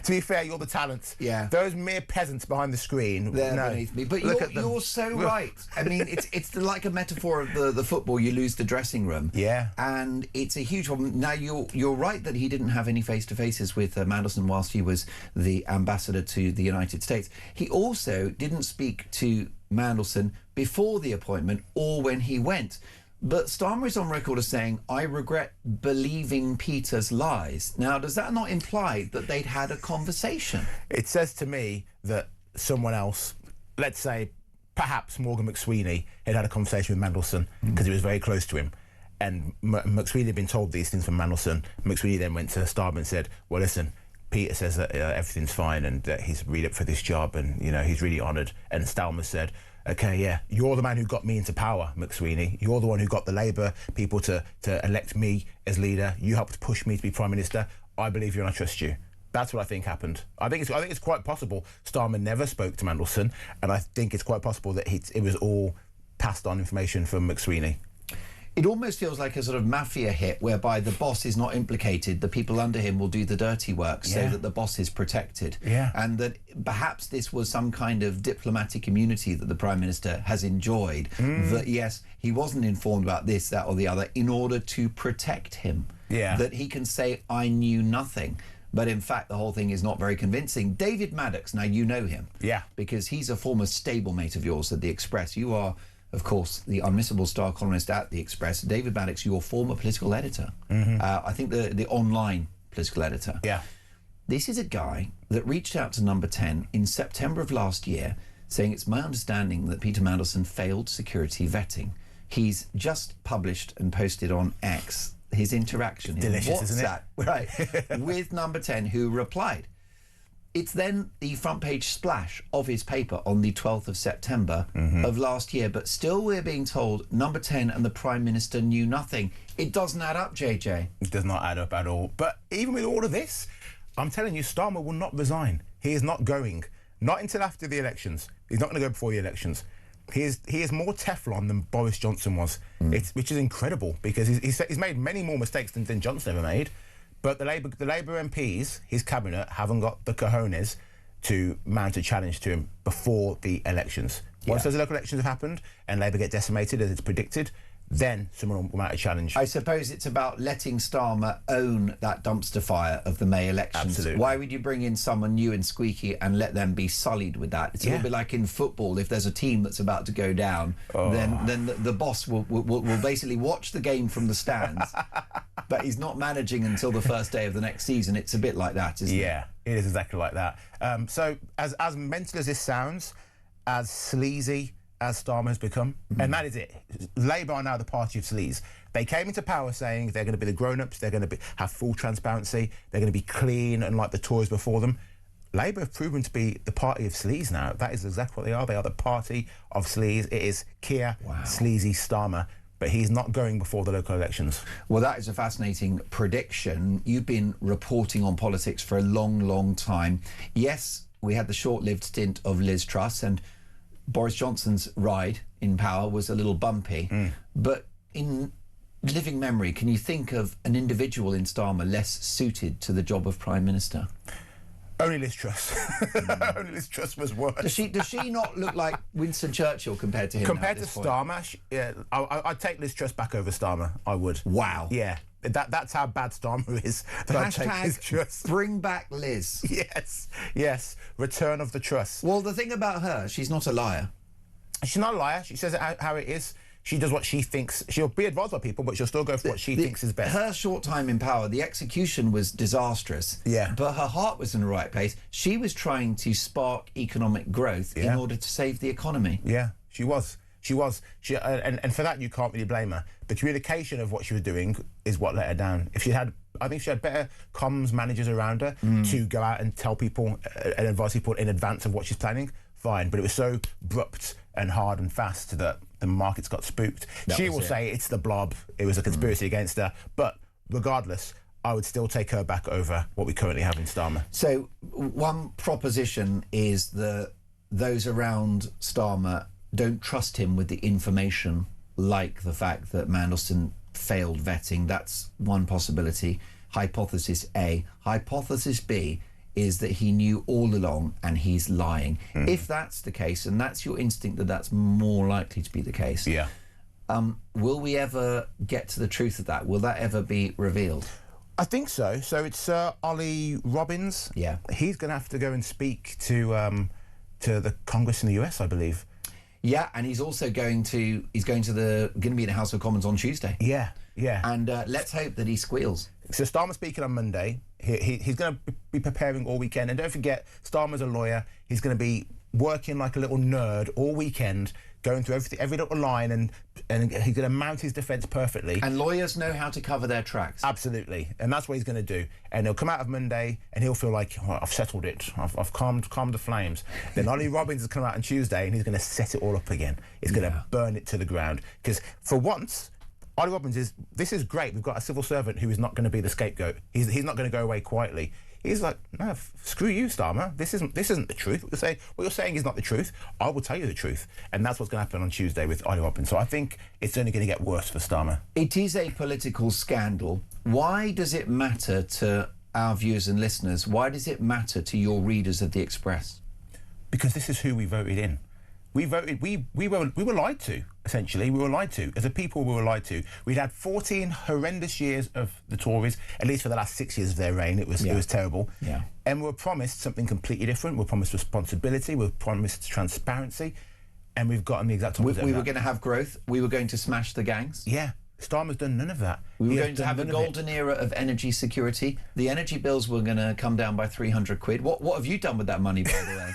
To be fair, you're the talent. Yeah. Those mere peasants behind the screen. They're beneath me. But you're so right. I mean, it's like a metaphor of the football. You lose the dressing room. Yeah. And it's a huge problem. Now, you're right that he didn't have any face-to-faces with Mandelson whilst he was the ambassador to the United States. He also didn't speak to Mandelson before the appointment or when he went. But Starmer is on record as saying, I regret believing Peter's lies. Now, does that not imply that they'd had a conversation? It says to me that someone else, let's say perhaps Morgan McSweeney, had a conversation with Mandelson because he was very close to him. And McSweeney had been told these things from Mandelson. McSweeney then went to Starmer and said, well, listen, Peter says that everything's fine and that he's really up for this job and, he's really honoured. And Starmer said, OK, yeah, you're the man who got me into power, McSweeney. You're the one who got the Labour people to elect me as leader. You helped push me to be Prime Minister. I believe you and I trust you. That's what I think happened. I think it's quite possible Starmer never spoke to Mandelson, and I think it's quite possible that it was all passed on information from McSweeney. It almost feels like a sort of mafia hit whereby the boss is not implicated, the people under him will do the dirty work so that the boss is protected. Yeah. And that perhaps this was some kind of diplomatic immunity that the Prime Minister has enjoyed, that yes, he wasn't informed about this, that or the other in order to protect him. Yeah. That he can say, I knew nothing. But in fact, the whole thing is not very convincing. David Maddox, now you know him. Yeah. Because he's a former stablemate of yours at The Express. You are, of course, the unmissable star columnist at The Express. David Maddox, your former political editor. I think the online political editor. Yeah. This is a guy that reached out to Number 10 in September of last year, saying it's my understanding that Peter Mandelson failed security vetting. He's just published and posted on X his interaction, his delicious, isn't it? Right, with Number 10, who replied. It's then the front page splash of his paper on the 12th of September of last year, but still we're being told Number 10 and the Prime Minister knew nothing. It doesn't add up, JJ. It does not add up at all. But even with all of this, I'm telling you, Starmer will not resign. He is not going. Not until after the elections. He's not going to go before the elections. He is more Teflon than Boris Johnson was, which is incredible because he's made many more mistakes than Johnson ever made. But the Labour MPs, his cabinet, haven't got the cojones to mount a challenge to him before the elections. Once those local elections have happened and Labour get decimated as it's predicted, then someone will mount a challenge. I suppose it's about letting Starmer own that dumpster fire of the May elections. Absolutely. Why would you bring in someone new and squeaky and let them be sullied with that? It's a little bit like in football. If there's a team that's about to go down, then the boss will basically watch the game from the stands, but he's not managing until the first day of the next season. It's a bit like that, isn't it? Yeah, it is exactly like that. So as mental as this sounds, as sleazy as Starmer has become, and that is it. Labour are now the party of sleaze. They came into power saying they're going to be the grown-ups, they're going to have full transparency, they're going to be clean, unlike the Tories before them. Labour have proven to be the party of sleaze now. That is exactly what they are. They are the party of sleaze. It is Keir, sleazy Starmer, but he's not going before the local elections. Well, that is a fascinating prediction. You've been reporting on politics for a long, long time. Yes, we had the short-lived stint of Liz Truss, and Boris Johnson's ride in power was a little bumpy, but in living memory, can you think of an individual in Starmer less suited to the job of Prime Minister? Only Liz Truss. Only Liz Truss was worse. Does she not look like Winston Churchill compared to him? Compared to Starmer, I'd take Liz Truss back over Starmer. I would. Wow. Yeah. That's how bad Starmer is. That I'd take Liz Truss. Bring back Liz. Yes. Return of the Truss. Well, the thing about her, she's not a liar. She's not a liar. She says it how it is. She does what she thinks. She'll be advised by people, but she'll still go for what she thinks is best. Her short time in power, the execution was disastrous. Yeah. But her heart was in the right place. She was trying to spark economic growth in order to save the economy. Yeah, she was. And for that, you can't really blame her. The communication of what she was doing is what let her down. I think she had better comms managers around her to go out and tell people and advise people in advance of what she's planning. Fine, but it was so abrupt and hard and fast that the markets got spooked. She will say it's the blob, it was a conspiracy against her, but regardless, I would still take her back over what we currently have in Starmer. So one proposition is that those around Starmer don't trust him with the information, like the fact that Mandelson failed vetting. That's one possibility. Hypothesis A. Hypothesis B is that he knew all along and he's lying. If that's the case, and that's your instinct that that's more likely to be the case, will we ever get to the truth of that? Will that ever be revealed? I think so. So it's Ollie Robbins. Yeah. He's going to have to go and speak to the Congress in the US, I believe. Yeah, and he's also going to be in the House of Commons on Tuesday. Yeah. And let's hope that he squeals. So Starmer's speaking on Monday. He's going to be preparing all weekend. And don't forget, Starmer's a lawyer. He's going to be working like a little nerd all weekend, going through every little line, and he's going to mount his defence perfectly. And lawyers know how to cover their tracks. Absolutely. And that's what he's going to do. And he'll come out of Monday and he'll feel like, well, I've settled it. I've calmed the flames. Then Ollie Robbins has come out on Tuesday and he's going to set it all up again. He's going to burn it to the ground. Because for once, Ollie Robbins this is great. We've got a civil servant who is not going to be the scapegoat. He's not going to go away quietly. He's like, no, screw you, Starmer. This isn't the truth. What you're saying is not the truth. I will tell you the truth. And that's what's going to happen on Tuesday with Ollie Robbins. So I think it's only going to get worse for Starmer. It is a political scandal. Why does it matter to our viewers and listeners? Why does it matter to your readers of The Express? Because this is who we voted in. We voted. We were lied to. Essentially, we were lied to. As a people, we were lied to. We'd had 14 horrendous years of the Tories, at least for the last 6 years of their reign. It was terrible. Yeah. And we were promised something completely different. We were promised responsibility. We were promised transparency, and we've gotten the exact opposite. We were going to have growth. We were going to smash the gangs. Yeah. Starmer's done none of that. We were going to have a golden era of energy security. The energy bills were going to come down by 300 quid. What have you done with that money, by the way?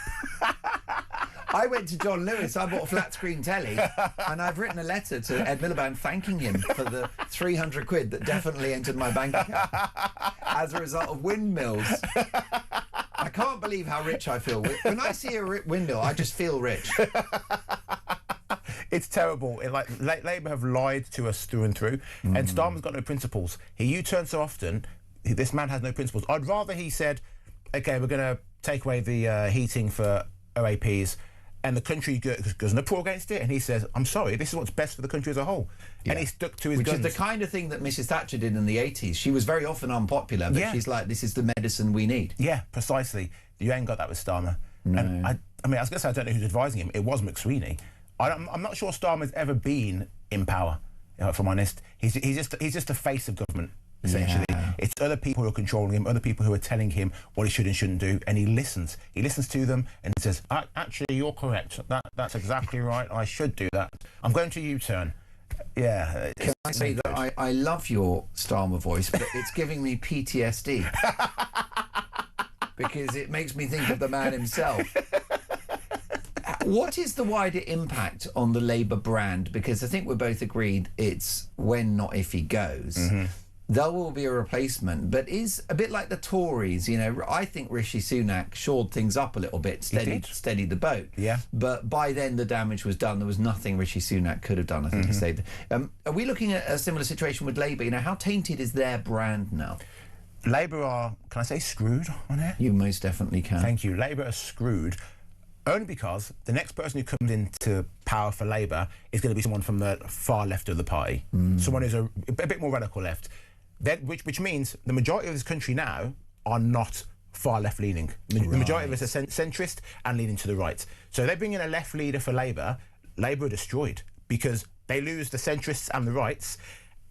I went to John Lewis, I bought a flat screen telly, and I've written a letter to Ed Miliband thanking him for the 300 quid that definitely entered my bank account as a result of windmills. I can't believe how rich I feel. When I see a windmill, I just feel rich. It's terrible. Labour have lied to us through and through, and Starmer's got no principles. He U-turns so often. This man has no principles. I'd rather he said, OK, we're going to take away the heating for OAPs, and the country goes in a uproar against it, and he says, I'm sorry, this is what's best for the country as a whole. Yeah. And he stuck to his guns. Which is the kind of thing that Mrs Thatcher did in the 80s. She was very often unpopular, but she's like, this is the medicine we need. Yeah, precisely. You ain't got that with Starmer. No. And I mean, I was going to say, I don't know who's advising him. It was McSweeney. I'm not sure Starmer's ever been in power. if I'm honest. He's just the face of government, essentially. Yeah. It's other people who are controlling him, other people who are telling him what he should and shouldn't do, and he listens. He listens to them and says, actually, you're correct. That's exactly right. I should do that. I'm going to U-turn. Yeah. Can I say that I love your Starmer voice, but it's giving me PTSD. Because it makes me think of the man himself. What is the wider impact on the Labour brand? Because I think we're both agreed it's when, not if he goes. Mm-hmm. There will be a replacement, but is a bit like the Tories. You know, I think Rishi Sunak shored things up a little bit, steadied the boat. Yeah. But by then the damage was done. There was nothing Rishi Sunak could have done, I think, to save them. Are we looking at a similar situation with Labour? You know, how tainted is their brand now? Labour are, can I say screwed on it? You most definitely can. Thank you. Labour are screwed only because the next person who comes into power for Labour is going to be someone from the far left of the party. Someone who's a bit more radical left. Which means the majority of this country now are not far left leaning. The majority of us are centrist and leaning to the right. So they bring in a left leader for Labour. Labour are destroyed because they lose the centrists and the rights,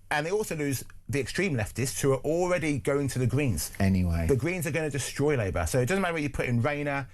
and they also lose the extreme leftists who are already going to the Greens. Anyway, the Greens are going to destroy Labour. So it doesn't matter where you put in Rayner,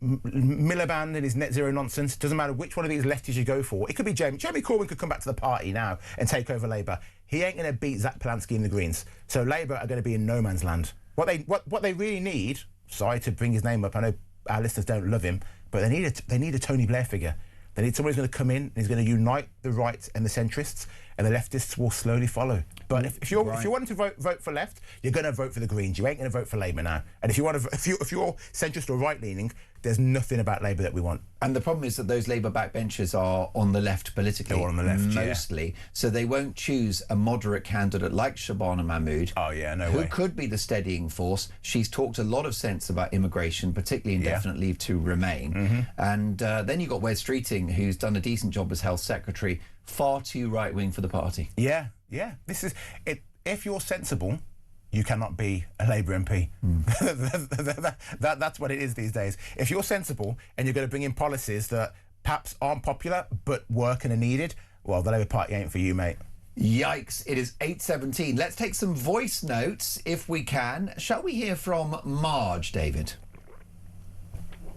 Miliband and his net zero nonsense. Doesn't matter which one of these lefties you go for. It could be Jeremy Corbyn could come back to the party now and take over Labour. He ain't going to beat Zach Polanski and the Greens. So Labour are going to be in no man's land. What they really need. Sorry to bring his name up. I know our listeners don't love him, but they need a Tony Blair figure. They need someone who's going to come in and is going to unite the right and the centrists, and the leftists will slowly follow. But if you want to vote for left, you're going to vote for the Greens. You ain't going to vote for Labour now. And if you're centrist or right leaning, there's nothing about Labour that we want. And the problem is that those Labour backbenchers are on the left politically. They're on the left, mostly. Yeah. So they won't choose a moderate candidate like Shabana Mahmood. Oh yeah, no way. Who could be the steadying force. She's talked a lot of sense about immigration, particularly indefinite leave to remain. And then you've got Wes Streeting, who's done a decent job as health secretary. Far too right wing for the party. Yeah. This is it. If you're sensible, you cannot be a Labour MP. That's what it is these days. If you're sensible and you're going to bring in policies that perhaps aren't popular but work and are needed, well, the Labour Party ain't for you, mate. Yikes, it is 8:17. Let's take some voice notes if we can. Shall we hear from Marge, David?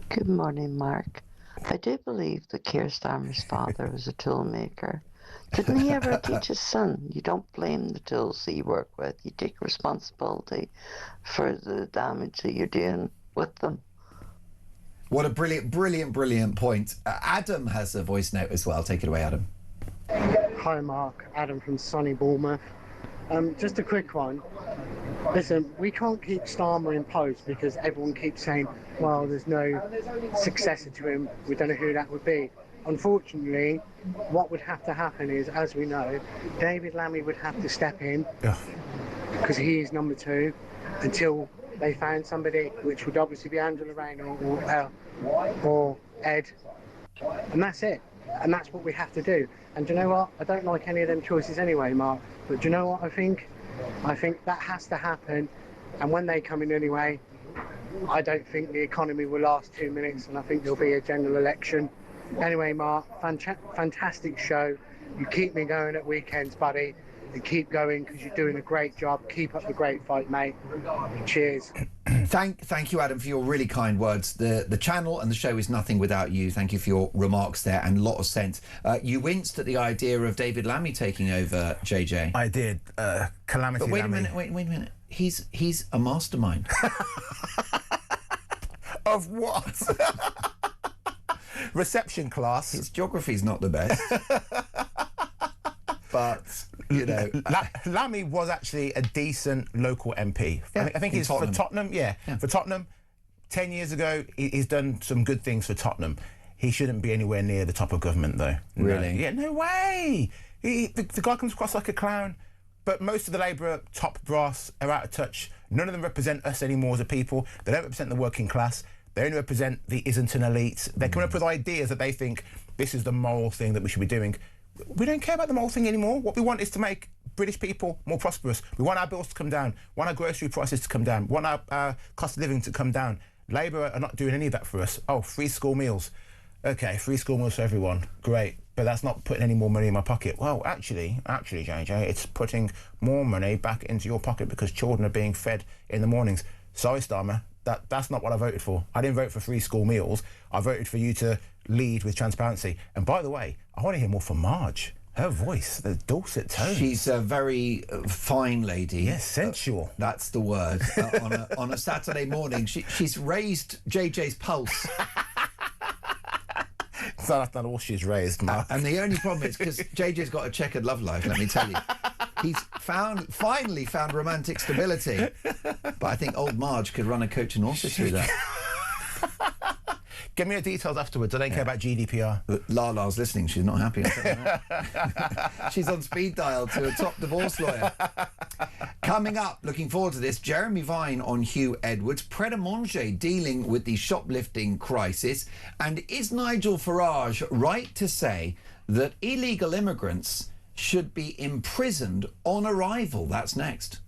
Good morning, Mark. I do believe that Keir Starmer's father was a toolmaker. Didn't he ever teach his son, you don't blame the tools that you work with, you take responsibility for the damage that you're doing with them? What a brilliant point. Adam has a voice note as well. Take it away, Adam. Hi, Mark. Adam from sunny Bournemouth. Just a quick one. Listen, we can't keep Starmer in post because everyone keeps saying, well, there's no successor to him. We don't know who that would be. Unfortunately, what would have to happen is, as we know, David Lammy would have to step in because he is number 2 until they found somebody, which would obviously be Angela Rayner or Ed, and that's it. And that's what we have to do. And do you know what? I don't like any of them choices anyway, Mark. But do you know what I think? I think that has to happen. And when they come in anyway, I don't think the economy will last 2 minutes, and I think there'll be a general election. Anyway, Mark, fantastic show. You keep me going at weekends, buddy. And keep going because you're doing a great job. Keep up the great fight, mate. Cheers. Thank you, Adam, for your really kind words. The channel and the show is nothing without you. Thank you for your remarks there, and a lot of sense. You winced at the idea of David Lammy taking over, JJ. I did. Calamity But wait Lammy. a minute. He's a mastermind. Of what? Reception class. His geography's not the best. But, you know... Lammy was actually a decent local MP. Yeah, I think he's for Tottenham. Yeah, for Tottenham. 10 years ago, he's done some good things for Tottenham. He shouldn't be anywhere near the top of government, though. Really? No. Yeah, no way. The guy comes across like a clown. But most of the Labour top brass are out of touch. None of them represent us anymore as a people. They don't represent the working class. They only represent the isn't an elite. They're coming up with ideas that they think this is the moral thing that we should be doing. We don't care about the moral thing anymore. What we want is to make British people more prosperous. We want our bills to come down. We want our grocery prices to come down. We want our cost of living to come down. Labour are not doing any of that for us. Oh, free school meals. OK, free school meals for everyone. Great. but that's not putting any more money in my pocket. Well, actually, JJ, it's putting more money back into your pocket because children are being fed in the mornings. Sorry, Starmer, that's not what I voted for. I didn't vote for free school meals. I voted for you to lead with transparency. And by the way, I want to hear more from Marge. Her voice, the dulcet tones. She's a very fine lady. Yes, sensual. That's the word. On a Saturday morning, she's raised JJ's pulse. So that's not all she's raised, Mark. And the only problem is because JJ's got a checkered love life, let me tell you. He's finally found romantic stability. But I think old Marge could run a coach and horses through that. Give me your details afterwards. I don't care about GDPR. Lala's listening. She's not happy. She's on speed dial to a top divorce lawyer. Coming up, looking forward to this, Jeremy Vine on Hugh Edwards, Pret a Manger dealing with the shoplifting crisis, and is Nigel Farage right to say that illegal immigrants should be imprisoned on arrival? That's next.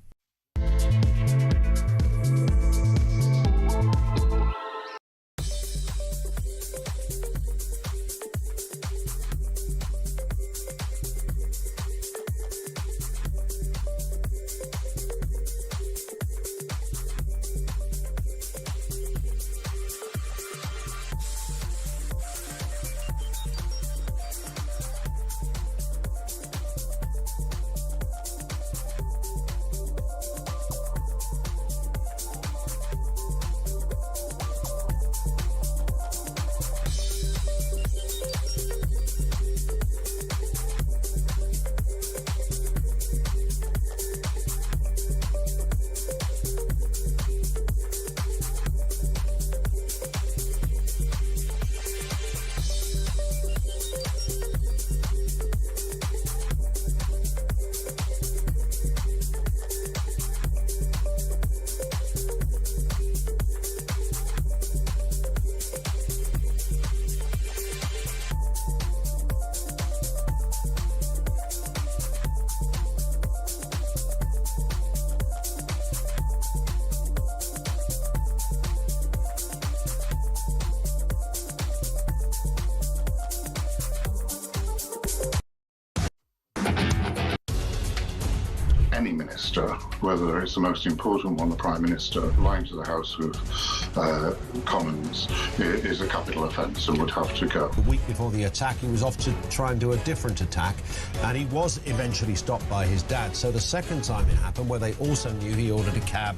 Any minister, whether it's the most important one, the Prime Minister, lying to the House of Commons is a capital offence and would have to go. The week before the attack, he was off to try and do a different attack, and he was eventually stopped by his dad. So the second time it happened, where they also knew he ordered a cab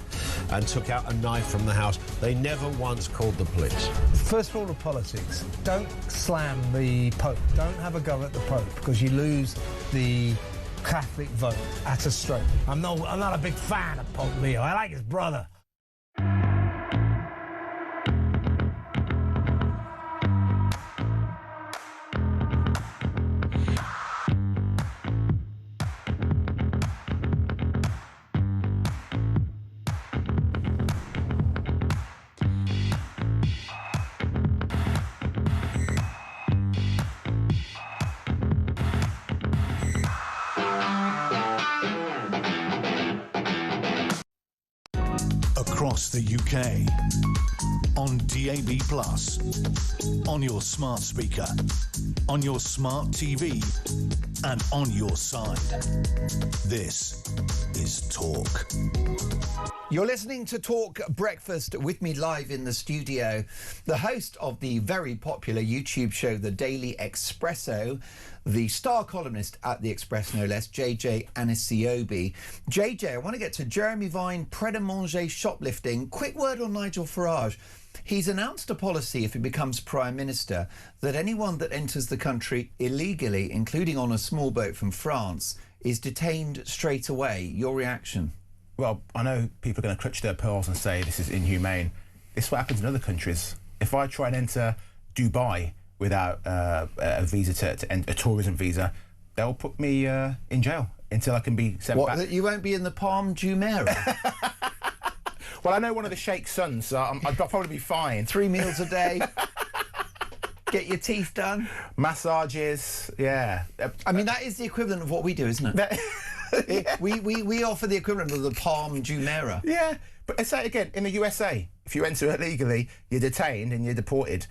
and took out a knife from the house, they never once called the police. First rule of politics, don't slam the Pope. Don't have a go at the Pope, because you lose the Catholic vote at a stroke. I'm not a big fan of Pope Leo. I like his brother. Across the UK, on DAB+, on your smart speaker, on your smart TV, and on your side. This is Talk. You're listening to Talk Breakfast. With me live in the studio, the host of the very popular YouTube show, The Daily Espresso, the star columnist at The Express, no less, JJ Anisiobi. JJ, I want to get to Jeremy Vine, Pret a Manger shoplifting. Quick word on Nigel Farage. He's announced a policy, if he becomes Prime Minister, that anyone that enters the country illegally, including on a small boat from France, is detained straight away. Your reaction? Well, I know people are going to clutch their pearls and say this is inhumane. This is what happens in other countries. If I try and enter Dubai without a visa to enter a tourism visa, they'll put me in jail until I can be sent back. What, you won't be in the Palm Jumeirah? Well, I know one of the Sheikh's sons, so I'll probably be fine. 3 meals a day. Get your teeth done. Massages, yeah. I mean, that is the equivalent of what we do, isn't it? Yeah. We offer the equivalent of the Palm Jumeirah. Yeah, but let's say it again, in the USA, if you enter illegally, you're detained and you're deported.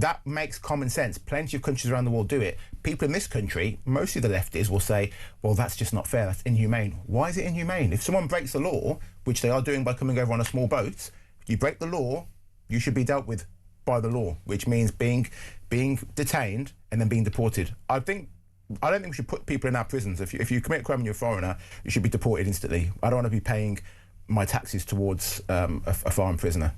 that makes common sense. Plenty of countries around the world do it. People in this country, mostly the lefties, will say, well, that's just not fair, that's inhumane. Why is it inhumane? If someone breaks the law, which they are doing by coming over on a small boat, you break the law, you should be dealt with by the law, which means being detained and then being deported. I don't think we should put people in our prisons. If you commit a crime and you're a foreigner, you should be deported instantly. I don't want to be paying my taxes towards a foreign prisoner.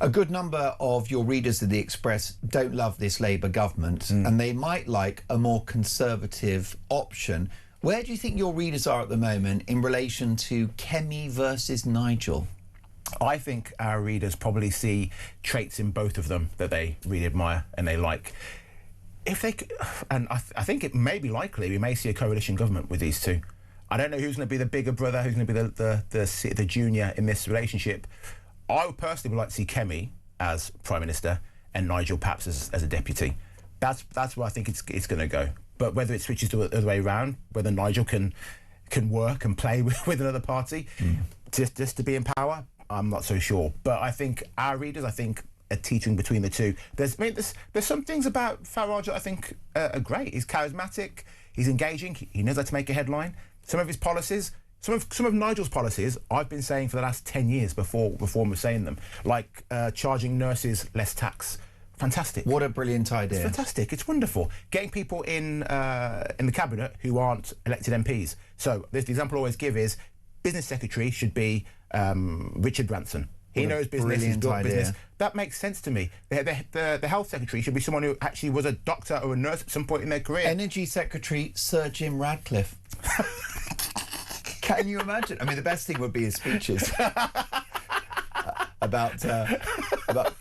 A good number of your readers of The Express don't love this Labour government, and they might like a more conservative option. Where do you think your readers are at the moment in relation to Kemi versus Nigel? I think our readers probably see traits in both of them that they really admire and they like. If they, and I think it may be likely we may see a coalition government with these two. I don't know who's going to be the bigger brother, who's going to be the junior in this relationship. I would personally like to see Kemi as Prime Minister and Nigel perhaps as a deputy. That's where I think it's going to go. But whether it switches to the other way around, whether Nigel can work and play with another party just to be in power, I'm not so sure. But I think our readers, are teetering between the two. There's some things about Farage that I think are great. He's charismatic, he's engaging, he knows how to make a headline. Some of his policies. Some of Nigel's policies I've been saying for the last 10 years before Reform was saying them, like charging nurses less tax. Fantastic. What a brilliant idea. It's fantastic. It's wonderful. Getting people in the cabinet who aren't elected MPs. So the example I always give is business secretary should be Richard Branson. He knows business, he's built business. That makes sense to me. The health secretary should be someone who actually was a doctor or a nurse at some point in their career. Energy secretary Sir Jim Radcliffe. Can you imagine? I mean, the best thing would be his speeches about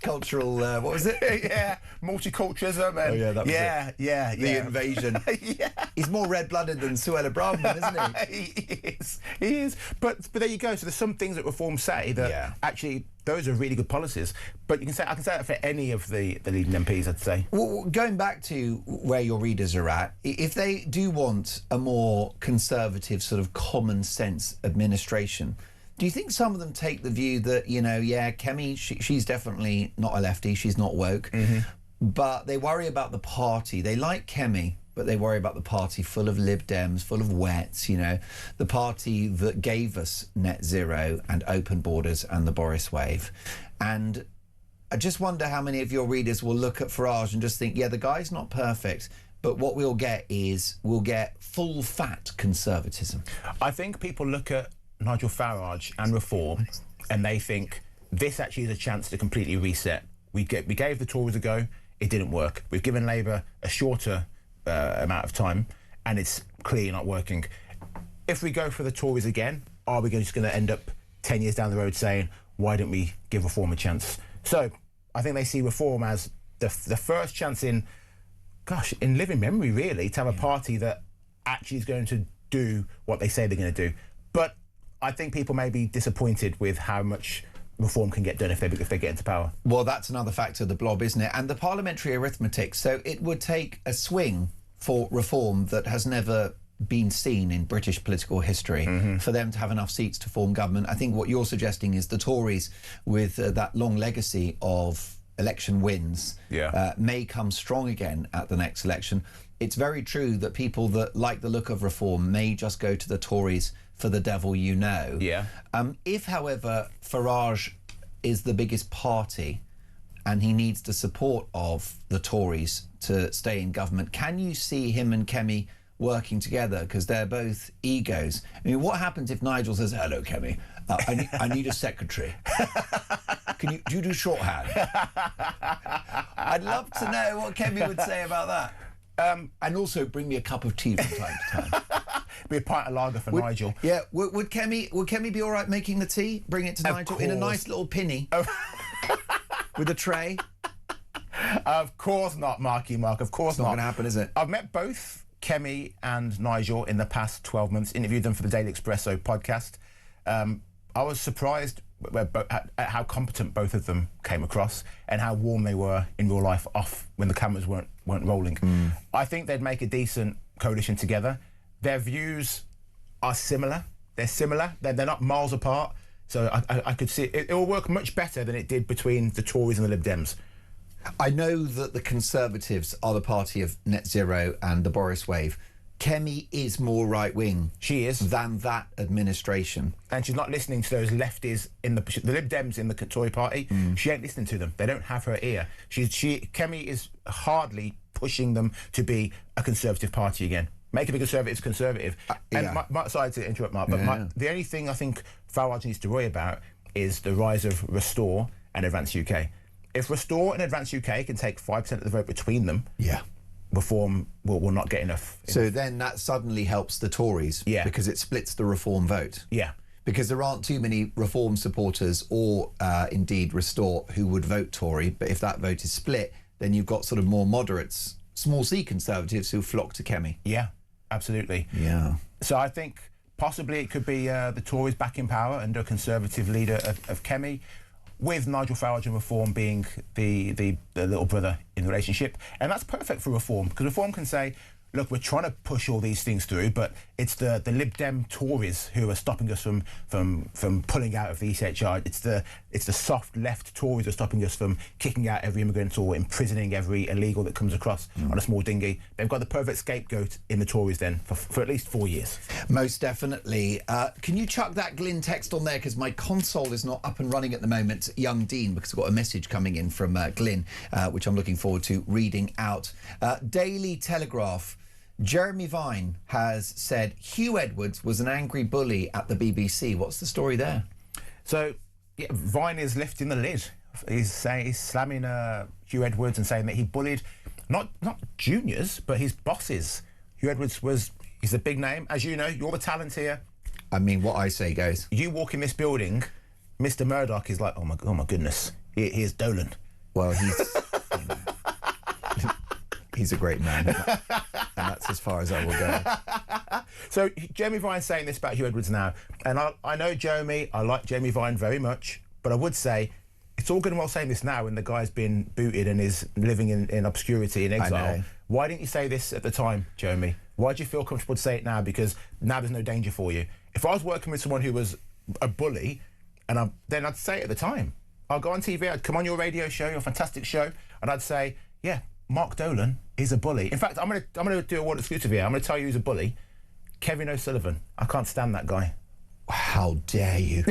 cultural. What was it? Yeah, multiculturalism. And, oh yeah, that was it. Yeah. The invasion. Yeah. He's more red-blooded than Suella Braverman, isn't he? He is. But there you go. So there's some things that Reform say that actually those are really good policies. But I can say that for any of the leading MPs, I'd say. Well, going back to where your readers are at, if they do want a more conservative, sort of common sense administration, do you think some of them take the view that, Kemi, she's definitely not a lefty, she's not woke, but they worry about the party. They like Kemi, but they worry about the party full of Lib Dems, full of wets, the party that gave us net zero and open borders and the Boris wave. And I just wonder how many of your readers will look at Farage and just think, yeah, the guy's not perfect, but what we'll get full fat conservatism. I think people look at Nigel Farage and Reform and they think this actually is a chance to completely reset. We gave the Tories a go, it didn't work. We've given Labour a shorter amount of time and it's clearly not working. If we go for the Tories again, are we just going to end up 10 years down the road saying, why don't we give Reform a chance? So I think they see Reform as the first chance in living memory, really, to have a party that actually is going to do what they say they're going to do. But I think people may be disappointed with how much Reform can get done if they get into power. Well, that's another factor of the blob, isn't it? And the parliamentary arithmetic. So it would take a swing for Reform that has never been seen in British political history for them to have enough seats to form government. I think what you're suggesting is the Tories, with that long legacy of election wins, may come strong again at the next election. It's very true that people that like the look of Reform may just go to the Tories for the devil you know. Yeah. If, however, Farage is the biggest party and he needs the support of the Tories to stay in government, can you see him and Kemi working together? Because they're both egos. I mean, what happens if Nigel says, hello, Kemi, I need a secretary. Do you do shorthand? I'd love to know what Kemi would say about that. And also bring me a cup of tea from time to time. Be a pint of lager for Nigel. Yeah, would Kemi be all right making the tea? Bring it to Nigel in a nice little pinny with a tray? Of course not, Marky Mark. Of course it's not going to happen, is it? I've met both Kemi and Nigel in the past 12 months. Interviewed them for the Daily Espresso podcast. I was surprised at how competent both of them came across and how warm they were in real life off when the cameras weren't rolling. I think they'd make a decent coalition together. Their views are similar. They're similar. They're not miles apart. So I could see it will work much better than it did between the Tories and the Lib Dems. I know that the Conservatives are the party of net zero and the Boris wave. Kemi is more right-wing. She is. Than that administration. And she's not listening to those lefties in the Lib Dems in the Tory party. She ain't listening to them. They don't have her ear. Kemi is hardly pushing them to be a Conservative party again. Making the Conservatives conservative. And sorry to interrupt, Mark, but the only thing I think Farage needs to worry about is the rise of Restore and Advance UK. If Restore and Advance UK can take 5% of the vote between them, Reform will not get enough. So then that suddenly helps the Tories, because it splits the Reform vote. Yeah. Because there aren't too many Reform supporters or indeed Restore who would vote Tory, but if that vote is split, then you've got sort of more moderates, small c Conservatives who flock to Kemi. Yeah, absolutely. Yeah. So I think possibly it could be the Tories back in power under a Conservative leader of Kemi, with Nigel Farage and Reform being the little brother in the relationship. And that's perfect for Reform, because Reform can say, look, we're trying to push all these things through, but it's the Lib Dem Tories who are stopping us from pulling out of the ECHR. It's the soft left Tories who are stopping us from kicking out every immigrant or imprisoning every illegal that comes across on a small dinghy. They've got the perfect scapegoat in the Tories then for at least 4 years. Most definitely. Can you chuck that Glyn text on there, because my console is not up and running at the moment, young Dean, because I've got a message coming in from Glyn, which I'm looking forward to reading out. Daily Telegraph. Jeremy Vine has said Hugh Edwards was an angry bully at the BBC. What's the story there? So, Vine is lifting the lid. He's slamming Hugh Edwards and saying that he bullied not juniors, but his bosses. Hugh Edwards he's a big name. As you know, you're the talent here. I mean, what I say goes. You walk in this building, Mr. Murdoch is like, oh my goodness, here's Dolan. Well, he's a great man. And that's as far as I will go. So Jeremy Vine's saying this about Hugh Edwards now, and I know Jeremy, I like Jeremy Vine very much, but I would say it's all good and well saying this now when the guy's been booted and is living in obscurity, in exile. Why didn't you say this at the time, Jeremy? Why do you feel comfortable to say it now? Because now there's no danger for you. If I was working with someone who was a bully, then I'd say it at the time. I'll go on TV, I'd come on your radio show, your fantastic show, and I'd say, yeah, Mark Dolan is a bully. In fact, I'm gonna do a world exclusive here. I'm gonna tell you who's a bully. Kevin O'Sullivan. I can't stand that guy. How dare you?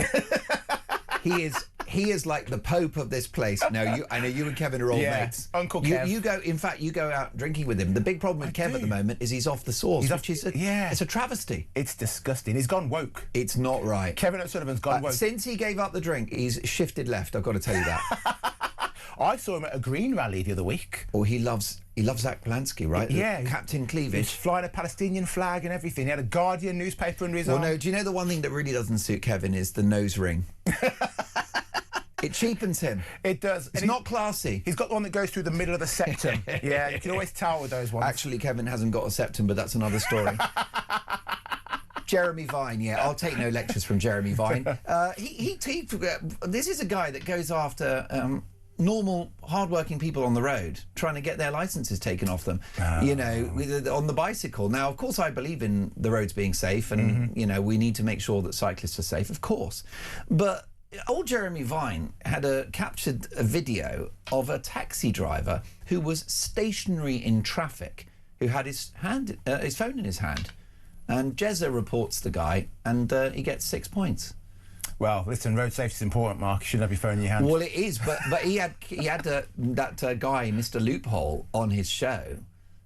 He is like the Pope of this place. No, I know you and Kevin are old mates. Uncle Kev. You go out drinking with him. The big problem with Kev at the moment is he's off the sauce. It's a travesty. It's disgusting. He's gone woke. It's not right. Kevin O'Sullivan's gone woke. Since he gave up the drink, he's shifted left, I've got to tell you that. I saw him at a Green rally the other week. Oh, he loves Zach Polanski, right? Yeah. Captain Cleavage. He's flying a Palestinian flag and everything. He had a Guardian newspaper under his arm. Well, no, do you know the one thing that really doesn't suit Kevin is the nose ring? It cheapens him. It does. It's not classy. He's got the one that goes through the middle of the septum. Yeah, you can always tell with those ones. Actually, Kevin hasn't got a septum, but that's another story. Jeremy Vine, I'll take no lectures from Jeremy Vine. This is a guy that goes after normal, hard-working people on the road, trying to get their licences taken off them, on the bicycle. Now, of course, I believe in the roads being safe, and, we need to make sure that cyclists are safe, of course. But old Jeremy Vine had captured a video of a taxi driver who was stationary in traffic, who had his phone in his hand. And Jezza reports the guy, and he gets 6 points. Well, listen, road safety is important, Mark. You shouldn't have your phone in your hand. Well, it is, but he had that guy, Mr. Loophole, on his show,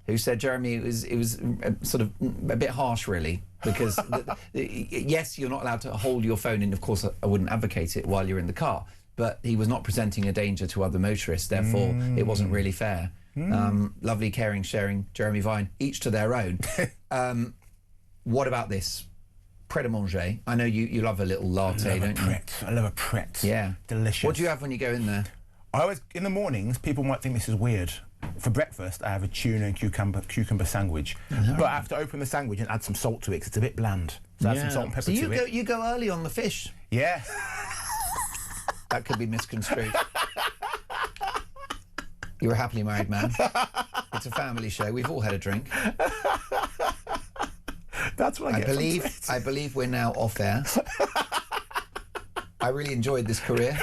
who said, Jeremy, it was sort of a bit harsh, really, because yes, you're not allowed to hold your phone, and of course I wouldn't advocate it while you're in the car, but he was not presenting a danger to other motorists, therefore it wasn't really fair. Lovely, caring, sharing, Jeremy Vine, each to their own. What about this? Pret a manger. I know you love a little latte, don't you? I love a Pret. Yeah. Delicious. What do you have when you go in there? In the mornings, people might think this is weird. For breakfast, I have a tuna and cucumber sandwich. But I have to open the sandwich and add some salt to it because it's a bit bland. So add some salt and pepper to it. You go early on the fish. Yeah. That could be misconstrued. You're a happily married man. It's a family show. We've all had a drink. That's what I believe we're now off air. I really enjoyed this career.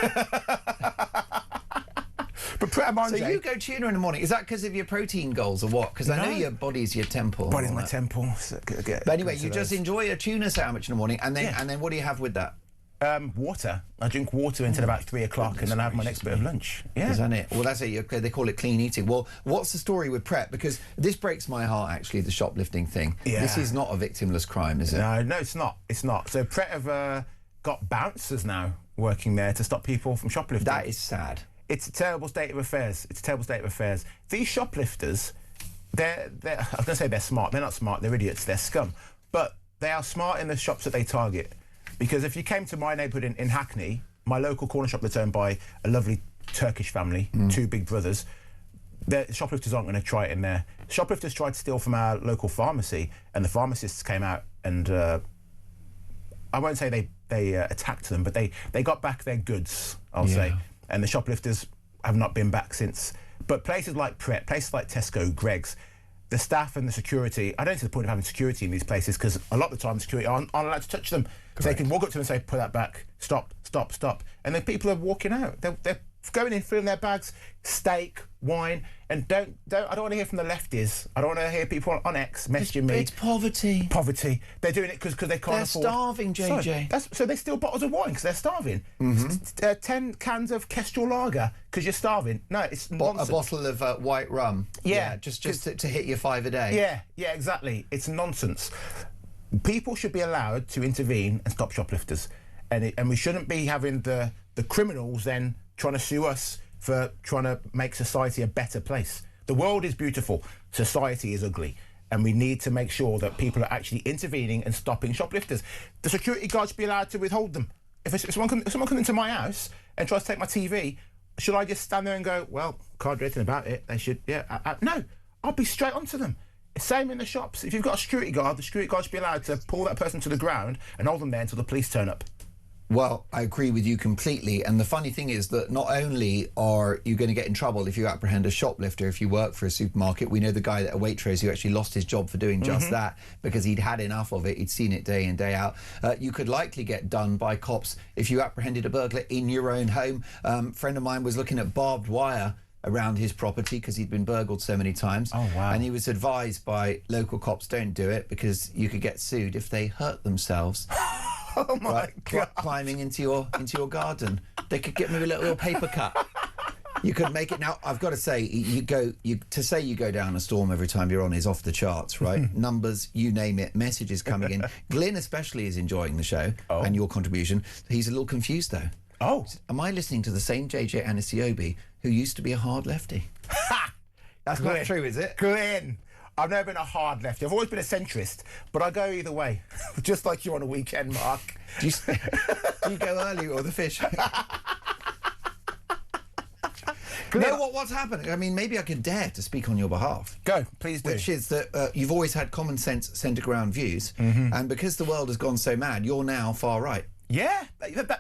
But So you go tuna in the morning. Is that because of your protein goals or what? Because I know your body's your temple. Body's my temple. But anyway, you just enjoy a tuna sandwich in the morning, and then what do you have with that? Water. I drink water until about 3 o'clock, and then I have my next bit of lunch. Yeah. Isn't it? Well, that's it. They call it clean eating. Well, what's the story with Pret? Because this breaks my heart, actually, the shoplifting thing. Yeah. This is not a victimless crime, is it? No, it's not. It's not. So Pret have got bouncers now working there to stop people from shoplifting. That is sad. It's a terrible state of affairs. These shoplifters, I was going to say they're smart. They're not smart. They're idiots. They're scum. But they are smart in the shops that they target. Because if you came to my neighbourhood in Hackney, my local corner shop that's owned by a lovely Turkish family, 2 big brothers, the shoplifters aren't going to try it in there. Shoplifters tried to steal from our local pharmacy, and the pharmacists came out and I won't say they attacked them, but they got back their goods, I'll say. And the shoplifters have not been back since. But places like Pret, places like Tesco, Greggs, the staff and the security, I don't see the point of having security in these places because a lot of the time the security aren't allowed to touch them. So they can walk up to them and say, put that back, stop. And then people are walking out. They're going in, filling their bags, steak, wine, and I don't want to hear from the lefties. I don't want to hear people on X messaging me. It's poverty. Poverty. They're doing it because they can't afford. They're starving, JJ. So they steal bottles of wine because they're starving. 10 cans of Kestrel lager because you're starving. No, it's nonsense. A bottle of white rum. Yeah. Just to hit your 5 a day. Yeah, exactly. It's nonsense. People should be allowed to intervene and stop shoplifters. And we shouldn't be having the criminals then trying to sue us for trying to make society a better place. The world is beautiful, society is ugly, and we need to make sure that people are actually intervening and stopping shoplifters. The security guards should be allowed to withhold them. If someone comes into my house and tries to take my TV, should I just stand there and go, well, can't do anything about it, they should, no, I'll be straight onto them. Same in the shops. If you've got a security guard, the security guard should be allowed to pull that person to the ground and hold them there until the police turn up. Well, I agree with you completely. And the funny thing is that not only are you going to get in trouble if you apprehend a shoplifter, if you work for a supermarket. We know the guy at Waitrose who actually lost his job for doing just that because he'd had enough of it. He'd seen it day in, day out. You could likely get done by cops if you apprehended a burglar in your own home. A friend of mine was looking at barbed wire around his property because he'd been burgled so many times. Oh, wow. And he was advised by local cops, don't do it because you could get sued if they hurt themselves. Oh my God! Climbing into your garden, they could get me a little paper cut. You could make it. Now I've got to say, you go down a storm every time you're on is off the charts, right? Numbers, you name it, messages coming in. Glyn especially is enjoying the show and your contribution. He's a little confused though. Oh, am I listening to the same JJ Anisiobi who used to be a hard lefty? That's not true, is it? Glyn. I've never been a hard lefty. I've always been a centrist, but I go either way, just like you on a weekend, Mark. Do you go early or the fish? What's happening? I mean, maybe I could dare to speak on your behalf. Go, please do. Which is that you've always had common sense, centre ground views, and because the world has gone so mad, you're now far right. Yeah,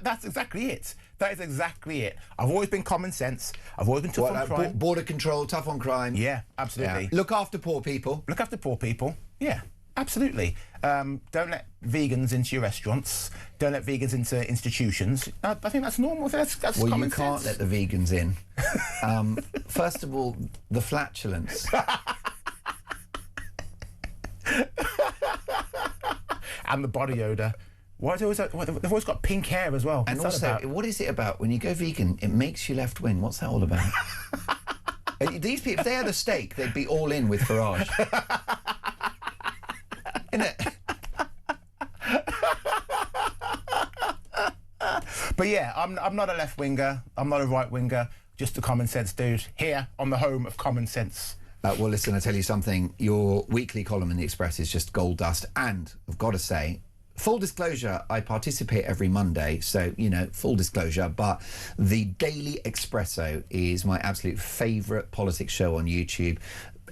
that's exactly it. That is exactly it. I've always been common sense. I've always been tough on crime. Border control, tough on crime. Yeah, absolutely. Yeah. Look after poor people. Look after poor people. Yeah, absolutely. Don't let vegans into your restaurants. Don't let vegans into institutions. I think that's normal. That's well, common you can't sense. let the vegans in. First of all, the flatulence. And the body odour. Why do they've always got pink hair as well? And also, what is it about when you go vegan? It makes you left wing. What's that all about? These people, if they had a steak, they'd be all in with Farage. Innit? But yeah, I'm not a left winger. I'm not a right winger. Just a common sense dude here on the home of common sense. Well, listen, I tell you something. Your weekly column in the Express is just gold dust, and I've got to say, full disclosure, I participate every Monday, so, full disclosure, but the Daily Espresso is my absolute favourite politics show on YouTube.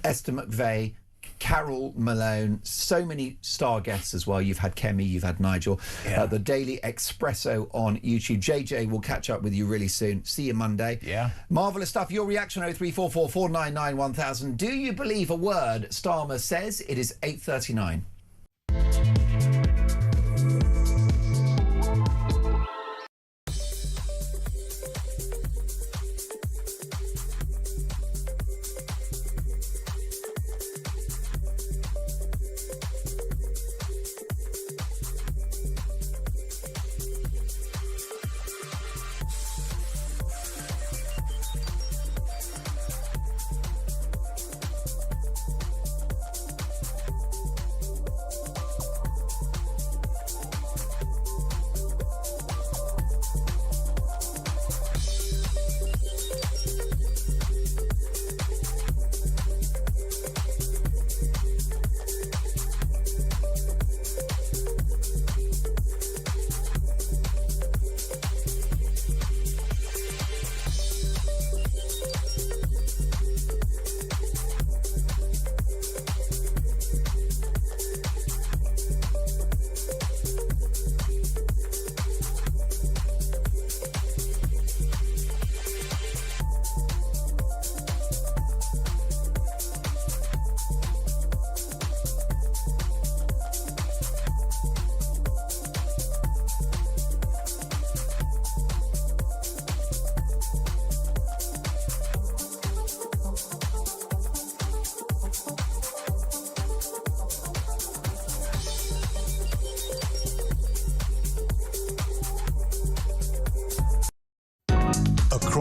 Esther McVeigh, Carol Malone, so many star guests as well. You've had Kemi, you've had Nigel. Yeah. The Daily Espresso on YouTube. JJ will catch up with you really soon. See you Monday. Yeah. Marvellous stuff. Your reaction, 0344 499 1000. Do you believe a word Starmer says? It is 8:39.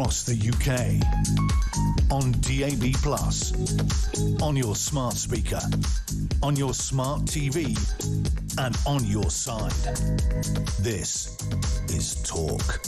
Across the UK. On DAB+. On your smart speaker. On your smart TV. And on your side. This is Talk.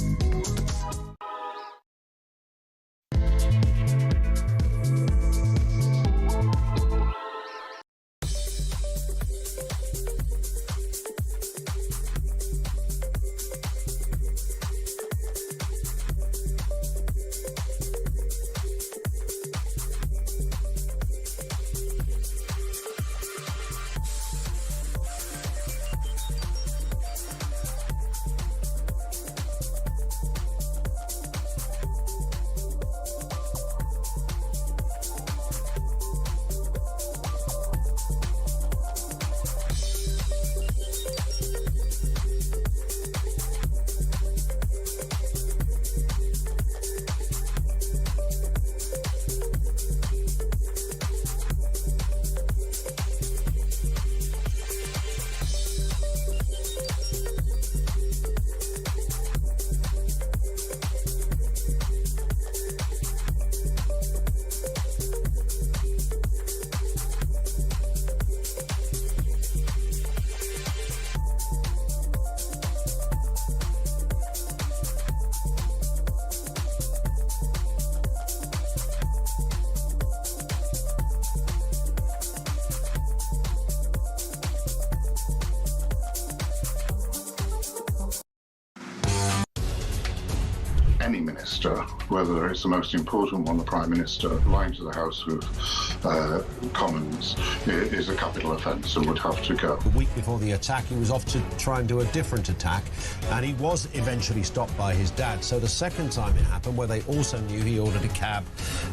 Any minister, whether it's the most important one, the Prime Minister, lying to the House of Commons is a capital offence and would have to go. The week before the attack, he was off to try and do a different attack, and he was eventually stopped by his dad. So the second time it happened, where they also knew he ordered a cab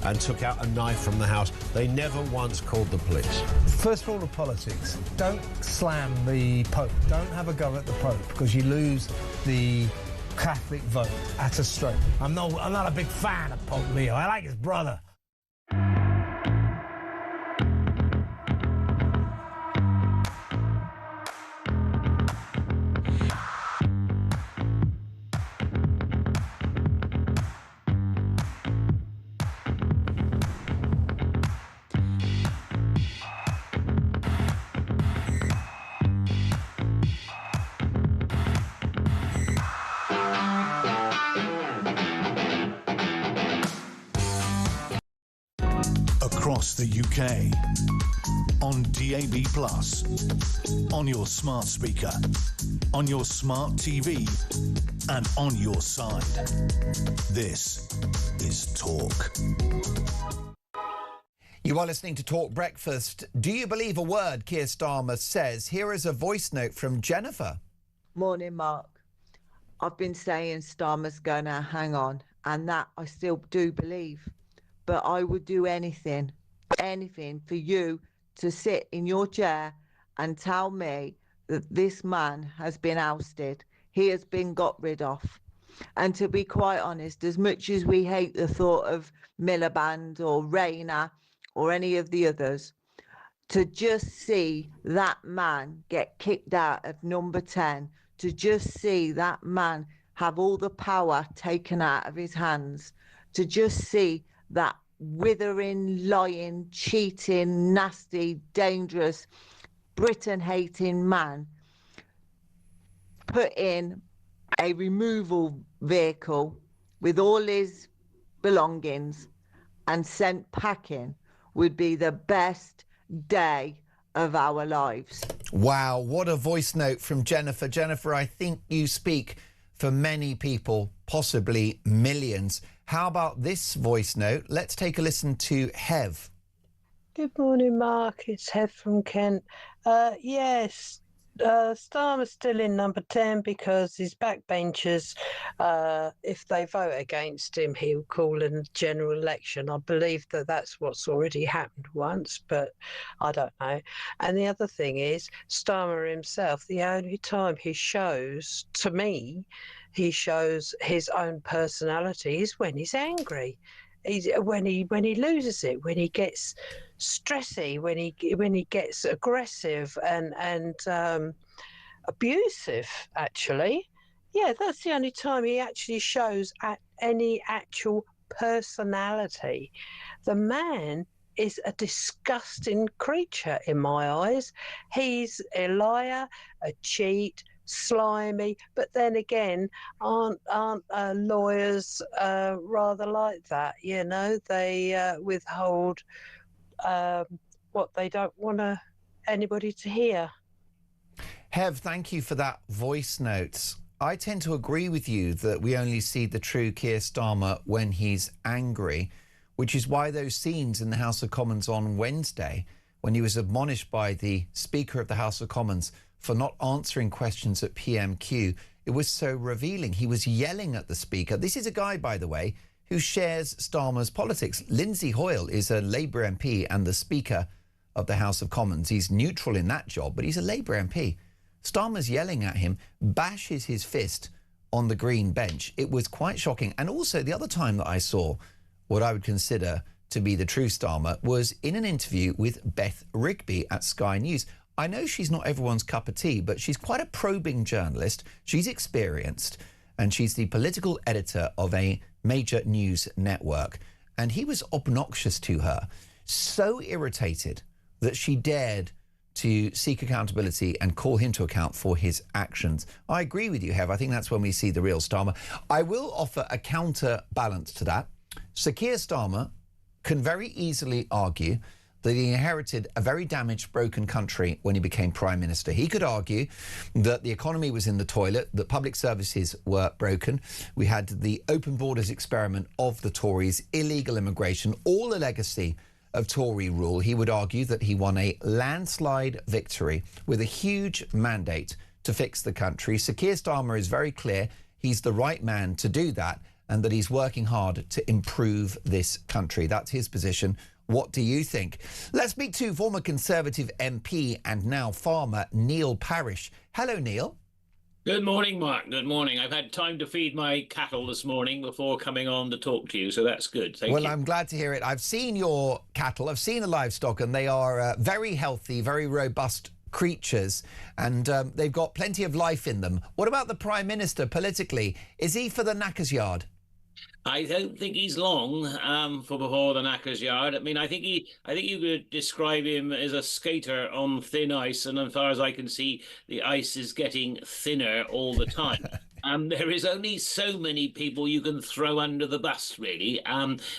and took out a knife from the house, they never once called the police. First rule of politics, don't slam the Pope. Don't have a go at the Pope, because you lose the Catholic vote at a stroke. I'm not a big fan of Pope Leo. I like his brother. Across the UK. On DAB+. On your smart speaker. On your smart TV. And on your side. This is Talk. You are listening to Talk Breakfast. Do you believe a word Keir Starmer says? Here is a voice note from Jennifer. Morning, Mark. I've been saying Starmer's going to hang on, and that I still do believe. But I would do anything for you to sit in your chair and tell me that this man has been ousted. He has been got rid of. And to be quite honest, as much as we hate the thought of Miliband or Rayner or any of the others, to just see that man get kicked out of number 10, to just see that man have all the power taken out of his hands, to just see that withering, lying, cheating, nasty, dangerous, Britain-hating man put in a removal vehicle with all his belongings and sent packing would be the best day of our lives. Wow, what a voice note from Jennifer. Jennifer, I think you speak for many people, possibly millions. How about this voice note? Let's take a listen to Hev. Good morning, Mark. It's Hev from Kent. Yes, Starmer's still in number 10 because his backbenchers, if they vote against him, he'll call a general election. I believe that that's what's already happened once, but I don't know. And the other thing is, Starmer himself, the only time he shows, to me, he shows his own personality is when he's angry. When he loses it, when he gets stressy, when he gets aggressive and abusive, actually. Yeah, that's the only time he actually shows any actual personality. The man is a disgusting creature in my eyes. He's a liar, a cheat, slimy, but then again, aren't lawyers rather like that? You know, they withhold what they don't want anybody to hear. Hev, thank you for that voice note. I tend to agree with you that we only see the true Keir Starmer when he's angry, which is why those scenes in the House of Commons on Wednesday, when he was admonished by the Speaker of the House of Commons for not answering questions at PMQ, it was so revealing. He was yelling at the Speaker. This is a guy, by the way, who shares Starmer's politics. Lindsay Hoyle is a Labour MP and the Speaker of the House of Commons. He's neutral in that job, but he's a Labour MP. Starmer's yelling at him, bashes his fist on the Green bench. It was quite shocking. And also the other time that I saw what I would consider to be the true Starmer was in an interview with Beth Rigby at Sky News. I know she's not everyone's cup of tea, but she's quite a probing journalist. She's experienced, and she's the political editor of a major news network. And he was obnoxious to her, so irritated that she dared to seek accountability and call him to account for his actions. I agree with you, Hev. I think that's when we see the real Starmer. I will offer a counterbalance to that. Sir Keir Starmer can very easily argue that he inherited a very damaged, broken country when he became Prime Minister. He could argue that the economy was in the toilet, that public services were broken. We had the open borders experiment of the Tories, illegal immigration, all a legacy of Tory rule. He would argue that he won a landslide victory with a huge mandate to fix the country. Sir Keir Starmer is very clear he's the right man to do that and that he's working hard to improve this country. That's his position. What do you think? Let's speak to former Conservative MP and now farmer Neil Parish. Hello, Neil. Good morning, Mark. Good morning. I've had time to feed my cattle this morning before coming on to talk to you, so that's good. Thank you. Well, I'm glad to hear it. I've seen your cattle. I've seen the livestock, and they are very healthy, very robust creatures, and they've got plenty of life in them. What about the Prime Minister politically? Is he for the knackers yard? I don't think he's long for before the knackers yard. I mean, I think you could describe him as a skater on thin ice, and as far as I can see, the ice is getting thinner all the time. There is only so many people you can throw under the bus, really.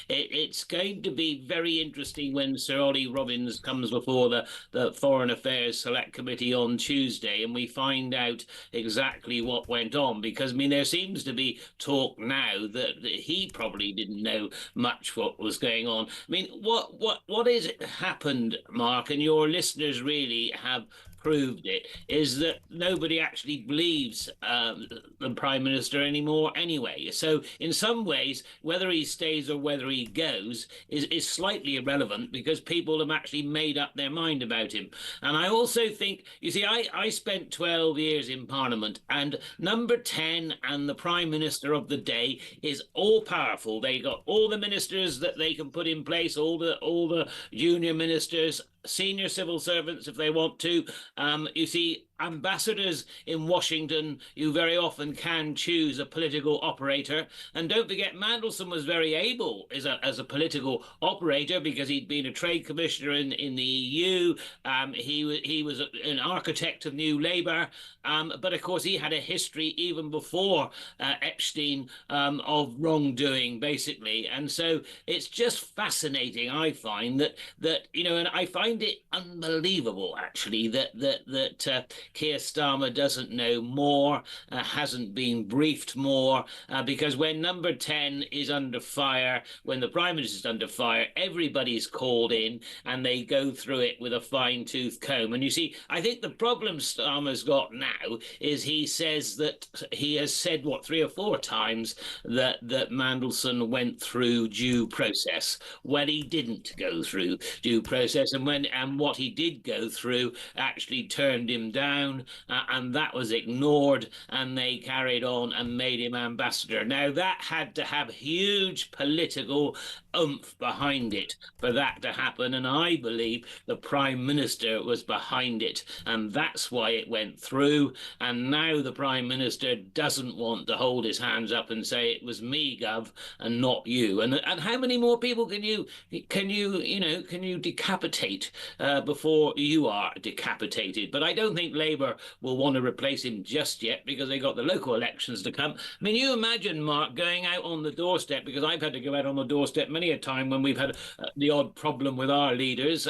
It's going to be very interesting when Sir Ollie Robbins comes before the Foreign Affairs Select Committee on Tuesday and we find out exactly what went on. Because, I mean, there seems to be talk now that he probably didn't know much what was going on. I mean, what is it happened, Mark, and your listeners really have proved it, is that nobody actually believes the Prime Minister anymore anyway. So in some ways, whether he stays or whether he goes is slightly irrelevant because people have actually made up their mind about him. And I also think, you see, I spent 12 years in Parliament, and number 10 and the Prime Minister of the day is all powerful. They got all the ministers that they can put in place, all the junior ministers, senior civil servants if they want to. You see, ambassadors in Washington, you very often can choose a political operator. And don't forget, Mandelson was very able as a political operator because he'd been a trade commissioner in the EU. He was an architect of New Labour. But of course, he had a history even before Epstein of wrongdoing, basically. And so it's just fascinating, I find, that you know, and I find it unbelievable, actually, that Keir Starmer doesn't know more, hasn't been briefed more, because when number 10 is under fire, when the Prime Minister is under fire, everybody's called in and they go through it with a fine-tooth comb. And you see, I think the problem Starmer's got now is he says that he has said, 3 or 4 times that Mandelson went through due process. Well, he didn't go through due process, and what he did go through actually turned him down, and that was ignored, and they carried on and made him ambassador. Now, that had to have huge political oomph behind it for that to happen, and I believe the Prime Minister was behind it, and that's why it went through. And now the Prime Minister doesn't want to hold his hands up and say it was me, Gov, and not you. And how many more people can you decapitate before you are decapitated? But I don't think Labour will want to replace him just yet, because they got the local elections to come. I mean, you imagine, Mark, going out on the doorstep, because I've had to go out on the doorstep many a time when we've had the odd problem with our leaders,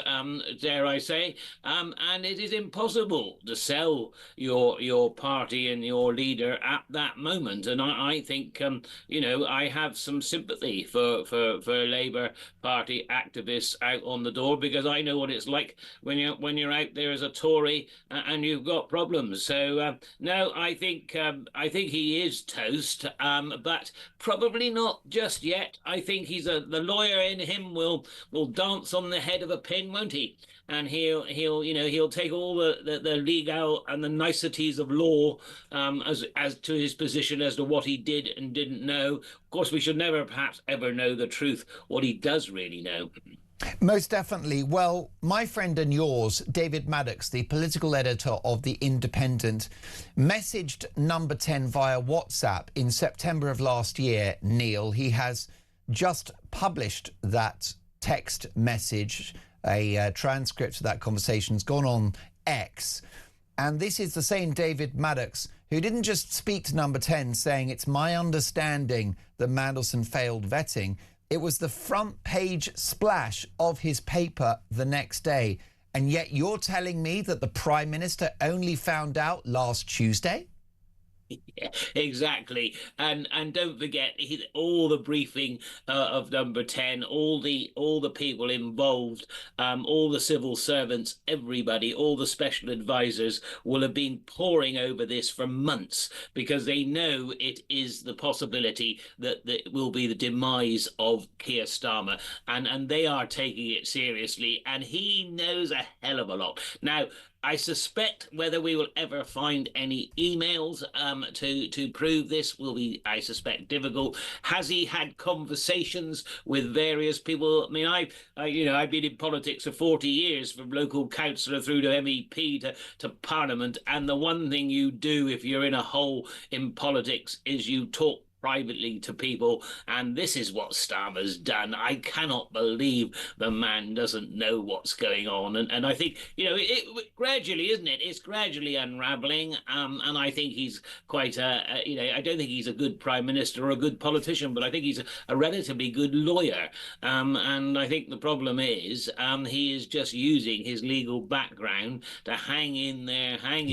dare I say, and it is impossible to sell your party and your leader at that moment. And I think, I have some sympathy for Labour Party activists out on the door, because I know what it's like when you're out there as a Tory and you've got problems. So no, I think he is toast, but probably not just yet. I think the lawyer in him will dance on the head of a pin, won't he? And he'll take all the legal and the niceties of law as to his position as to what he did and didn't know. Of course, we should never perhaps ever know the truth, what he does really know. Most definitely. Well, my friend and yours, David Maddox, the political editor of The Independent, messaged Number 10 via WhatsApp in September of last year, Neil. He has just published that text message. A transcript of that conversation has gone on X. And this is the same David Maddox who didn't just speak to Number 10 saying, it's my understanding that Mandelson failed vetting. It was the front page splash of his paper the next day. And yet you're telling me that the Prime Minister only found out last Tuesday? Yeah, exactly. And don't forget all the briefing of Number 10, all the people involved, all the civil servants, everybody, all the special advisors will have been poring over this for months, because they know it is the possibility that it will be the demise of Keir Starmer, and they are taking it seriously, and he knows a hell of a lot. Now, I suspect whether we will ever find any emails to prove this will be, I suspect, difficult. Has he had conversations with various people? I mean, I've been in politics for 40 years, from local councillor through to MEP to Parliament, and the one thing you do if you're in a hole in politics is you talk privately to people, and this is what Starmer's done. I cannot believe the man doesn't know what's going on, and I think it gradually, isn't it? It's gradually unraveling, and I think he's quite I don't think he's a good Prime Minister or a good politician, but I think he's a relatively good lawyer, and I think the problem is he is just using his legal background to hang in there, and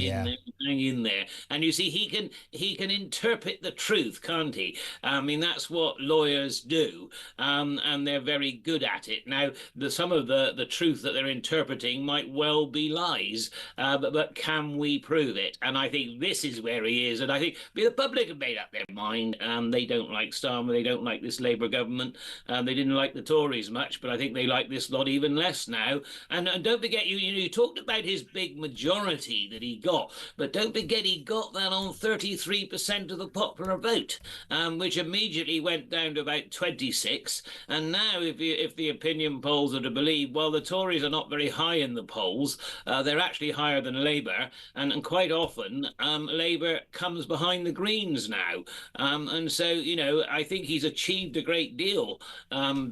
you see he can interpret the truth, can't he? I mean, that's what lawyers do, and they're very good at it. Now, some of the truth that they're interpreting might well be lies, but can we prove it? And I think this is where he is, and I think the public have made up their mind. They don't like Starmer, they don't like this Labour government, they didn't like the Tories much, but I think they like this lot even less now. And don't forget, you talked about his big majority that he got, but don't forget he got that on 33% of the popular vote. Which immediately went down to about 26. And now, if the opinion polls are to believe, well, the Tories are not very high in the polls. They're actually higher than Labour. And quite often, Labour comes behind the Greens now. And so, I think he's achieved a great deal,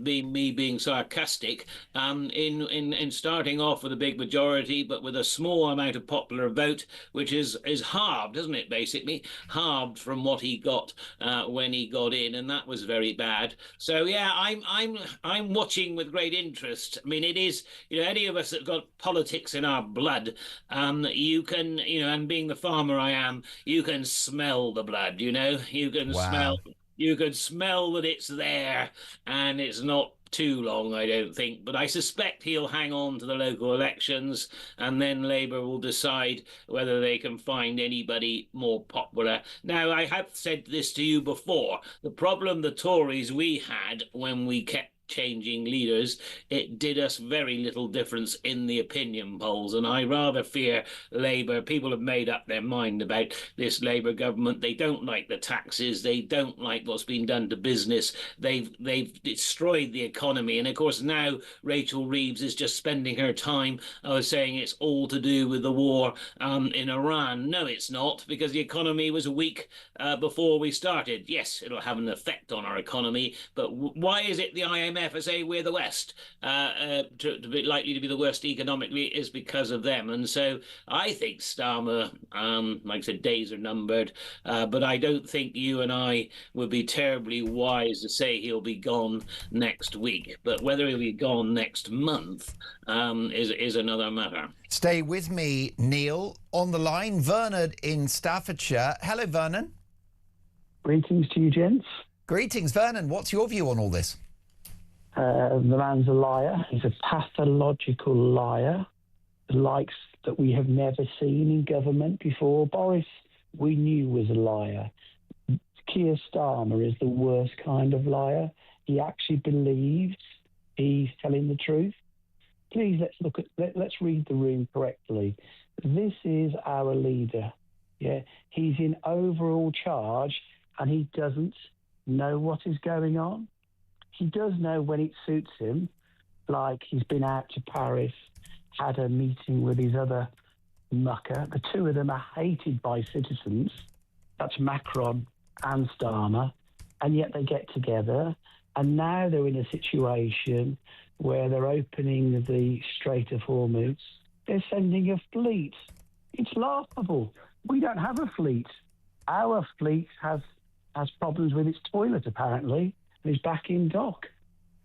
being sarcastic, in starting off with a big majority, but with a small amount of popular vote, which is halved, isn't it, basically? Halved from what he got when he got in, and that was very bad. So yeah, I'm watching with great interest. I mean, it is, any of us that got politics in our blood, you can, and being the farmer I am, you can smell the blood. You can smell that it's there, and it's not too long, I don't think, but I suspect he'll hang on to the local elections, and then Labour will decide whether they can find anybody more popular. Now, I have said this to you before. The problem the Tories we had when we kept changing leaders, it did us very little difference in the opinion polls. And I rather fear Labour. People have made up their mind about this Labour government. They don't like the taxes. They don't like what's been done to business. They've destroyed the economy. And of course, now Rachel Reeves is just spending her time saying it's all to do with the war in Iran. No, it's not, because the economy was weak before we started. Yes, it'll have an effect on our economy, but why is it the IMF are saying we're the West to be likely to be the worst economically is because of them? And so I think Starmer, like I said, days are numbered, but I don't think you and I would be terribly wise to say he'll be gone next week. But whether he'll be gone next month is another matter. Stay with me, Neil. On the line, Vernon in Staffordshire. Hello, Vernon. Greetings to you, gents. Greetings, Vernon. What's your view on all this? The man's a liar. He's a pathological liar. The likes that we have never seen in government before. Boris, we knew was a liar. Keir Starmer is the worst kind of liar. He actually believes he's telling the truth. Please, let's read the room correctly. This is our leader. Yeah, he's in overall charge, and he doesn't know what is going on. He does know when it suits him, like he's been out to Paris, had a meeting with his other mucker. The two of them are hated by citizens. That's Macron and Starmer, and yet they get together. And now they're in a situation where they're opening the Strait of Hormuz. They're sending a fleet. It's laughable. We don't have a fleet. Our fleet has problems with its toilet, apparently, and is back in dock.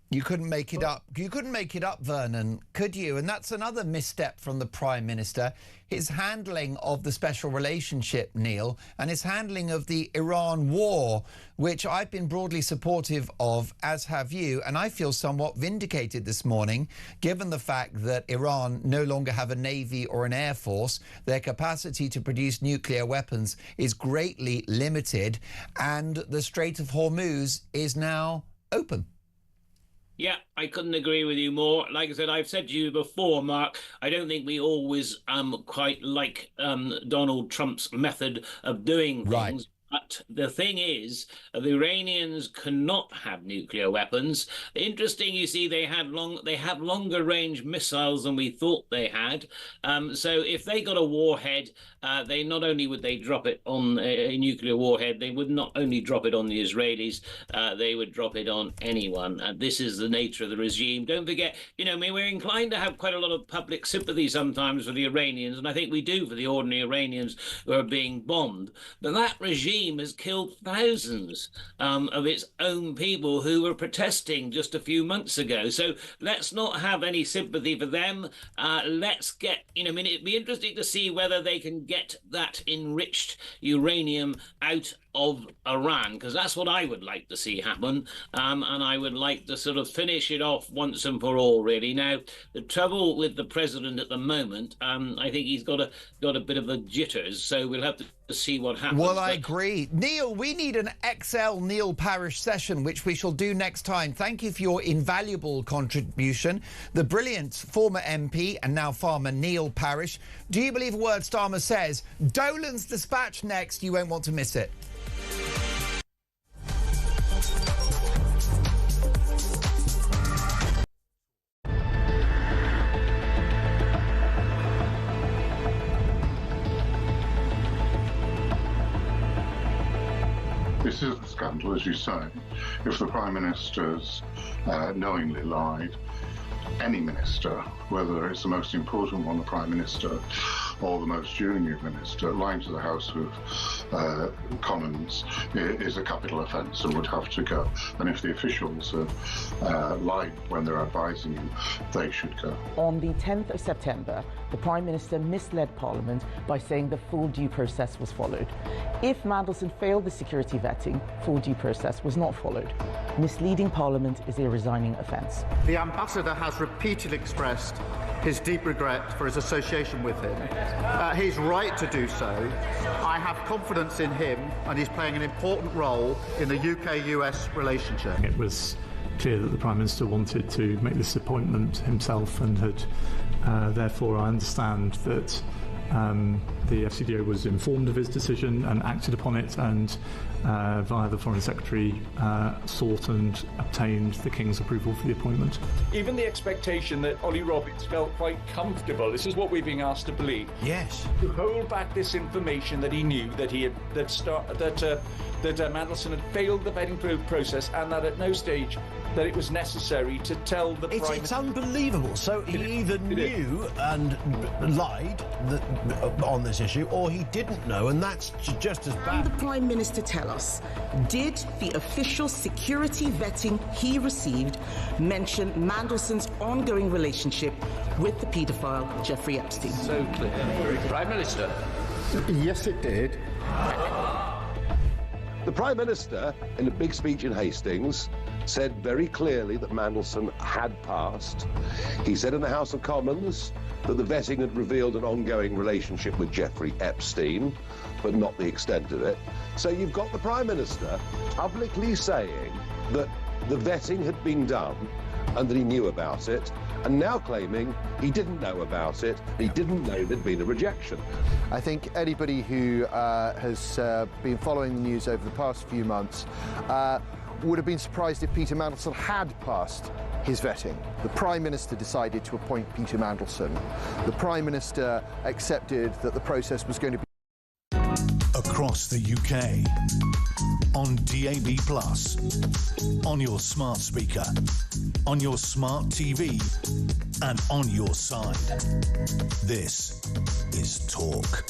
You couldn't make it up. You couldn't make it up, Vernon, could you? And that's another misstep from the Prime Minister. His handling of the special relationship, Neil, and his handling of the Iran war, which I've been broadly supportive of, as have you, and I feel somewhat vindicated this morning, given the fact that Iran no longer have a navy or an air force. Their capacity to produce nuclear weapons is greatly limited, and the Strait of Hormuz is now open. Yeah, I couldn't agree with you more. Like I said, I've said to you before, Mark, I don't think we always quite like Donald Trump's method of doing things. Right. But the thing is, the Iranians cannot have nuclear weapons. Interesting, you see, they have longer range missiles than we thought they had. So if they got a warhead, they not only would they drop it on a nuclear warhead, they would not only drop it on the Israelis, they would drop it on anyone. And this is the nature of the regime. Don't forget, we're inclined to have quite a lot of public sympathy sometimes for the Iranians, and I think we do for the ordinary Iranians who are being bombed. But that regime has killed thousands of its own people who were protesting just a few months ago. So let's not have any sympathy for them. Let's get, it'd be interesting to see whether they can get that enriched uranium out of Iran, because that's what I would like to see happen, and I would like to sort of finish it off once and for all, really. Now, the trouble with the president at the moment, I think he's got a bit of the jitters, so we'll have to see what happens. Well, I agree. Neil, we need an XL Neil Parish session, which we shall do next time. Thank you for your invaluable contribution. The brilliant former MP and now farmer Neil Parish. Do you believe a word Starmer says? Dolan's Dispatch next. You won't want to miss it. This is a scandal, as you say. If the Prime Minister's knowingly lied, any minister, whether it's the most important one, the Prime Minister, or the most junior minister, lying to the House of Commons is a capital offence and would have to go. And if the officials have lied when they're advising you, they should go. On the 10th of September, the Prime Minister misled Parliament by saying the full due process was followed. If Mandelson failed the security vetting, full due process was not followed. Misleading Parliament is a resigning offence. The Ambassador has repeatedly expressed his deep regret for his association with him. He's right to do so. I have confidence in him, and he's playing an important role in the UK-US relationship. It was clear that the Prime Minister wanted to make this appointment himself and had, therefore, I understand that the FCDO was informed of his decision and acted upon it, and via the Foreign Secretary sought and obtained the King's approval for the appointment. Even the expectation that Ollie Roberts felt quite comfortable, this is what we're being asked to believe. Yes. To hold back this information that he knew that he had that Mandelson had failed the vetting process, and that at no stage that it was necessary to tell the Prime Minister. It's unbelievable. So he either knew and lied on this issue, or he didn't know, and that's just as bad. Can the Prime Minister tell us, did the official security vetting he received mention Mandelson's ongoing relationship with the paedophile Jeffrey Epstein? So clear. Prime Minister. Yes, it did. The Prime Minister, in a big speech in Hastings, said very clearly that Mandelson had passed. He said in the House of Commons that the vetting had revealed an ongoing relationship with Jeffrey Epstein, but not the extent of it. So you've got the Prime Minister publicly saying that the vetting had been done and that he knew about it, and now claiming he didn't know about it, he didn't know there'd been a rejection. I think anybody who has been following the news over the past few months would have been surprised if Peter Mandelson had passed his vetting. The Prime Minister decided to appoint Peter Mandelson. The Prime Minister accepted that the process was going to be across the UK, on DAB+, on your smart speaker, on your smart TV, and on your side. This is Talk.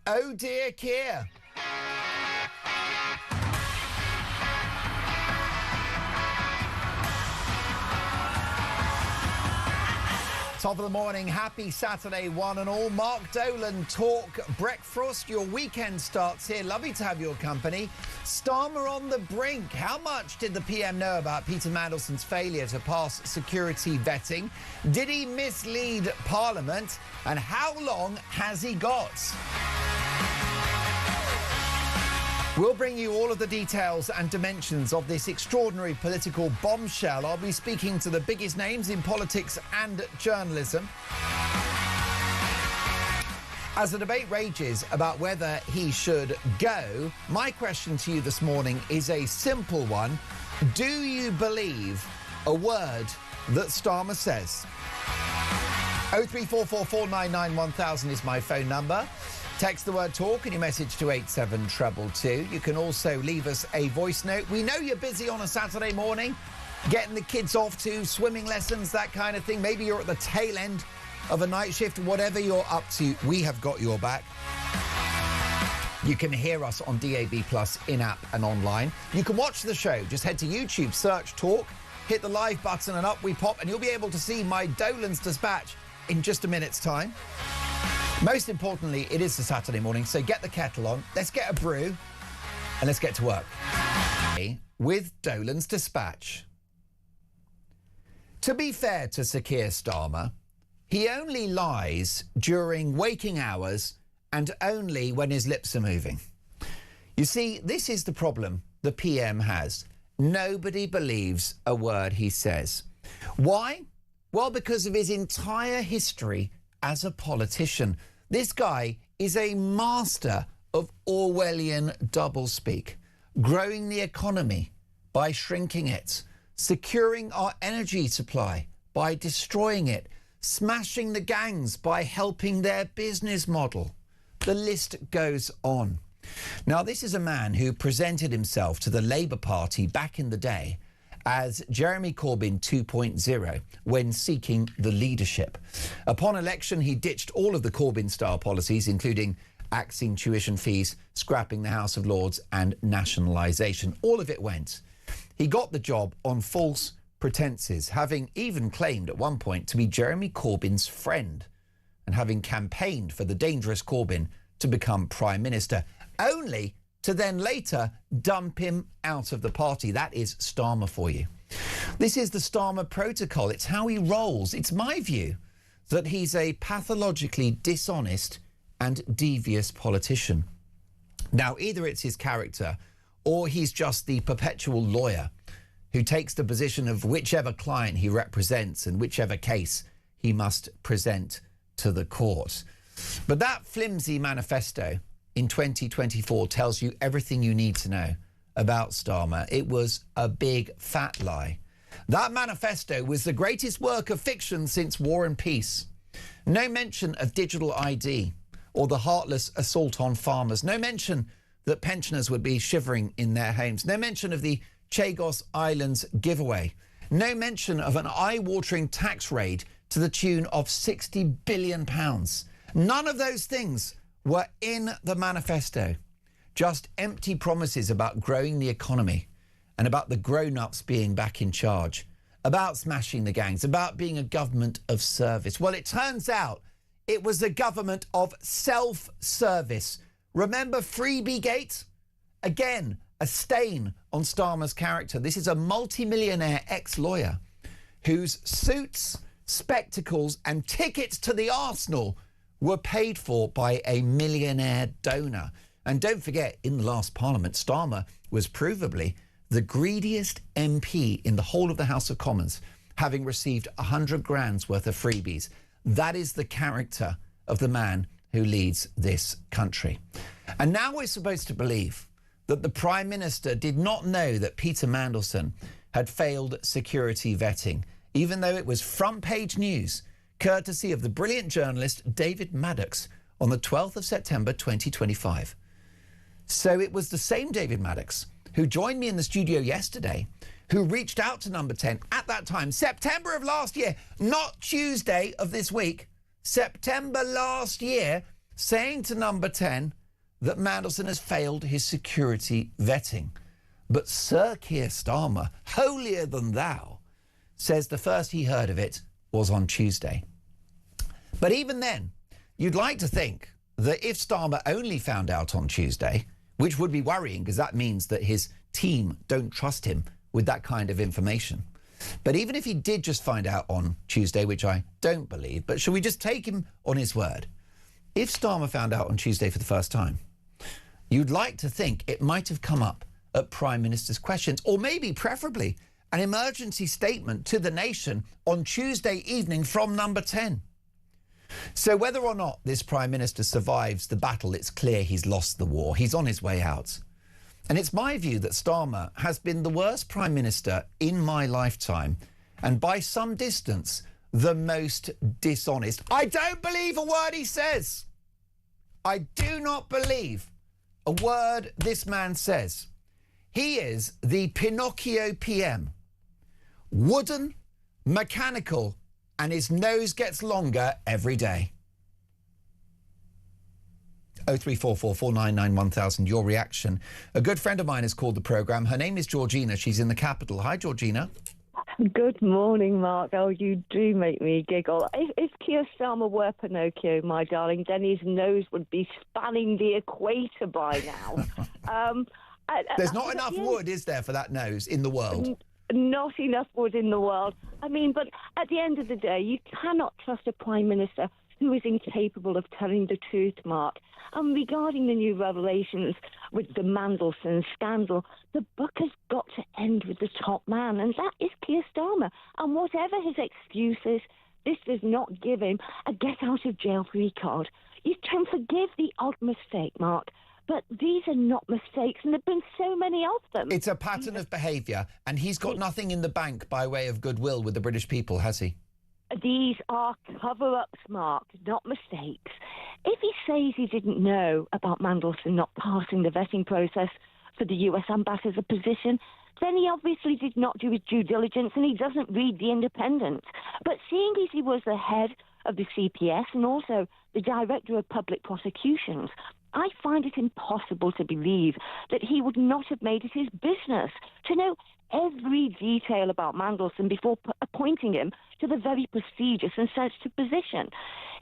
Oh dear, Keir. Top of the morning, happy Saturday one and all. Mark Dolan, Talk Breakfast. Your weekend starts here. Lovely to have your company. Starmer on the brink. How much did the PM know about Peter Mandelson's failure to pass security vetting? Did he mislead Parliament? And how long has he got? We'll bring you all of the details and dimensions of this extraordinary political bombshell. I'll be speaking to the biggest names in politics and journalism. As the debate rages about whether he should go, my question to you this morning is a simple one. Do you believe a word that Starmer says? 03444991000 is my phone number. Text the word talk and your message to 87222. You can also leave us a voice note. We know you're busy on a Saturday morning, getting the kids off to swimming lessons, that kind of thing. Maybe you're at the tail end of a night shift. Whatever you're up to, we have got your back. You can hear us on DAB+, in-app and online. You can watch the show. Just head to YouTube, search Talk, hit the live button and up we pop, and you'll be able to see my Dolan's Dispatch in just a minute's time. Most importantly, it is a Saturday morning, so get the kettle on, let's get a brew, and let's get to work. With Dolan's Dispatch. To be fair to Sir Keir Starmer, he only lies during waking hours and only when his lips are moving. You see, this is the problem the PM has. Nobody believes a word he says. Why? Well, because of his entire history as a politician. This guy is a master of Orwellian doublespeak, growing the economy by shrinking it, securing our energy supply by destroying it, smashing the gangs by helping their business model. The list goes on. Now, this is a man who presented himself to the Labour Party back in the day as Jeremy Corbyn 2.0 when seeking the leadership. Upon election, he ditched all of the Corbyn-style policies, including axing tuition fees, scrapping the House of Lords and nationalisation. All of it went. He got the job on false pretences, having even claimed at one point to be Jeremy Corbyn's friend and having campaigned for the dangerous Corbyn to become Prime Minister, only to then later dump him out of the party. That is Starmer for you. This is the Starmer protocol. It's how he rolls. It's my view that he's a pathologically dishonest and devious politician. Now, either it's his character or he's just the perpetual lawyer who takes the position of whichever client he represents and whichever case he must present to the court. But that flimsy manifesto in 2024 tells you everything you need to know about Starmer. It was a big fat lie. That manifesto was the greatest work of fiction since War and Peace. No mention of digital ID or the heartless assault on farmers. No mention that pensioners would be shivering in their homes. No mention of the Chagos Islands giveaway. No mention of an eye-watering tax raid to the tune of £60 billion. None of those things were in the manifesto. Just empty promises about growing the economy and about the grown-ups being back in charge, about smashing the gangs, about being a government of service. Well, it turns out it was a government of self-service. Remember Freebiegate? Again, a stain on Starmer's character. This is a multi-millionaire ex-lawyer whose suits, spectacles and tickets to the Arsenal were paid for by a millionaire donor. And don't forget, in the last Parliament, Starmer was provably the greediest MP in the whole of the House of Commons, having received 100 grand's worth of freebies. That is the character of the man who leads this country. And now we're supposed to believe that the Prime Minister did not know that Peter Mandelson had failed security vetting, even though it was front-page news, courtesy of the brilliant journalist David Maddox on the 12th of September 2025. So it was the same David Maddox who joined me in the studio yesterday, who reached out to Number 10 at that time, September of last year, not Tuesday of this week, September last year, saying to Number 10 that Mandelson has failed his security vetting. But Sir Keir Starmer, holier than thou, says the first he heard of it was on Tuesday. But even then, you'd like to think that if Starmer only found out on Tuesday, which would be worrying because that means that his team don't trust him with that kind of information. But even if he did just find out on Tuesday, which I don't believe, but shall we just take him on his word? If Starmer found out on Tuesday for the first time, you'd like to think it might have come up at Prime Minister's questions, or maybe preferably an emergency statement to the nation on Tuesday evening from Number 10. So whether or not this Prime Minister survives the battle, it's clear he's lost the war. He's on his way out. And it's my view that Starmer has been the worst Prime Minister in my lifetime, and by some distance, the most dishonest. I don't believe a word he says. I do not believe a word this man says. He is the Pinocchio PM. Wooden, mechanical, and his nose gets longer every day. 0344 499 1000, your reaction. A good friend of mine has called the programme. Her name is Georgina. She's in the capital. Hi, Georgina. Good morning, Mark. Oh, you do make me giggle. If Keir Starmer were Pinocchio, my darling, then his nose would be spanning the equator by now. There's not enough wood, is there, for that nose in the world? Not enough wood in the world. I mean, but at the end of the day, you cannot trust a Prime Minister who is incapable of telling the truth, Mark. And regarding the new revelations with the Mandelson scandal, the buck has got to end with the top man, and that is Keir Starmer. And whatever his excuses, this does not give him a get-out-of-jail-free card. You can forgive the odd mistake, Mark, but these are not mistakes, and there have been so many of them. It's a pattern of behaviour, and he's got nothing in the bank by way of goodwill with the British people, has he? These are cover-ups, Mark, not mistakes. If he says he didn't know about Mandelson not passing the vetting process for the US ambassador position, then he obviously did not do his due diligence and he doesn't read The Independent. But seeing as he was the head of the CPS and also the Director of Public Prosecutions, I find it impossible to believe that he would not have made it his business to know every detail about Mandelson before appointing him to the very prestigious and sensitive position.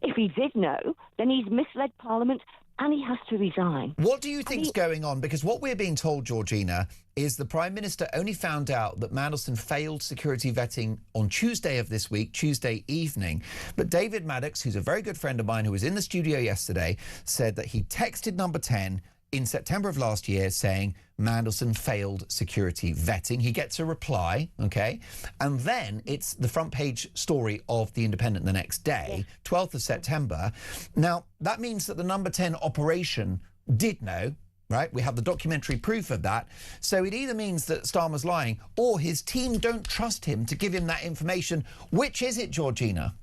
If he did know, then he's misled Parliament and he has to resign. What do you think's going on? Because what we're being told, Georgina, is the Prime Minister only found out that Mandelson failed security vetting on Tuesday of this week, Tuesday evening. But David Maddox, who's a very good friend of mine who was in the studio yesterday, said that he texted Number 10 in September of last year saying Mandelson failed security vetting. He gets a reply, OK? And then it's the front page story of The Independent the next day, 12th of September. Now, that means that the Number 10 operation did know, right? We have the documentary proof of that. So it either means that Starmer's lying or his team don't trust him to give him that information. Which is it, Georgina?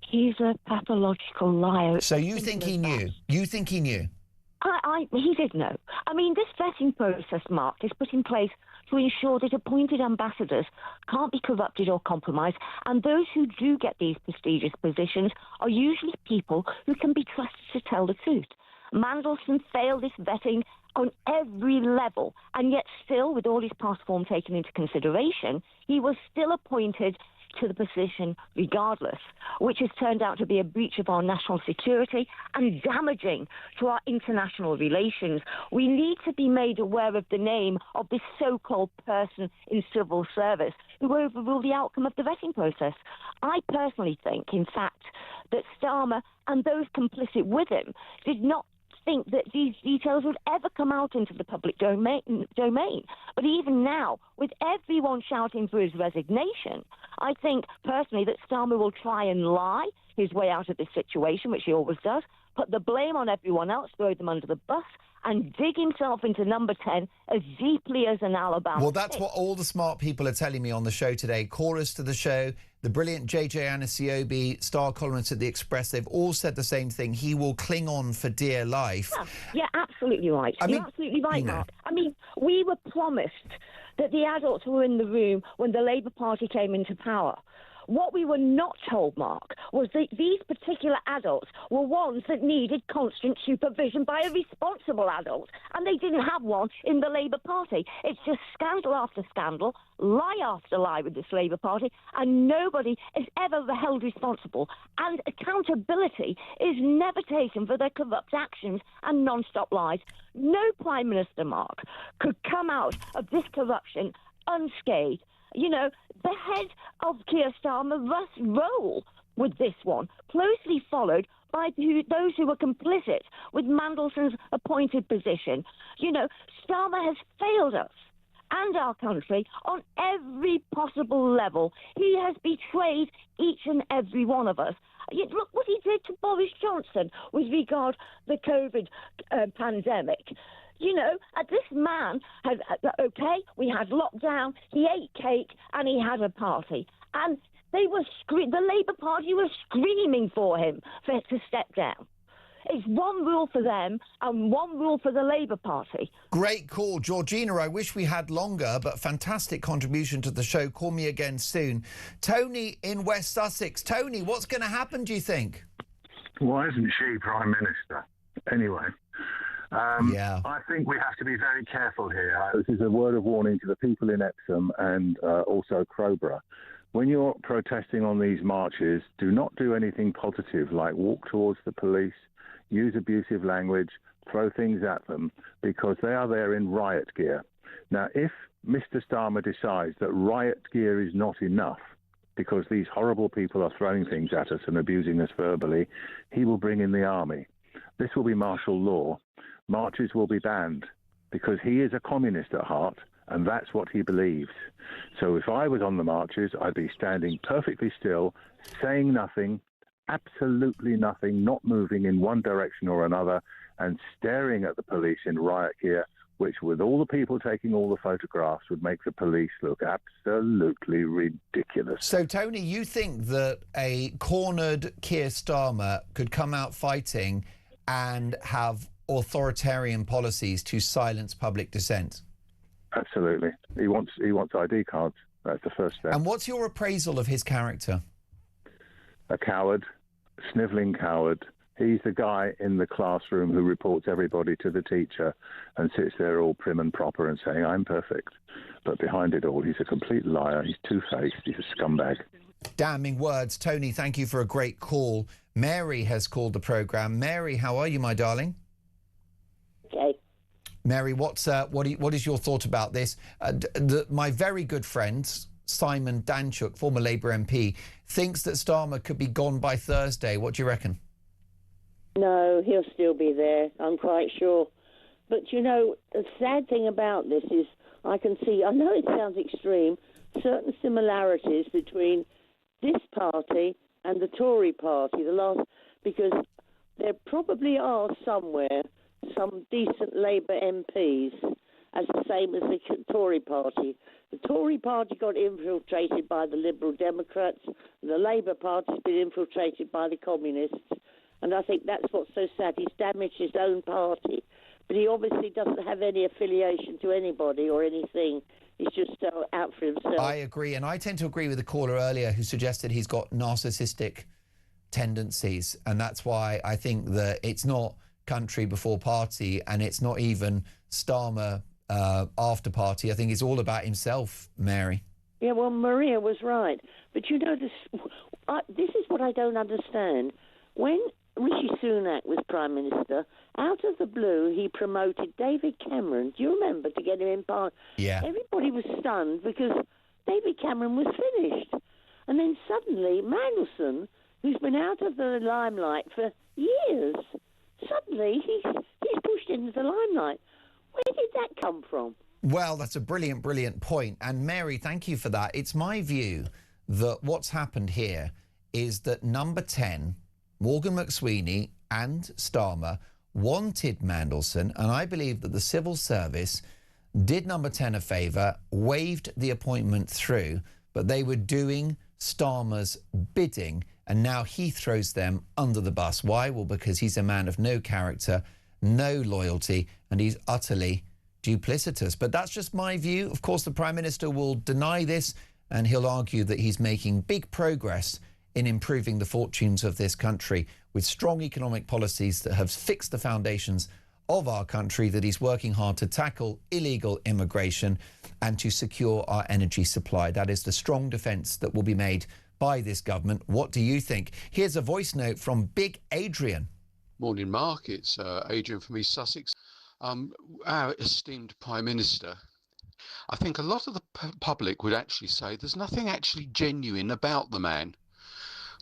He's a pathological liar. So you think he knew? You think he knew? He did know. I mean, this vetting process, Mark, is put in place to ensure that appointed ambassadors can't be corrupted or compromised, and those who do get these prestigious positions are usually people who can be trusted to tell the truth. Mandelson failed this vetting on every level, and yet still, with all his past form taken into consideration, he was still appointed to the position regardless, which has turned out to be a breach of our national security and damaging to our international relations. We need to be made aware of the name of this so-called person in civil service who overruled the outcome of the vetting process. I personally think, in fact, that Starmer and those complicit with him did not think that these details would ever come out into the public domain. But even now, with everyone shouting for his resignation, I think personally that Starmer will try and lie his way out of this situation, which he always does, put the blame on everyone else, throw them under the bus, and dig himself into Number 10 as deeply as an Alabama. Well, that's what all the smart people are telling me on the show today. Chorus to the show, the brilliant JJ Anisiobi, star columnist at The Express, they've all said the same thing. He will cling on for dear life. Yeah, absolutely right. You're absolutely right, Mark. I mean, we were promised that the adults were in the room when the Labour Party came into power. What we were not told, Mark, was that these particular adults were ones that needed constant supervision by a responsible adult, and they didn't have one in the Labour Party. It's just scandal after scandal, lie after lie with this Labour Party, and nobody is ever held responsible, and accountability is never taken for their corrupt actions and non-stop lies. No Prime Minister, Mark, could come out of this corruption unscathed. You know, the head of Keir Starmer must roll with this one, closely followed by those who were complicit with Mandelson's appointed position. You know, Starmer has failed us and our country on every possible level. He has betrayed each and every one of us. Look what he did to Boris Johnson with regard to the COVID pandemic. You know, this man had, we had lockdown, he ate cake and he had a party. And they were the Labour Party was screaming for him to step down. It's one rule for them and one rule for the Labour Party. Great call. Georgina, I wish we had longer, but fantastic contribution to the show. Call me again soon. Tony in West Sussex. Tony, what's going to happen, do you think? Why isn't she Prime Minister? Anyway. I think we have to be very careful here. This is a word of warning to the people in Epsom and also Crowborough. When you're protesting on these marches, do not do anything positive like walk towards the police, use abusive language, throw things at them, because they are there in riot gear. Now, if Mr. Starmer decides that riot gear is not enough, because these horrible people are throwing things at us and abusing us verbally, he will bring in the army. This will be martial law. Marches will be banned because he is a communist at heart and that's what he believes. So if I was on the marches, I'd be standing perfectly still, saying nothing, absolutely nothing, not moving in one direction or another, and staring at the police in riot gear, which with all the people taking all the photographs would make the police look absolutely ridiculous. So, Tony, you think that a cornered Keir Starmer could come out fighting and have authoritarian policies to silence public dissent? Absolutely. He wants ID cards. That's the first step. And what's your appraisal of his character? A coward, snivelling coward. He's the guy in the classroom who reports everybody to the teacher and sits there all prim and proper and saying, I'm perfect. But behind it all, he's a complete liar. He's two-faced. He's a scumbag. Damning words. Tony, thank you for a great call. Mary has called the programme. Mary, how are you, my darling? Okay. Mary, what is your thought about this? My very good friend, Simon Danchuk, former Labour MP, thinks that Starmer could be gone by Thursday. What do you reckon? No, he'll still be there, I'm quite sure. But, you know, the sad thing about this is I can see, I know it sounds extreme, certain similarities between this party and the Tory party, because there probably are somewhere some decent Labour MPs, as the same as the Tory party. The Tory party got infiltrated by the Liberal Democrats, and the Labour party's been infiltrated by the Communists. And I think that's what's so sad. He's damaged his own party, but he obviously doesn't have any affiliation to anybody or anything. He's just out for himself. I agree, and I tend to agree with the caller earlier who suggested he's got narcissistic tendencies, and that's why I think that it's not country before party, and it's not even Starmer after party. I think it's all about himself, Mary. Yeah, well, Maria was right. But you know, this is what I don't understand. When Rishi Sunak was Prime Minister, out of the blue, he promoted David Cameron. Do you remember, to get him in Parliament? Yeah. Everybody was stunned because David Cameron was finished. And then suddenly, Mandelson, who's been out of the limelight for years, suddenly he's pushed into the limelight. Where did that come from? Well, that's a brilliant, brilliant point. And Mary, thank you for that. It's my view that what's happened here is that number 10, Morgan McSweeney and Starmer, wanted Mandelson, and I believe that the civil service did number 10 a favour, waved the appointment through, but they were doing Starmer's bidding, and now he throws them under the bus. Why? Well, because he's a man of no character, no loyalty, and he's utterly duplicitous. But that's just my view. Of course, the Prime Minister will deny this, and he'll argue that he's making big progress in improving the fortunes of this country with strong economic policies that have fixed the foundations of our country, that he's working hard to tackle illegal immigration and to secure our energy supply. That is the strong defence that will be made by this government. What do you think? Here's a voice note from Big Adrian. Morning, Mark. It's Adrian from East Sussex. Our esteemed Prime Minister, I think a lot of the public would actually say there's nothing actually genuine about the man.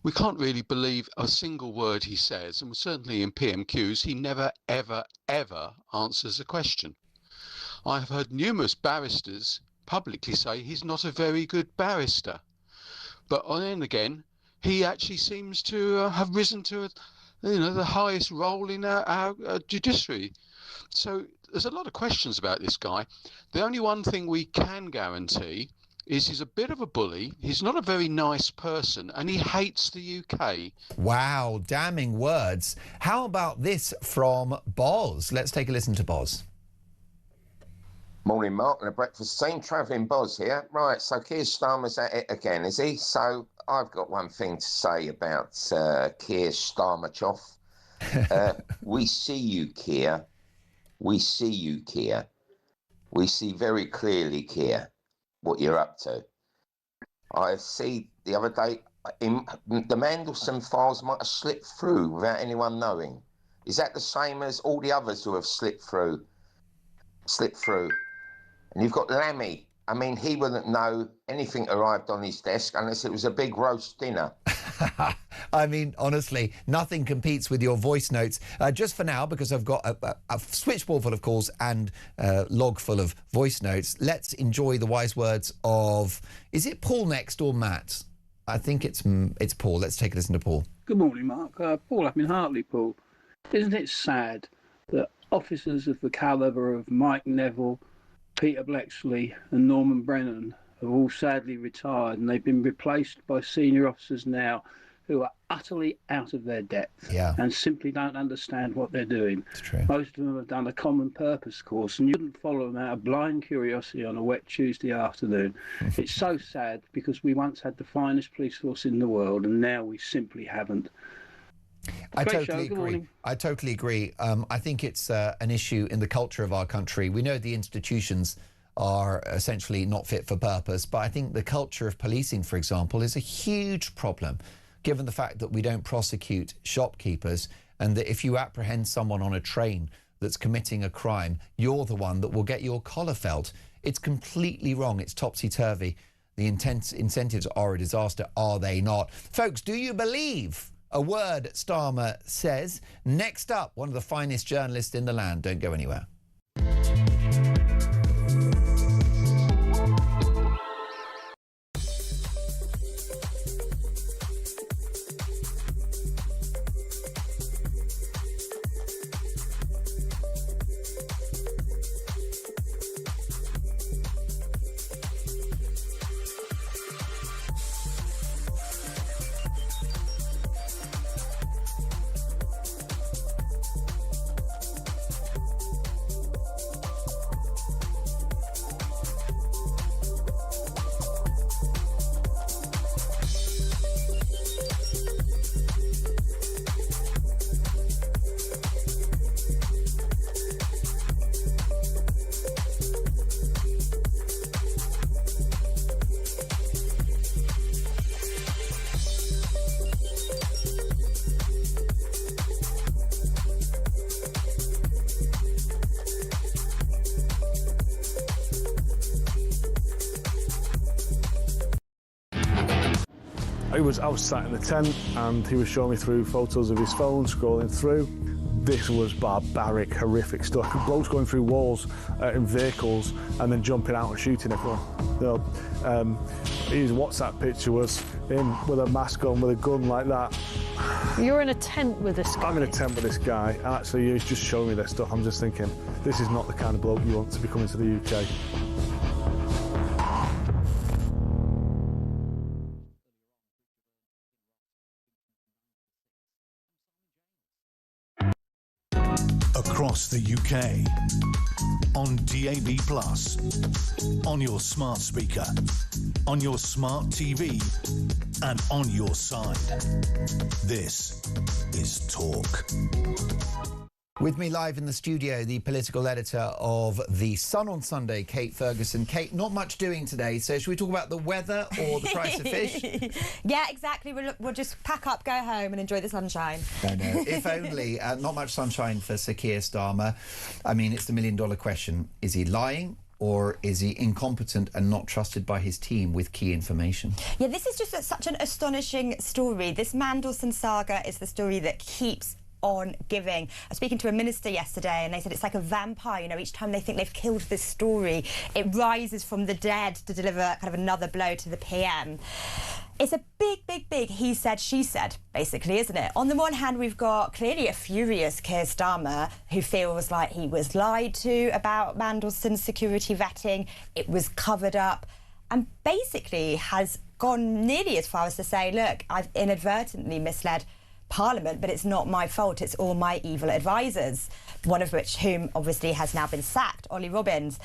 We can't really believe a single word he says, and certainly in PMQs he never, ever, ever answers a question. I have heard numerous barristers publicly say he's not a very good barrister. But then again, he actually seems to have risen to the highest role in our judiciary. So there's a lot of questions about this guy. The only one thing we can guarantee is he's a bit of a bully, he's not a very nice person, and he hates the UK. Wow, damning words. How about this from Boz? Let's take a listen to Boz. Morning, Mark, and a breakfast team. Travelling Boz here. Right, so Keir Starmer's at it again, is he? So I've got one thing to say about Keir Starmerchoff. We see you, Keir. We see you, Keir. We see very clearly, Keir, what you're up to. I see the other day, the Mandelson files might have slipped through without anyone knowing. Is that the same as all the others who have slipped through? And you've got Lammy. I mean, he wouldn't know anything arrived on his desk unless it was a big roast dinner. I mean, honestly, nothing competes with your voice notes. Just for now, because I've got a switchboard full of calls and a log full of voice notes, let's enjoy the wise words of... Is it Paul next or Matt? I think it's Paul. Let's take a listen to Paul. Good morning, Mark. Paul up in Hartlepool. Isn't it sad that officers of the calibre of Mike Neville, Peter Blexley and Norman Brennan have all sadly retired, and they've been replaced by senior officers now who are utterly out of their depth and simply don't understand what they're doing. It's true. Most of them have done a common purpose course, and you couldn't follow them out of blind curiosity on a wet Tuesday afternoon. It's so sad because we once had the finest police force in the world, and now we simply haven't. I totally agree. I totally agree. I think it's an issue in the culture of our country. We know the institutions are essentially not fit for purpose, but I think the culture of policing, for example, is a huge problem, given the fact that we don't prosecute shopkeepers, and that if you apprehend someone on a train that's committing a crime, you're the one that will get your collar felt. It's completely wrong. It's topsy-turvy. The incentives are a disaster, are they not? Folks, do you believe a word Starmer says? Next up, one of the finest journalists in the land. Don't go anywhere. I was sat in the tent and he was showing me through photos of his phone, scrolling through. This was barbaric, horrific stuff. Blokes going through walls in vehicles and then jumping out and shooting everyone. You know, his WhatsApp picture was him with a mask on, with a gun like that. You're in a tent with this guy? I'm in a tent with this guy, and actually he's just showing me this stuff. I'm just thinking, this is not the kind of bloke you want to be coming to the UK. Across the UK, on DAB+, on your smart speaker, on your smart TV, and on your side. This is Talk. With me live in the studio, the political editor of The Sun on Sunday, Kate Ferguson. Kate, not much doing today, so should we talk about the weather or the price of fish? Yeah, exactly. We'll just pack up, go home and enjoy the sunshine. I know. If only. Not much sunshine for Sir Keir Starmer. I mean, it's the million-dollar question. Is he lying? Or is he incompetent and not trusted by his team with key information? Yeah, this is just such an astonishing story. This Mandelson saga is the story that keeps on giving. I was speaking to a minister yesterday and they said it's like a vampire, you know, each time they think they've killed this story, it rises from the dead to deliver kind of another blow to the PM. It's a big he said, she said, basically, isn't it? On the one hand, we've got clearly a furious Keir Starmer who feels like he was lied to about Mandelson's security vetting. It was covered up and basically has gone nearly as far as to say, look, I've inadvertently misled Parliament, but it's not my fault, it's all my evil advisors, one of which whom obviously has now been sacked, Ollie Robbins.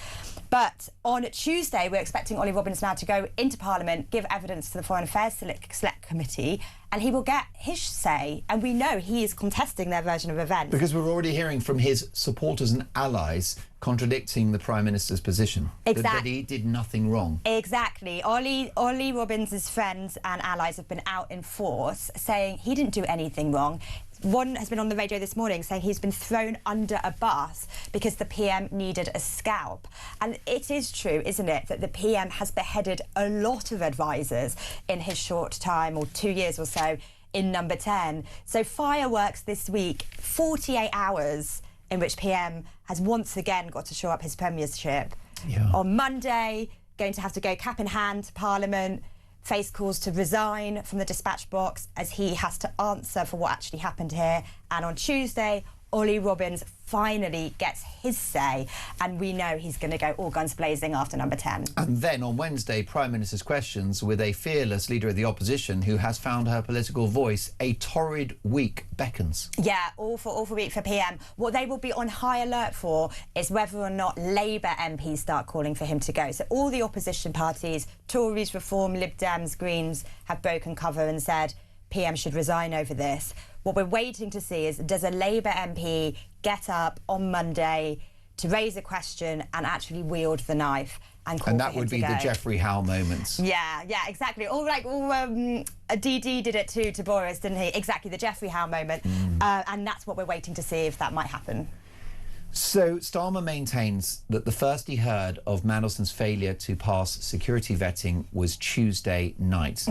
But on Tuesday, we're expecting Ollie Robbins now to go into Parliament, give evidence to the Foreign Affairs Select Committee, and he will get his say, and we know he is contesting their version of events. Because we're already hearing from his supporters and allies contradicting the Prime Minister's position. Exactly. That he did nothing wrong. Exactly. Ollie Robbins' friends and allies have been out in force saying he didn't do anything wrong. One has been on the radio this morning saying he's been thrown under a bus because the PM needed a scalp. And it is true, isn't it, that the PM has beheaded a lot of advisors in his short time, or 2 years or so, in Number 10. So fireworks this week, 48 hours in which PM has once again got to shore up his premiership. Yeah. On Monday, going to have to go cap in hand to Parliament, face calls to resign from the dispatch box as he has to answer for what actually happened here. And on Tuesday, Ollie Robbins finally gets his say, and we know he's going to go all guns blazing after Number 10. And then on Wednesday, Prime Minister's Questions with a fearless leader of the opposition who has found her political voice. A torrid week beckons. Yeah, awful week for PM. What they will be on high alert for is whether or not Labour MPs start calling for him to go. So all the opposition parties, Tories, Reform, Lib Dems, Greens, have broken cover and said PM should resign over this. What we're waiting to see is, does a Labour MP get up on Monday to raise a question and actually wield the knife and call And for that him would to be go? the Geoffrey Howe moments. Yeah, exactly. DD did it too to Boris, didn't he? Exactly, the Geoffrey Howe moment. And that's what we're waiting to see if that might happen. So Starmer maintains that the first he heard of Mandelson's failure to pass security vetting was Tuesday night.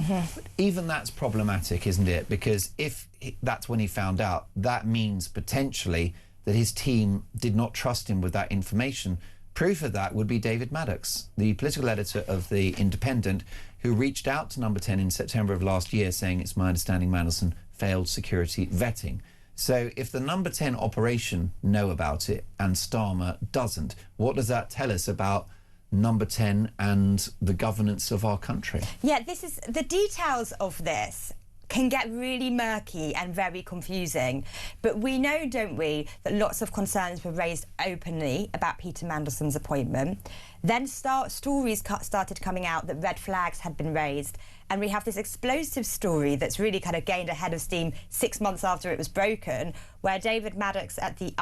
Even that's problematic, isn't it? Because if that's when he found out, that means potentially that his team did not trust him with that information. Proof of that would be David Maddox, the political editor of The Independent, who reached out to Number 10 in September of last year saying, it's my understanding Mandelson failed security vetting. So if the Number 10 operation know about it and Starmer doesn't, what does that tell us about Number 10 and the governance of our country? Yeah, this is the details of this can get really murky and very confusing. But we know, don't we, that lots of concerns were raised openly about Peter Mandelson's appointment. Then stories started coming out that red flags had been raised. And we have this explosive story that's really kind of gained a head of steam 6 months after it was broken, where David Maddox at The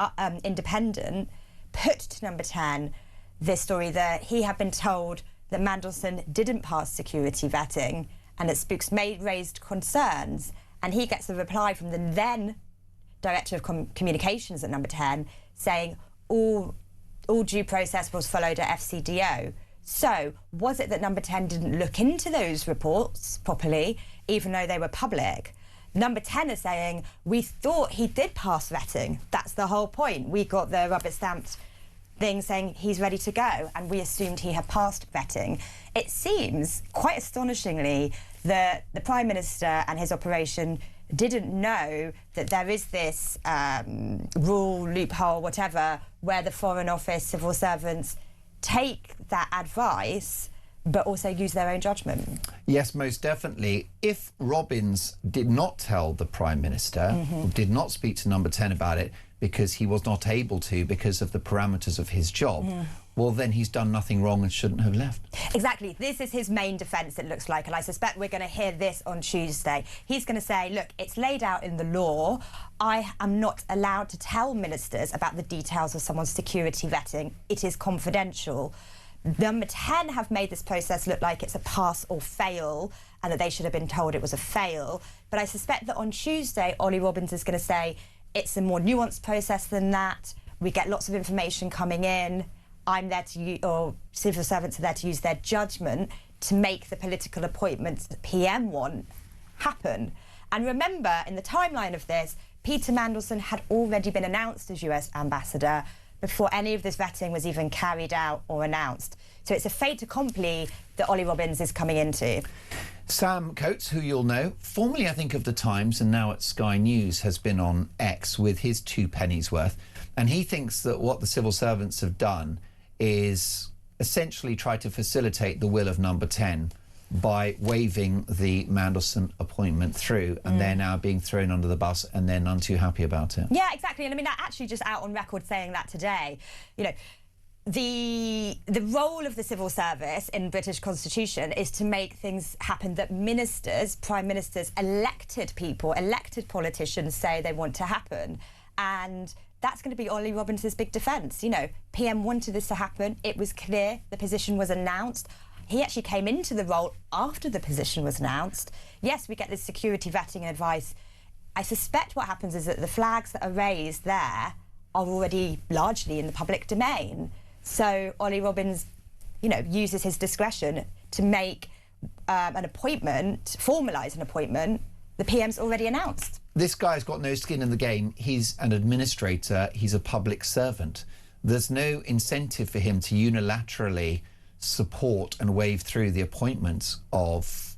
Independent put to Number 10 this story that he had been told that Mandelson didn't pass security vetting and that spooks raised concerns. And he gets a reply from the then Director of Communications at Number 10 saying all due process was followed at FCDO. So, was it that Number 10 didn't look into those reports properly, even though they were public? Number 10 is saying, we thought he did pass vetting. That's the whole point. We got the rubber-stamped thing saying he's ready to go, and we assumed he had passed vetting. It seems, quite astonishingly, that the Prime Minister and his operation didn't know that there is this rule, loophole, whatever, where the Foreign Office, civil servants take that advice but also use their own judgment. Yes, most definitely. If Robbins did not tell the Prime Minister, or did not speak to Number 10 about it because he was not able to because of the parameters of his job, well, then he's done nothing wrong and shouldn't have left. Exactly. This is his main defence, it looks like, and I suspect we're going to hear this on Tuesday. He's going to say, look, it's laid out in the law. I am not allowed to tell ministers about the details of someone's security vetting. It is confidential. Number 10 have made this process look like it's a pass or fail and that they should have been told it was a fail. But I suspect that on Tuesday, Ollie Robbins is going to say it's a more nuanced process than that. We get lots of information coming in. I'm there to, or civil servants are there to use their judgment to make the political appointments that PM want happen. And remember, in the timeline of this, Peter Mandelson had already been announced as US ambassador before any of this vetting was even carried out or announced. So it's a fait accompli that Ollie Robbins is coming into. Sam Coates, who you'll know, formerly I think of The Times and now at Sky News, has been on X with his 2 pennies worth. And he thinks that what the civil servants have done is essentially try to facilitate the will of Number 10 by waving the Mandelson appointment through, and they're now being thrown under the bus and they're none too happy about it. Yeah, exactly. And I mean, that actually just out on record saying that today, you know, the role of the civil service in British Constitution is to make things happen that ministers, prime ministers, elected people, elected politicians say they want to happen. And that's going to be Ollie Robbins' big defence. You know, PM wanted this to happen. It was clear. The position was announced. He actually came into the role after the position was announced. Yes, we get this security vetting advice. I suspect what happens is that the flags that are raised there are already largely in the public domain. So Ollie Robbins, you know, uses his discretion to make an appointment, formalise an appointment the PM's already announced. This guy's got no skin in the game. He's an administrator. He's a public servant. There's no incentive for him to unilaterally support and wave through the appointments of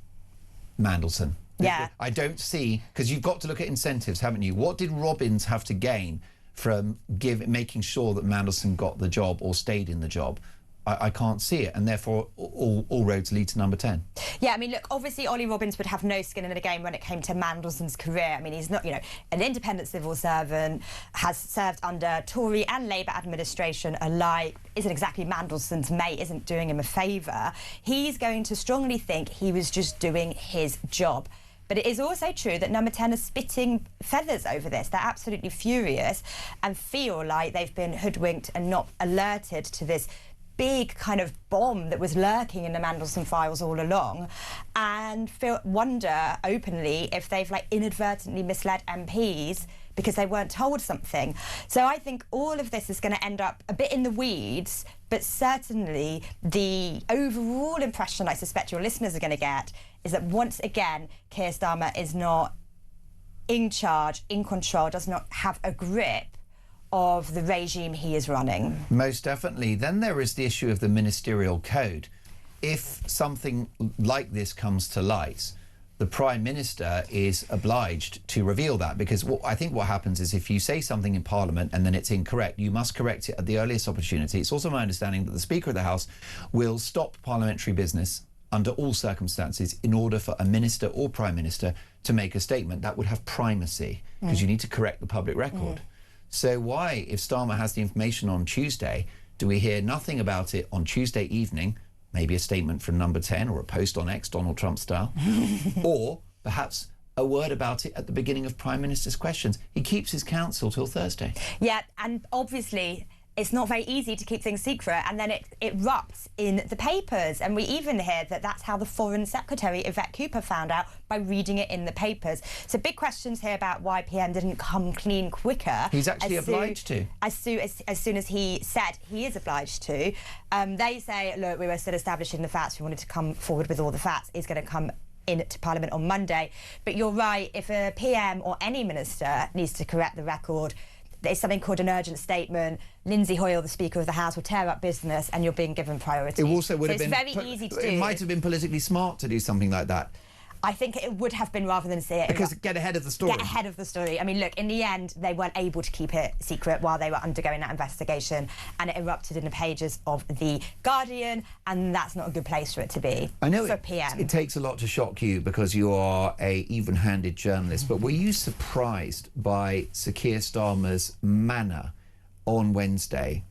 Mandelson. Yeah. I don't see, because you've got to look at incentives, haven't you? What did Robbins have to gain from making sure that Mandelson got the job or stayed in the job? I can't see it, and therefore all roads lead to Number 10. Yeah, I mean, look, obviously Ollie Robbins would have no skin in the game when it came to Mandelson's career. I mean, he's not, you know, an independent civil servant, has served under Tory and Labour administration alike, isn't exactly Mandelson's mate, isn't doing him a favour. He's going to strongly think he was just doing his job. But it is also true that Number 10 are spitting feathers over this. They're absolutely furious and feel like they've been hoodwinked and not alerted to this big kind of bomb that was lurking in the Mandelson files all along, and wonder openly if they've like inadvertently misled MPs because they weren't told something. So I think all of this is going to end up a bit in the weeds, but certainly the overall impression I suspect your listeners are going to get is that once again, Keir Starmer is not in charge, in control, does not have a grip of the regime he is running. Most definitely. Then there is the issue of the ministerial code. If something like this comes to light, the Prime Minister is obliged to reveal that, because I think what happens is if you say something in Parliament and then it's incorrect, you must correct it at the earliest opportunity. It's also my understanding that the Speaker of the House will stop parliamentary business under all circumstances in order for a minister or Prime Minister to make a statement. That would have primacy, because you need to correct the public record. So why, if Starmer has the information on Tuesday, do we hear nothing about it on Tuesday evening? Maybe a statement from Number 10 or a post on X, Donald Trump style, or perhaps a word about it at the beginning of Prime Minister's questions. He keeps his counsel till Thursday. Yeah, and obviously it's not very easy to keep things secret, and then it erupts in the papers. And we even hear that that's how the Foreign Secretary, Yvette Cooper, found out, by reading it in the papers. So big questions here about why PM didn't come clean quicker. He's actually obliged to. As soon as he said he is obliged to. They say, look, we were still establishing the facts. We wanted to come forward with all the facts. He's going to come into Parliament on Monday. But you're right, if a PM or any minister needs to correct the record, there's something called an urgent statement. Lindsay Hoyle, the Speaker of the House, will tear up business and you're being given priority. It also would have been... It's very easy to do. It might have been politically smart to do something like that. I think it would have been, rather than say it... Because get ahead of the story. Get ahead of the story. I mean, look, in the end, they weren't able to keep it secret while they were undergoing that investigation, and it erupted in the pages of The Guardian, and that's not a good place for it to be. I know for PM. It takes a lot to shock you because you are a even-handed journalist, but were you surprised by Sir Keir Starmer's manner on Wednesday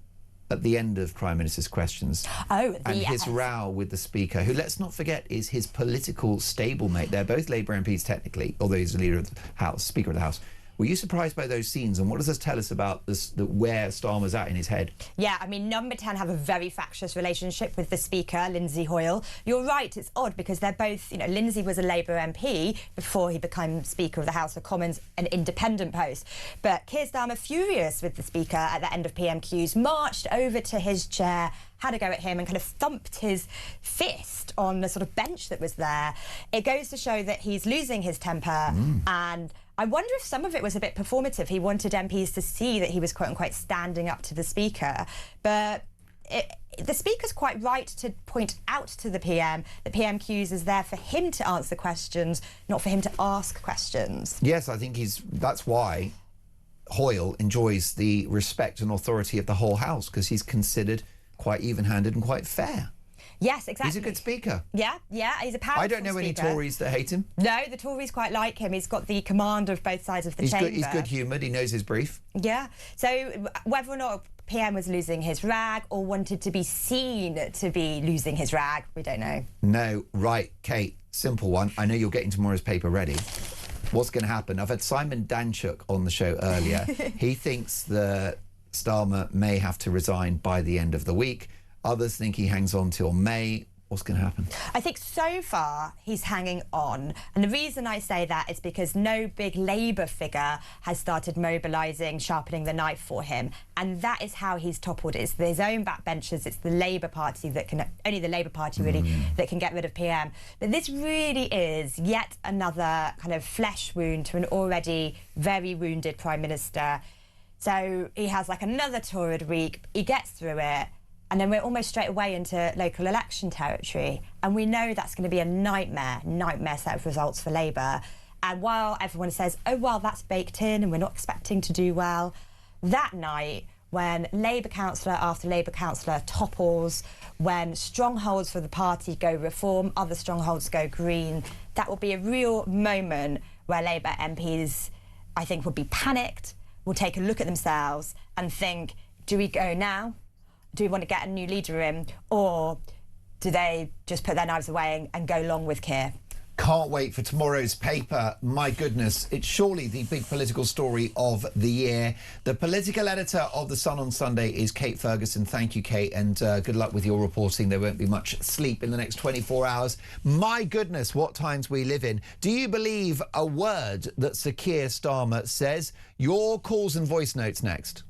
at the end of Prime Minister's questions? And his row with the Speaker, who, let's not forget, is his political stablemate. They're both Labour MPs technically, although he's the leader of the House, Speaker of the House. Were you surprised by those scenes, and what does this tell us about this, where Starmer's at in his head? Yeah, I mean, Number 10 have a very factious relationship with the Speaker, Lindsay Hoyle. You're right, it's odd because they're both, you know, Lindsay was a Labour MP before he became Speaker of the House of Commons, an independent post. But Keir Starmer, furious with the Speaker at the end of PMQs, marched over to his chair, had a go at him and kind of thumped his fist on the sort of bench that was there. It goes to show that he's losing his temper, and I wonder if some of it was a bit performative. He wanted MPs to see that he was, quote-unquote, standing up to the Speaker. But the Speaker's quite right to point out to the PM that PMQs is there for him to answer questions, not for him to ask questions. Yes, I think that's why Hoyle enjoys the respect and authority of the whole House, because he's considered quite even-handed and quite fair. Yes, exactly. He's a good speaker. Yeah, he's a powerful speaker. I don't know any Tories that hate him. No, the Tories quite like him. He's got the command of both sides of the chamber. He's good-humoured. He knows his brief. Yeah. So whether or not PM was losing his rag or wanted to be seen to be losing his rag, we don't know. No. Right, Kate, simple one. I know you're getting tomorrow's paper ready. What's going to happen? I've had Simon Danchuk on the show earlier. He thinks that Starmer may have to resign by the end of the week. Others think he hangs on till May. What's going to happen? I think so far he's hanging on. And the reason I say that is because no big Labour figure has started mobilising, sharpening the knife for him. And that is how he's toppled. It's his own backbenchers. It's the Labour Party that can, only the Labour Party really, that can get rid of PM. But this really is yet another kind of flesh wound to an already very wounded Prime Minister. So he has like another torrid week. He gets through it. And then we're almost straight away into local election territory. And we know that's going to be a nightmare set of results for Labour. And while everyone says, oh, well, that's baked in and we're not expecting to do well, that night, when Labour councillor after Labour councillor topples, when strongholds for the party go reform, other strongholds go green, that will be a real moment where Labour MPs, I think, will be panicked, will take a look at themselves and think, do we go now? Do we want to get a new leader in, or do they just put their knives away and go along with Keir? Can't wait for tomorrow's paper. My goodness, it's surely the big political story of the year. The political editor of The Sun on Sunday is Kate Ferguson. Thank you, Kate, and good luck with your reporting. There won't be much sleep in the next 24 hours. My goodness, what times we live in. Do you believe a word that Sir Keir Starmer says? Your calls and voice notes next.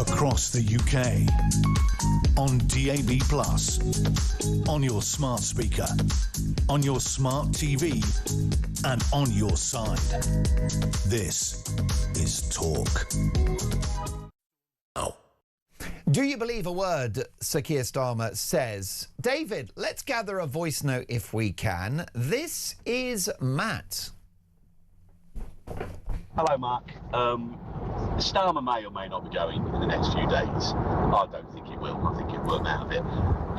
Across the UK, on DAB+, on your smart speaker, on your smart TV, and on your side. This is Talk. Do you believe a word Sir Keir Starmer says? David, let's gather a voice note if we can. This is Matt. Hello, Mark. Starmer may or may not be going in the next few days. I don't think he will. I think he'll work out of it.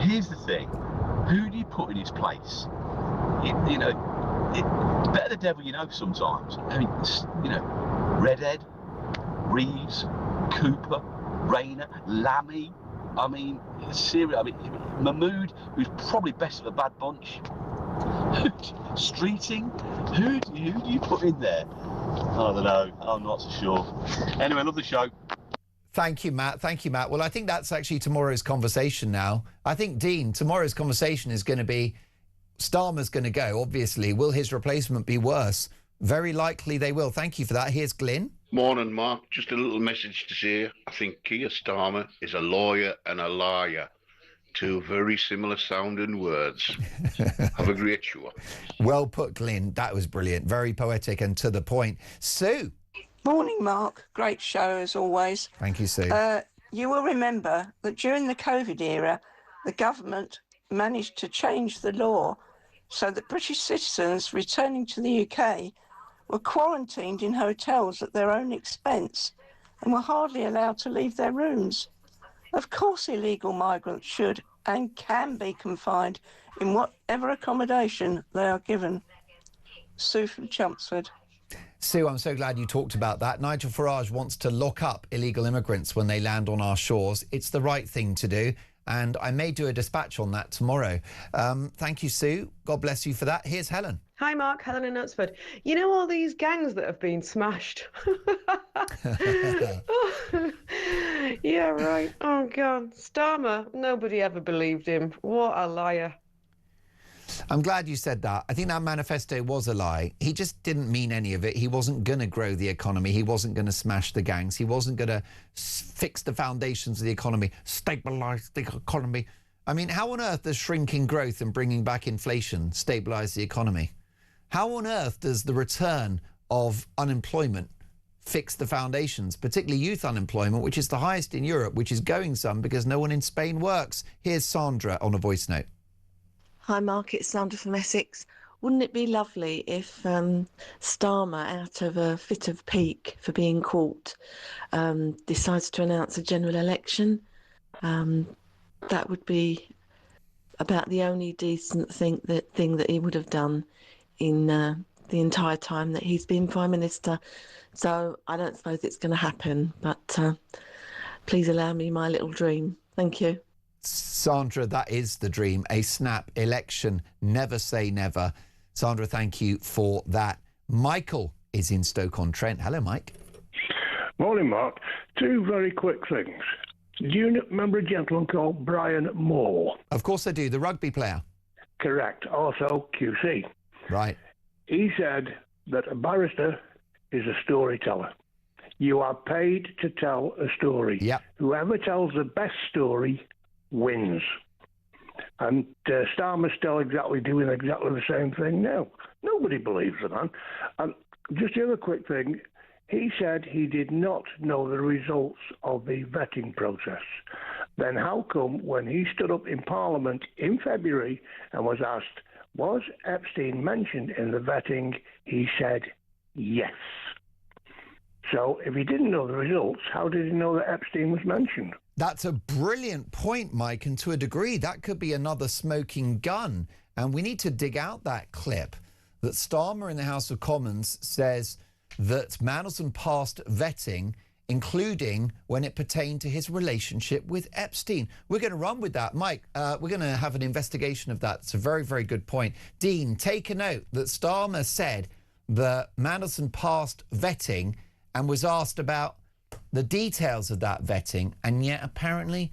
Here's the thing. Who do you put in his place? Better the devil you know sometimes. I mean, Redhead, Reeves, Cooper, Rayner, Lammy. I mean, seriously. I mean, Mahmood, who's probably best of the bad bunch. Streeting. Who do you put in there? I don't know. I'm not so sure. Anyway, love the show. Thank you, Matt. Thank you, Matt. Well, I think that's actually tomorrow's conversation now. I think, Dean, tomorrow's conversation is going to be Starmer's going to go, obviously. Will his replacement be worse? Very likely they will. Thank you for that. Here's Glyn. Morning, Mark. Just a little message to say. I think Keir Starmer is a lawyer and a liar. Two very similar sounding words. Have a great show. Well put, Glyn. That was brilliant. Very poetic and to the point. Sue. Morning, Mark. Great show as always. Thank you, Sue. You will remember that during the COVID era, the government managed to change the law so that British citizens returning to the UK were quarantined in hotels at their own expense and were hardly allowed to leave their rooms. Of course, illegal migrants should and can be confined in whatever accommodation they are given. Sue from Chelmsford. Sue, I'm so glad you talked about that. Nigel Farage wants to lock up illegal immigrants when they land on our shores. It's the right thing to do, and I may do a dispatch on that tomorrow. Thank you, Sue. God bless you for that. Here's Helen. Hi, Mark. Helen in Knutsford. You know all these gangs that have been smashed? Yeah, right. Oh, God. Starmer, nobody ever believed him. What a liar. I'm glad you said that. I think that manifesto was a lie. He just didn't mean any of it. He wasn't going to grow the economy. He wasn't going to smash the gangs. He wasn't going to fix the foundations of the economy, stabilise the economy. I mean, how on earth does shrinking growth and bringing back inflation stabilise the economy? How on earth does the return of unemployment fix the foundations, particularly youth unemployment, which is the highest in Europe, which is going some because no one in Spain works? Here's Sandra on a voice note. Hi, Mark. It's Sandra from Essex. Wouldn't it be lovely if Starmer, out of a fit of pique for being caught, decides to announce a general election? That would be about the only decent thing that he would have done in the entire time that he's been Prime Minister. So I don't suppose it's going to happen, but please allow me my little dream. Thank you. Sandra, that is the dream. A snap election. Never say never. Sandra, thank you for that. Michael is in Stoke-on-Trent. Hello, Mike. Morning, Mark. Two very quick things. Do you remember a gentleman called Brian Moore? Of course I do. The rugby player. Correct. Also QC. Right. He said that a barrister is a storyteller. You are paid to tell a story. Yep. Whoever tells the best story wins. And Starmer's still doing exactly the same thing now. Nobody believes the man. And just the other quick thing, he said he did not know the results of the vetting process. Then how come when he stood up in Parliament in February and was asked, was Epstein mentioned in the vetting, he said yes. So if he didn't know the results, how did he know that Epstein was mentioned? That's a brilliant point, Mike, and to a degree, that could be another smoking gun. And we need to dig out that clip that Starmer in the House of Commons says that Mandelson passed vetting, including when it pertained to his relationship with Epstein. We're going to run with that. Mike, we're going to have an investigation of that. It's a very, very good point. Dean, take a note that Starmer said that Mandelson passed vetting and was asked about the details of that vetting, and yet apparently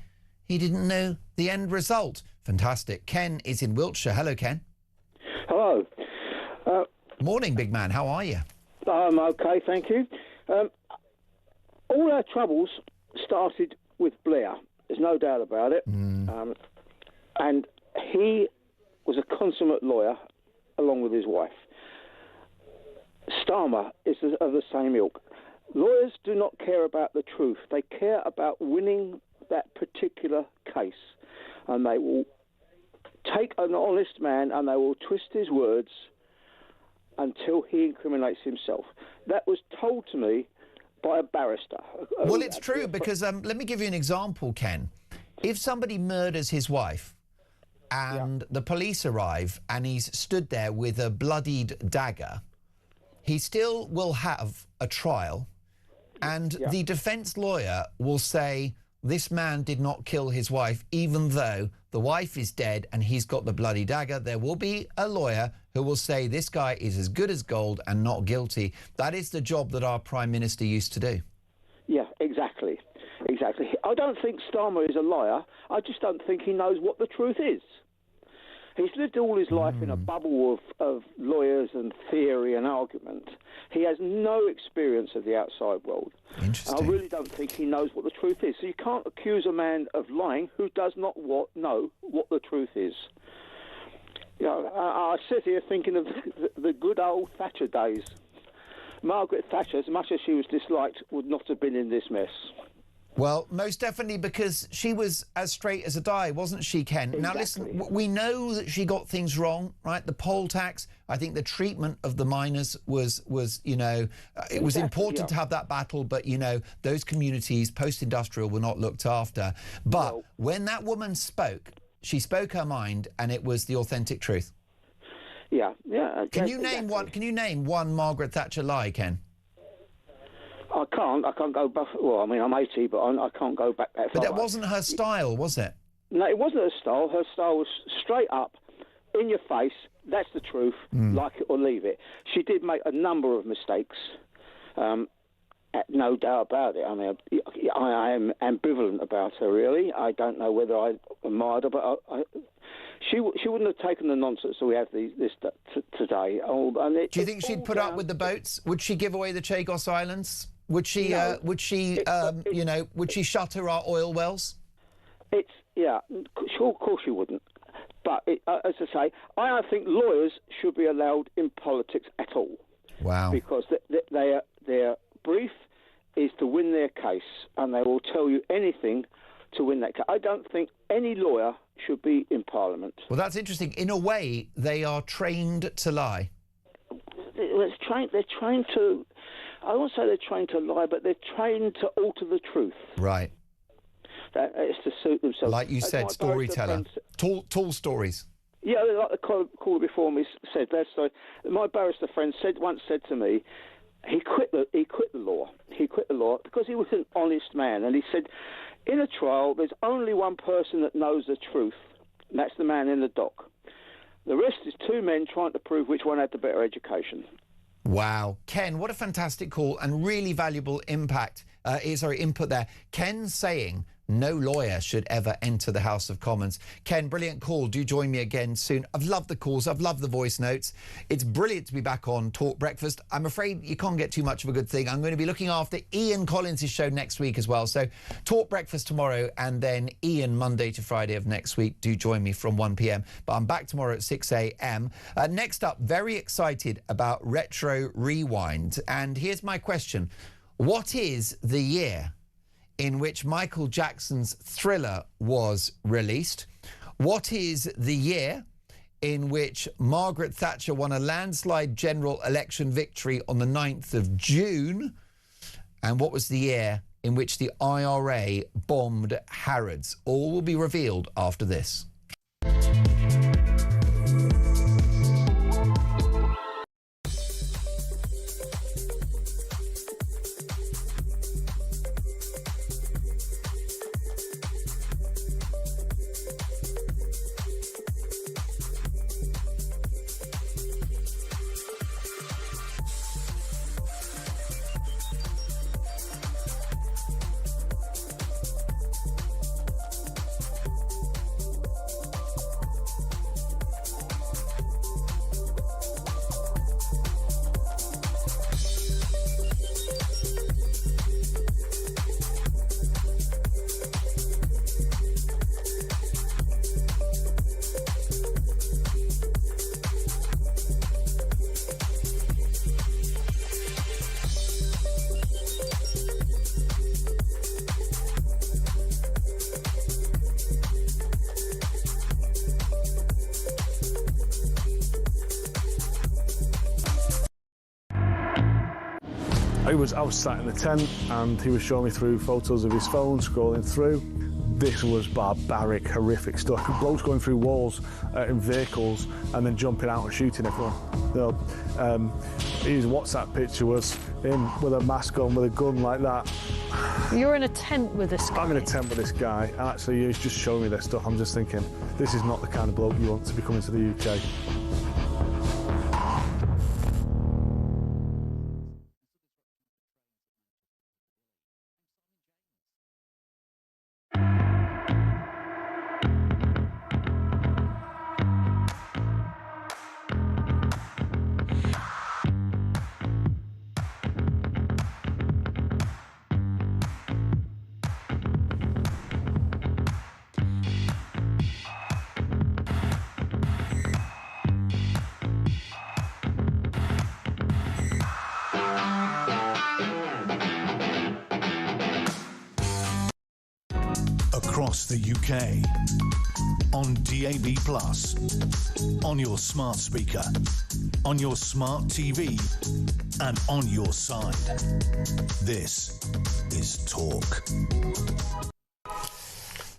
he didn't know the end result. Fantastic. Ken is in Wiltshire. Hello, Ken. Hello. Morning, big man. How are you? I'm okay, thank you. All our troubles started with Blair. There's no doubt about it. And he was a consummate lawyer along with his wife. Starmer is of the same ilk. Lawyers do not care about the truth. They care about winning that particular case. And they will take an honest man and they will twist his words until he incriminates himself. That was told to me by a barrister. Well, it's true, because let me give you an example, Ken. If somebody murders his wife and the police arrive and he's stood there with a bloodied dagger, he still will have a trial, and the defence lawyer will say, this man did not kill his wife, even though the wife is dead and he's got the bloody dagger. There will be a lawyer who will say this guy is as good as gold and not guilty. That is the job that our Prime Minister used to do. Yeah, exactly. Exactly. I don't think Starmer is a liar. I just don't think he knows what the truth is. He's lived all his life in a bubble of lawyers and theory and argument. He has no experience of the outside world. Interesting. I really don't think he knows what the truth is. So you can't accuse a man of lying who does not know what the truth is. You know, I sit here thinking of the good old Thatcher days. Margaret Thatcher, as much as she was disliked, would not have been in this mess. Well, most definitely, because she was as straight as a die, wasn't she, Ken? Exactly. Now, listen, we know that she got things wrong, right? The poll tax, I think the treatment of the miners was you know, it was important to have that battle, but, you know, those communities, post-industrial, were not looked after. But when that woman spoke, she spoke her mind, and it was the authentic truth. Yeah. Can you name one? Can you name one Margaret Thatcher lie, Ken? I can't go back. Well, I mean, I'm 80, but I can't go back that far. But that wasn't her style, was it? No, it wasn't her style. Her style was straight up, in your face. That's the truth. Like it or leave it. She did make a number of mistakes. No doubt about it. I mean, I am ambivalent about her, really. I don't know whether I admired her, but she wouldn't have taken the nonsense that we have this today. Do you think she'd put up with the boats? Would she give away the Chagos Islands? Would she? No. Would she shutter our oil wells? Sure, of course she wouldn't. But as I say, I don't think lawyers should be allowed in politics at all. Wow. Because their brief is to win their case, and they will tell you anything to win that case. I don't think any lawyer should be in Parliament. Well, that's interesting. In a way, they are trained to lie. They're trained to... I won't say they're trained to lie, but they're trained to alter the truth. Right. It's to suit themselves. Like you said, storyteller. Tall stories. Yeah, like the caller before me said, my barrister friend once said to me, he quit the law. He quit the law because he was an honest man, and he said, in a trial, there's only one person that knows the truth, and that's the man in the dock. The rest is two men trying to prove which one had the better education. Wow. Ken, what a fantastic call and really valuable input there. Ken saying no lawyer should ever enter the House of Commons. Ken, brilliant call. Do join me again soon. I've loved the calls. I've loved the voice notes. It's brilliant to be back on Talk Breakfast. I'm afraid you can't get too much of a good thing. I'm going to be looking after Ian Collins' show next week as well. So Talk Breakfast tomorrow and then Ian Monday to Friday of next week. Do join me from 1 p.m. But I'm back tomorrow at 6 a.m. Next up, very excited about Retro Rewind. And here's my question. What is the year in which Michael Jackson's Thriller was released? What is the year in which Margaret Thatcher won a landslide general election victory on the 9th of June? And what was the year in which the IRA bombed Harrods? All will be revealed after this. I was sat in the tent and he was showing me through photos of his phone, scrolling through. This was barbaric, horrific stuff. Blokes going through walls in vehicles and then jumping out and shooting everyone. You know, his WhatsApp picture was him with a mask on, with a gun like that. You're in a tent with this guy. I'm in a tent with this guy, and actually he's just showing me this stuff. I'm just thinking, this is not the kind of bloke you want to be coming to the UK. Across the UK, on DAB+, on your smart speaker, on your smart TV, and on your side. This is Talk.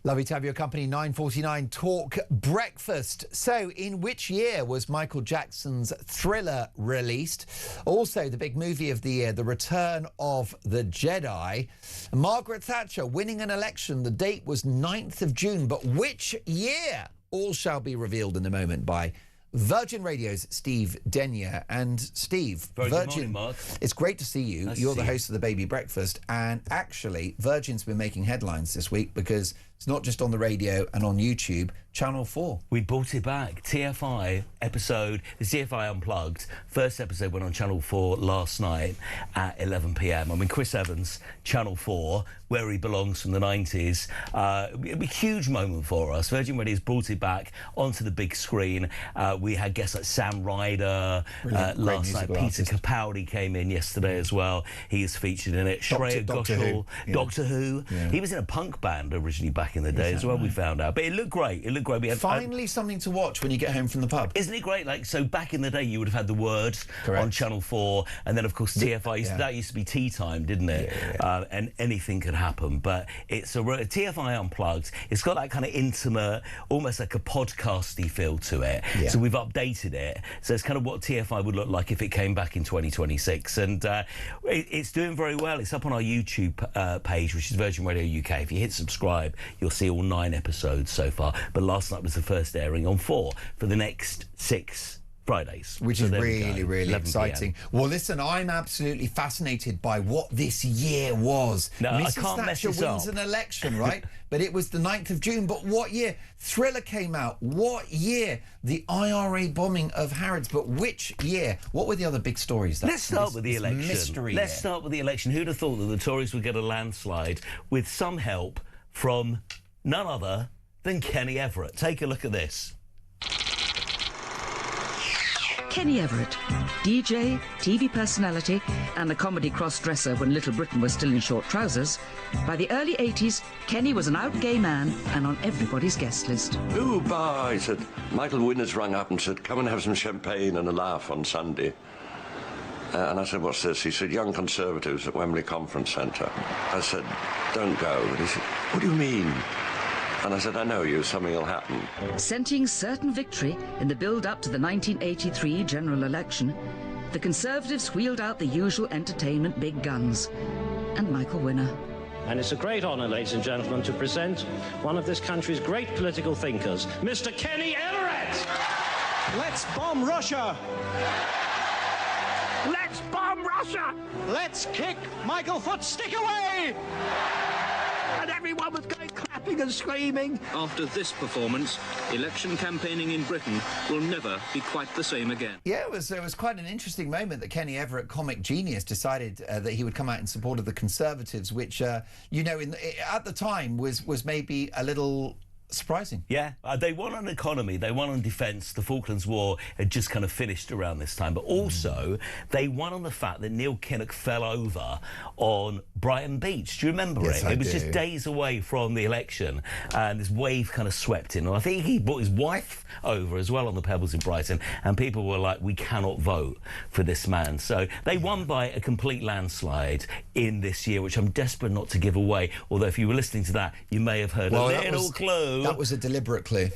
Lovely to have your company. 9:49 Talk Breakfast. So, in which year was Michael Jackson's Thriller released? Also, the big movie of the year, The Return of the Jedi. Margaret Thatcher winning an election. The date was 9th of June. But which year? All shall be revealed in a moment by Virgin Radio's Steve Denyer. And Steve, Virgin, Mark. It's great to see you. Nice You're to the see host of the Baby Breakfast. And actually, Virgin's been making headlines this week because it's not just on the radio and on YouTube, Channel 4. We brought it back. TFI episode, the TFI Unplugged. First episode went on Channel 4 last night at 11 p.m. I mean, Chris Evans, Channel 4, where he belongs from the 90s. It'll be a huge moment for us. Virgin Radio's brought it back onto the big screen. We had guests like Sam Ryder last night. Peter Capaldi came in yesterday as well. He is featured in it. Shreya Ghoshal, Doctor Who. Yeah. He was in a punk band originally back back in the day as well, we found out. But it looked great. It looked great. We had, Finally something to watch when you get home from the pub. Isn't it great? Like, so back in the day, you would have had The Word on Channel 4, and then, of course, TFI, that used to be tea time, didn't it? And anything could happen. But it's a TFI Unplugged. It's got that kind of intimate, almost like a podcasty feel to it. So we've updated it. So it's kind of what TFI would look like if it came back in 2026. And it's doing very well. It's up on our YouTube page, which is Virgin Radio UK. If you hit subscribe, you'll see all 9 episodes so far. But last night was the first airing on 4 for the next 6 Fridays. Which is really, really 11 exciting. PM. Well, listen, I'm absolutely fascinated by what this year was. No, Mrs. I can't mess Thatcher this wins up. an election, right? But it was the 9th of June. But what year? Thriller came out. What year? The IRA bombing of Harrods. But which year? What were the other big stories? Let's start with the election. Mystery Let's year. start with the election. Who'd have thought that the Tories would get a landslide with some help from none other than Kenny Everett? Take a look at this. Kenny Everett, DJ, TV personality, and a comedy cross-dresser when Little Britain was still in short trousers. By the early 80s, Kenny was an out gay man and on everybody's guest list. Oh, bah, I said, Michael Winners rang up and said, come and have some champagne and a laugh on Sunday. And I said, what's this? He said, Young Conservatives at Wembley Conference Centre. I said, don't go. And he said, what do you mean? And I said, I know you, something will happen. Scenting certain victory in the build-up to the 1983 general election, the Conservatives wheeled out the usual entertainment big guns. And Michael Winner. And it's a great honour, ladies and gentlemen, to present one of this country's great political thinkers, Mr. Kenny Everett! Let's bomb Russia! Let's bomb Russia! Let's kick Michael Foot's stick away! And everyone was going clapping and screaming. After this performance, election campaigning in Britain will never be quite the same again. Yeah, it was quite an interesting moment that Kenny Everett, comic genius, decided that he would come out in support of the Conservatives, which, you know, at the time was maybe a little surprising. Yeah, they won on economy, they won on defence. The Falklands War had just kind of finished around this time. But also, they won on the fact that Neil Kinnock fell over on Brighton Beach. Do you remember Yes, it? I It was do. just days away from the election, and this wave kind of swept in. And I think he brought his wife over as well on the pebbles in Brighton, and people were like, we cannot vote for this man. So they won by a complete landslide in this year, which I'm desperate not to give away. Although if you were listening to that, you may have heard a little clue. That was a deliberate clue.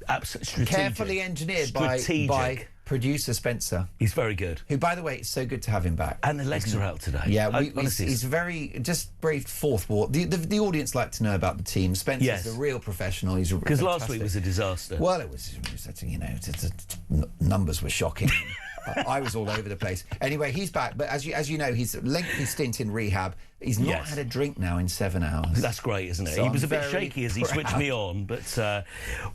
Absolutely Carefully engineered by producer Spencer. He's very good. Who, by the way, it's so good to have him back. And the legs are out today. Yeah, Honestly, he's very just braved fourth wall. The audience like to know about the team. Spencer's a real professional. He's because last week was a disaster. Well, it was you know, numbers were shocking. I was all over the place. Anyway, he's back, but as you know, he's a lengthy stint in rehab. He's not had a drink now in 7 hours. That's great, isn't it? So he was I'm a bit very shaky as he switched proud. me on, but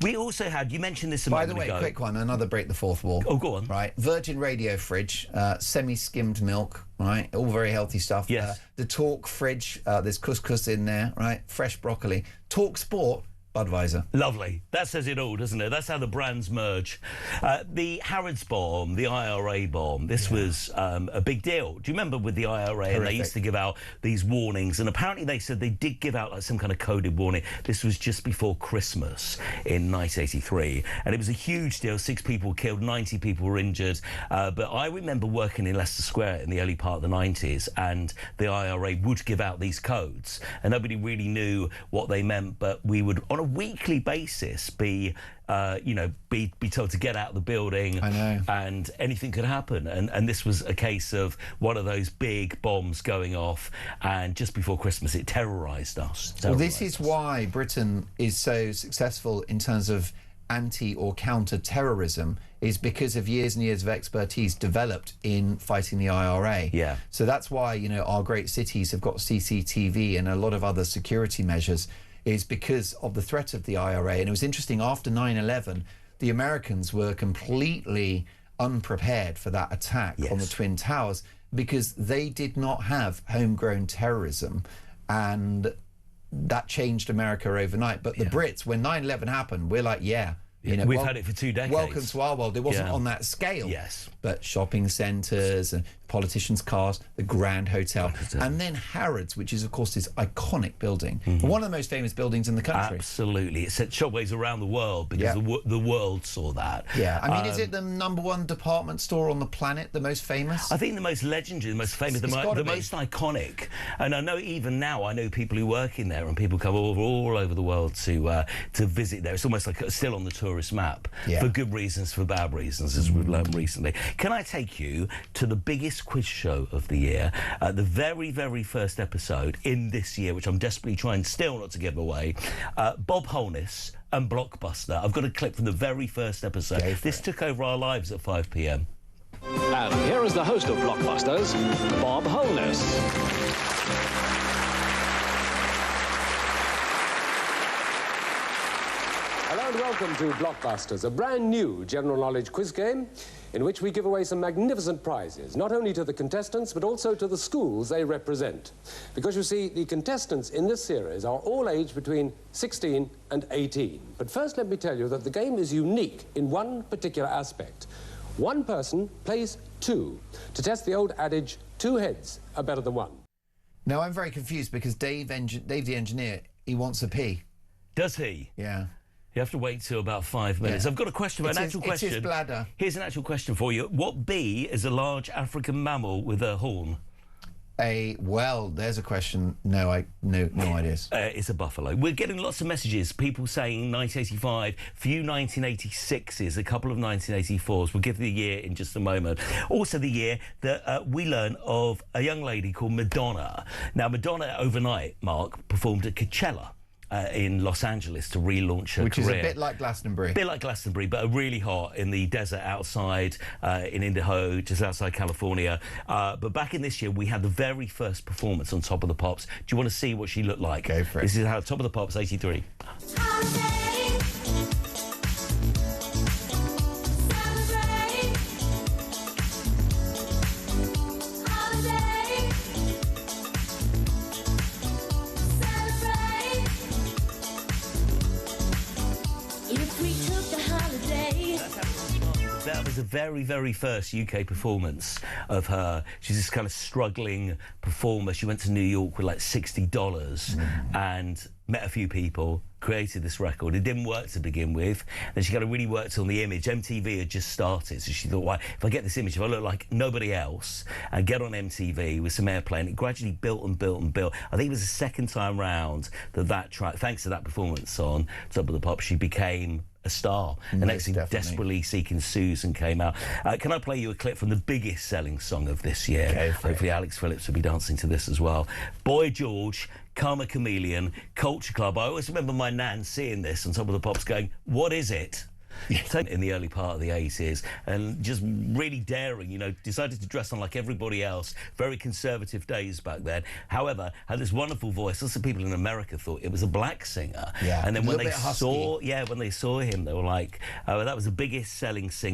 we also had, you mentioned this a By moment the way, ago. quick one, another break the fourth wall. Oh, go on. Right, Virgin Radio fridge, semi-skimmed milk, right, all very healthy stuff. Yes. The Talk fridge, there's couscous in there, right, fresh broccoli. Talk Sport, Budweiser. Lovely. That says it all, doesn't it? That's how the brands merge. The Harrods bomb, the IRA bomb, this was a big deal. Do you remember with the IRA? And they used to give out these warnings, and apparently they said they did give out like some kind of coded warning. This was just before Christmas in 1983, and it was a huge deal. 6 people were killed, 90 people were injured. But I remember working in Leicester Square in the early part of the 90s, and the IRA would give out these codes, and nobody really knew what they meant, but we would, on a weekly basis, be told to get out of the building. I know. And anything could happen. And this was a case of one of those big bombs going off, and just before Christmas it terrorised us. Well, this is why Britain is so successful in terms of anti or counter terrorism, is because of years and years of expertise developed in fighting the IRA. Yeah. So that's why, you know, our great cities have got CCTV and a lot of other security measures, is because of the threat of the IRA. And it was interesting, after 9/11, the Americans were completely unprepared for that attack on the Twin Towers, because they did not have homegrown terrorism, and that changed America overnight. But the Brits, when 9/11 happened, we're like, yeah, You know, we've had it for 2 decades. Welcome to our world. It wasn't on that scale. Yes. But shopping centres and politicians' cars, the Grand Hotel, and then Harrods, which is, of course, this iconic building. One of the most famous buildings in the country. Absolutely. It set shockwaves around the world because the world saw that. Yeah. I mean, is it the #1 department store on the planet, the most famous? I think the most legendary, the most famous, the most iconic. And I know even now, I know people who work in there and people come all over the world to visit there. It's almost like it's still on the tourist map for good reasons, for bad reasons, as we've learned recently. Can I take you to the biggest quiz show of the year, the very, very first episode in this year, which I'm desperately trying still not to give away, Bob Holness and Blockbuster. I've got a clip from the very first episode. This took over our lives at 5 p.m. And here is the host of Blockbusters, Bob Holness. Hello and welcome to Blockbusters, a brand new general knowledge quiz game in which we give away some magnificent prizes, not only to the contestants, but also to the schools they represent. Because you see, the contestants in this series are all aged between 16 and 18. But first, let me tell you that the game is unique in one particular aspect. One person plays two, to test the old adage, 2 heads are better than 1. Now, I'm very confused because Dave the engineer, he wants a pee. Does he? Yeah. You have to wait till about 5 minutes. I've got a question, an actual question. It's his bladder. Here's an actual question for you. What bee is a large African mammal with a horn? Well, there's a question. No ideas. It's a buffalo. We're getting lots of messages. People saying 1985, few 1986s, a couple of 1984s. We'll give the year in just a moment. Also the year that we learn of a young lady called Madonna. Now, Madonna overnight, Mark, performed at Coachella in Los Angeles to relaunch her career. Which is a bit like Glastonbury. A bit like Glastonbury, but really hot in the desert outside in Idaho, just outside California. But back in this year, we had the very first performance on Top of the Pops. Do you want to see what she looked like? Go for it. This is how Top of the Pops 83. That was the very, very first UK performance of her. She's this kind of struggling performer. She went to New York with like $60 and met a few people, created this record. It didn't work to begin with. Then she kind of really worked on the image. MTV had just started, so she thought, well, if I get this image, if I look like nobody else and get on MTV with some airplay, and it gradually built and built and built. I think it was the second time round that track, thanks to that performance on Top of the Pops, she became a star. The next thing, Desperately Seeking Susan came out. Can I play you a clip from the biggest selling song of this year? Hopefully Alex Phillips will be dancing to this as well. Boy George, Karma Chameleon, Culture Club. I always remember my nan seeing this on Top of the Pops going, what is it? In the early part of the 80s, and just really daring, you know, decided to dress on like everybody else. Very conservative days back then. However, had this wonderful voice. Lots of people in America thought it was a black singer. Yeah, and then when they saw him, they were like, oh, that was the biggest selling single.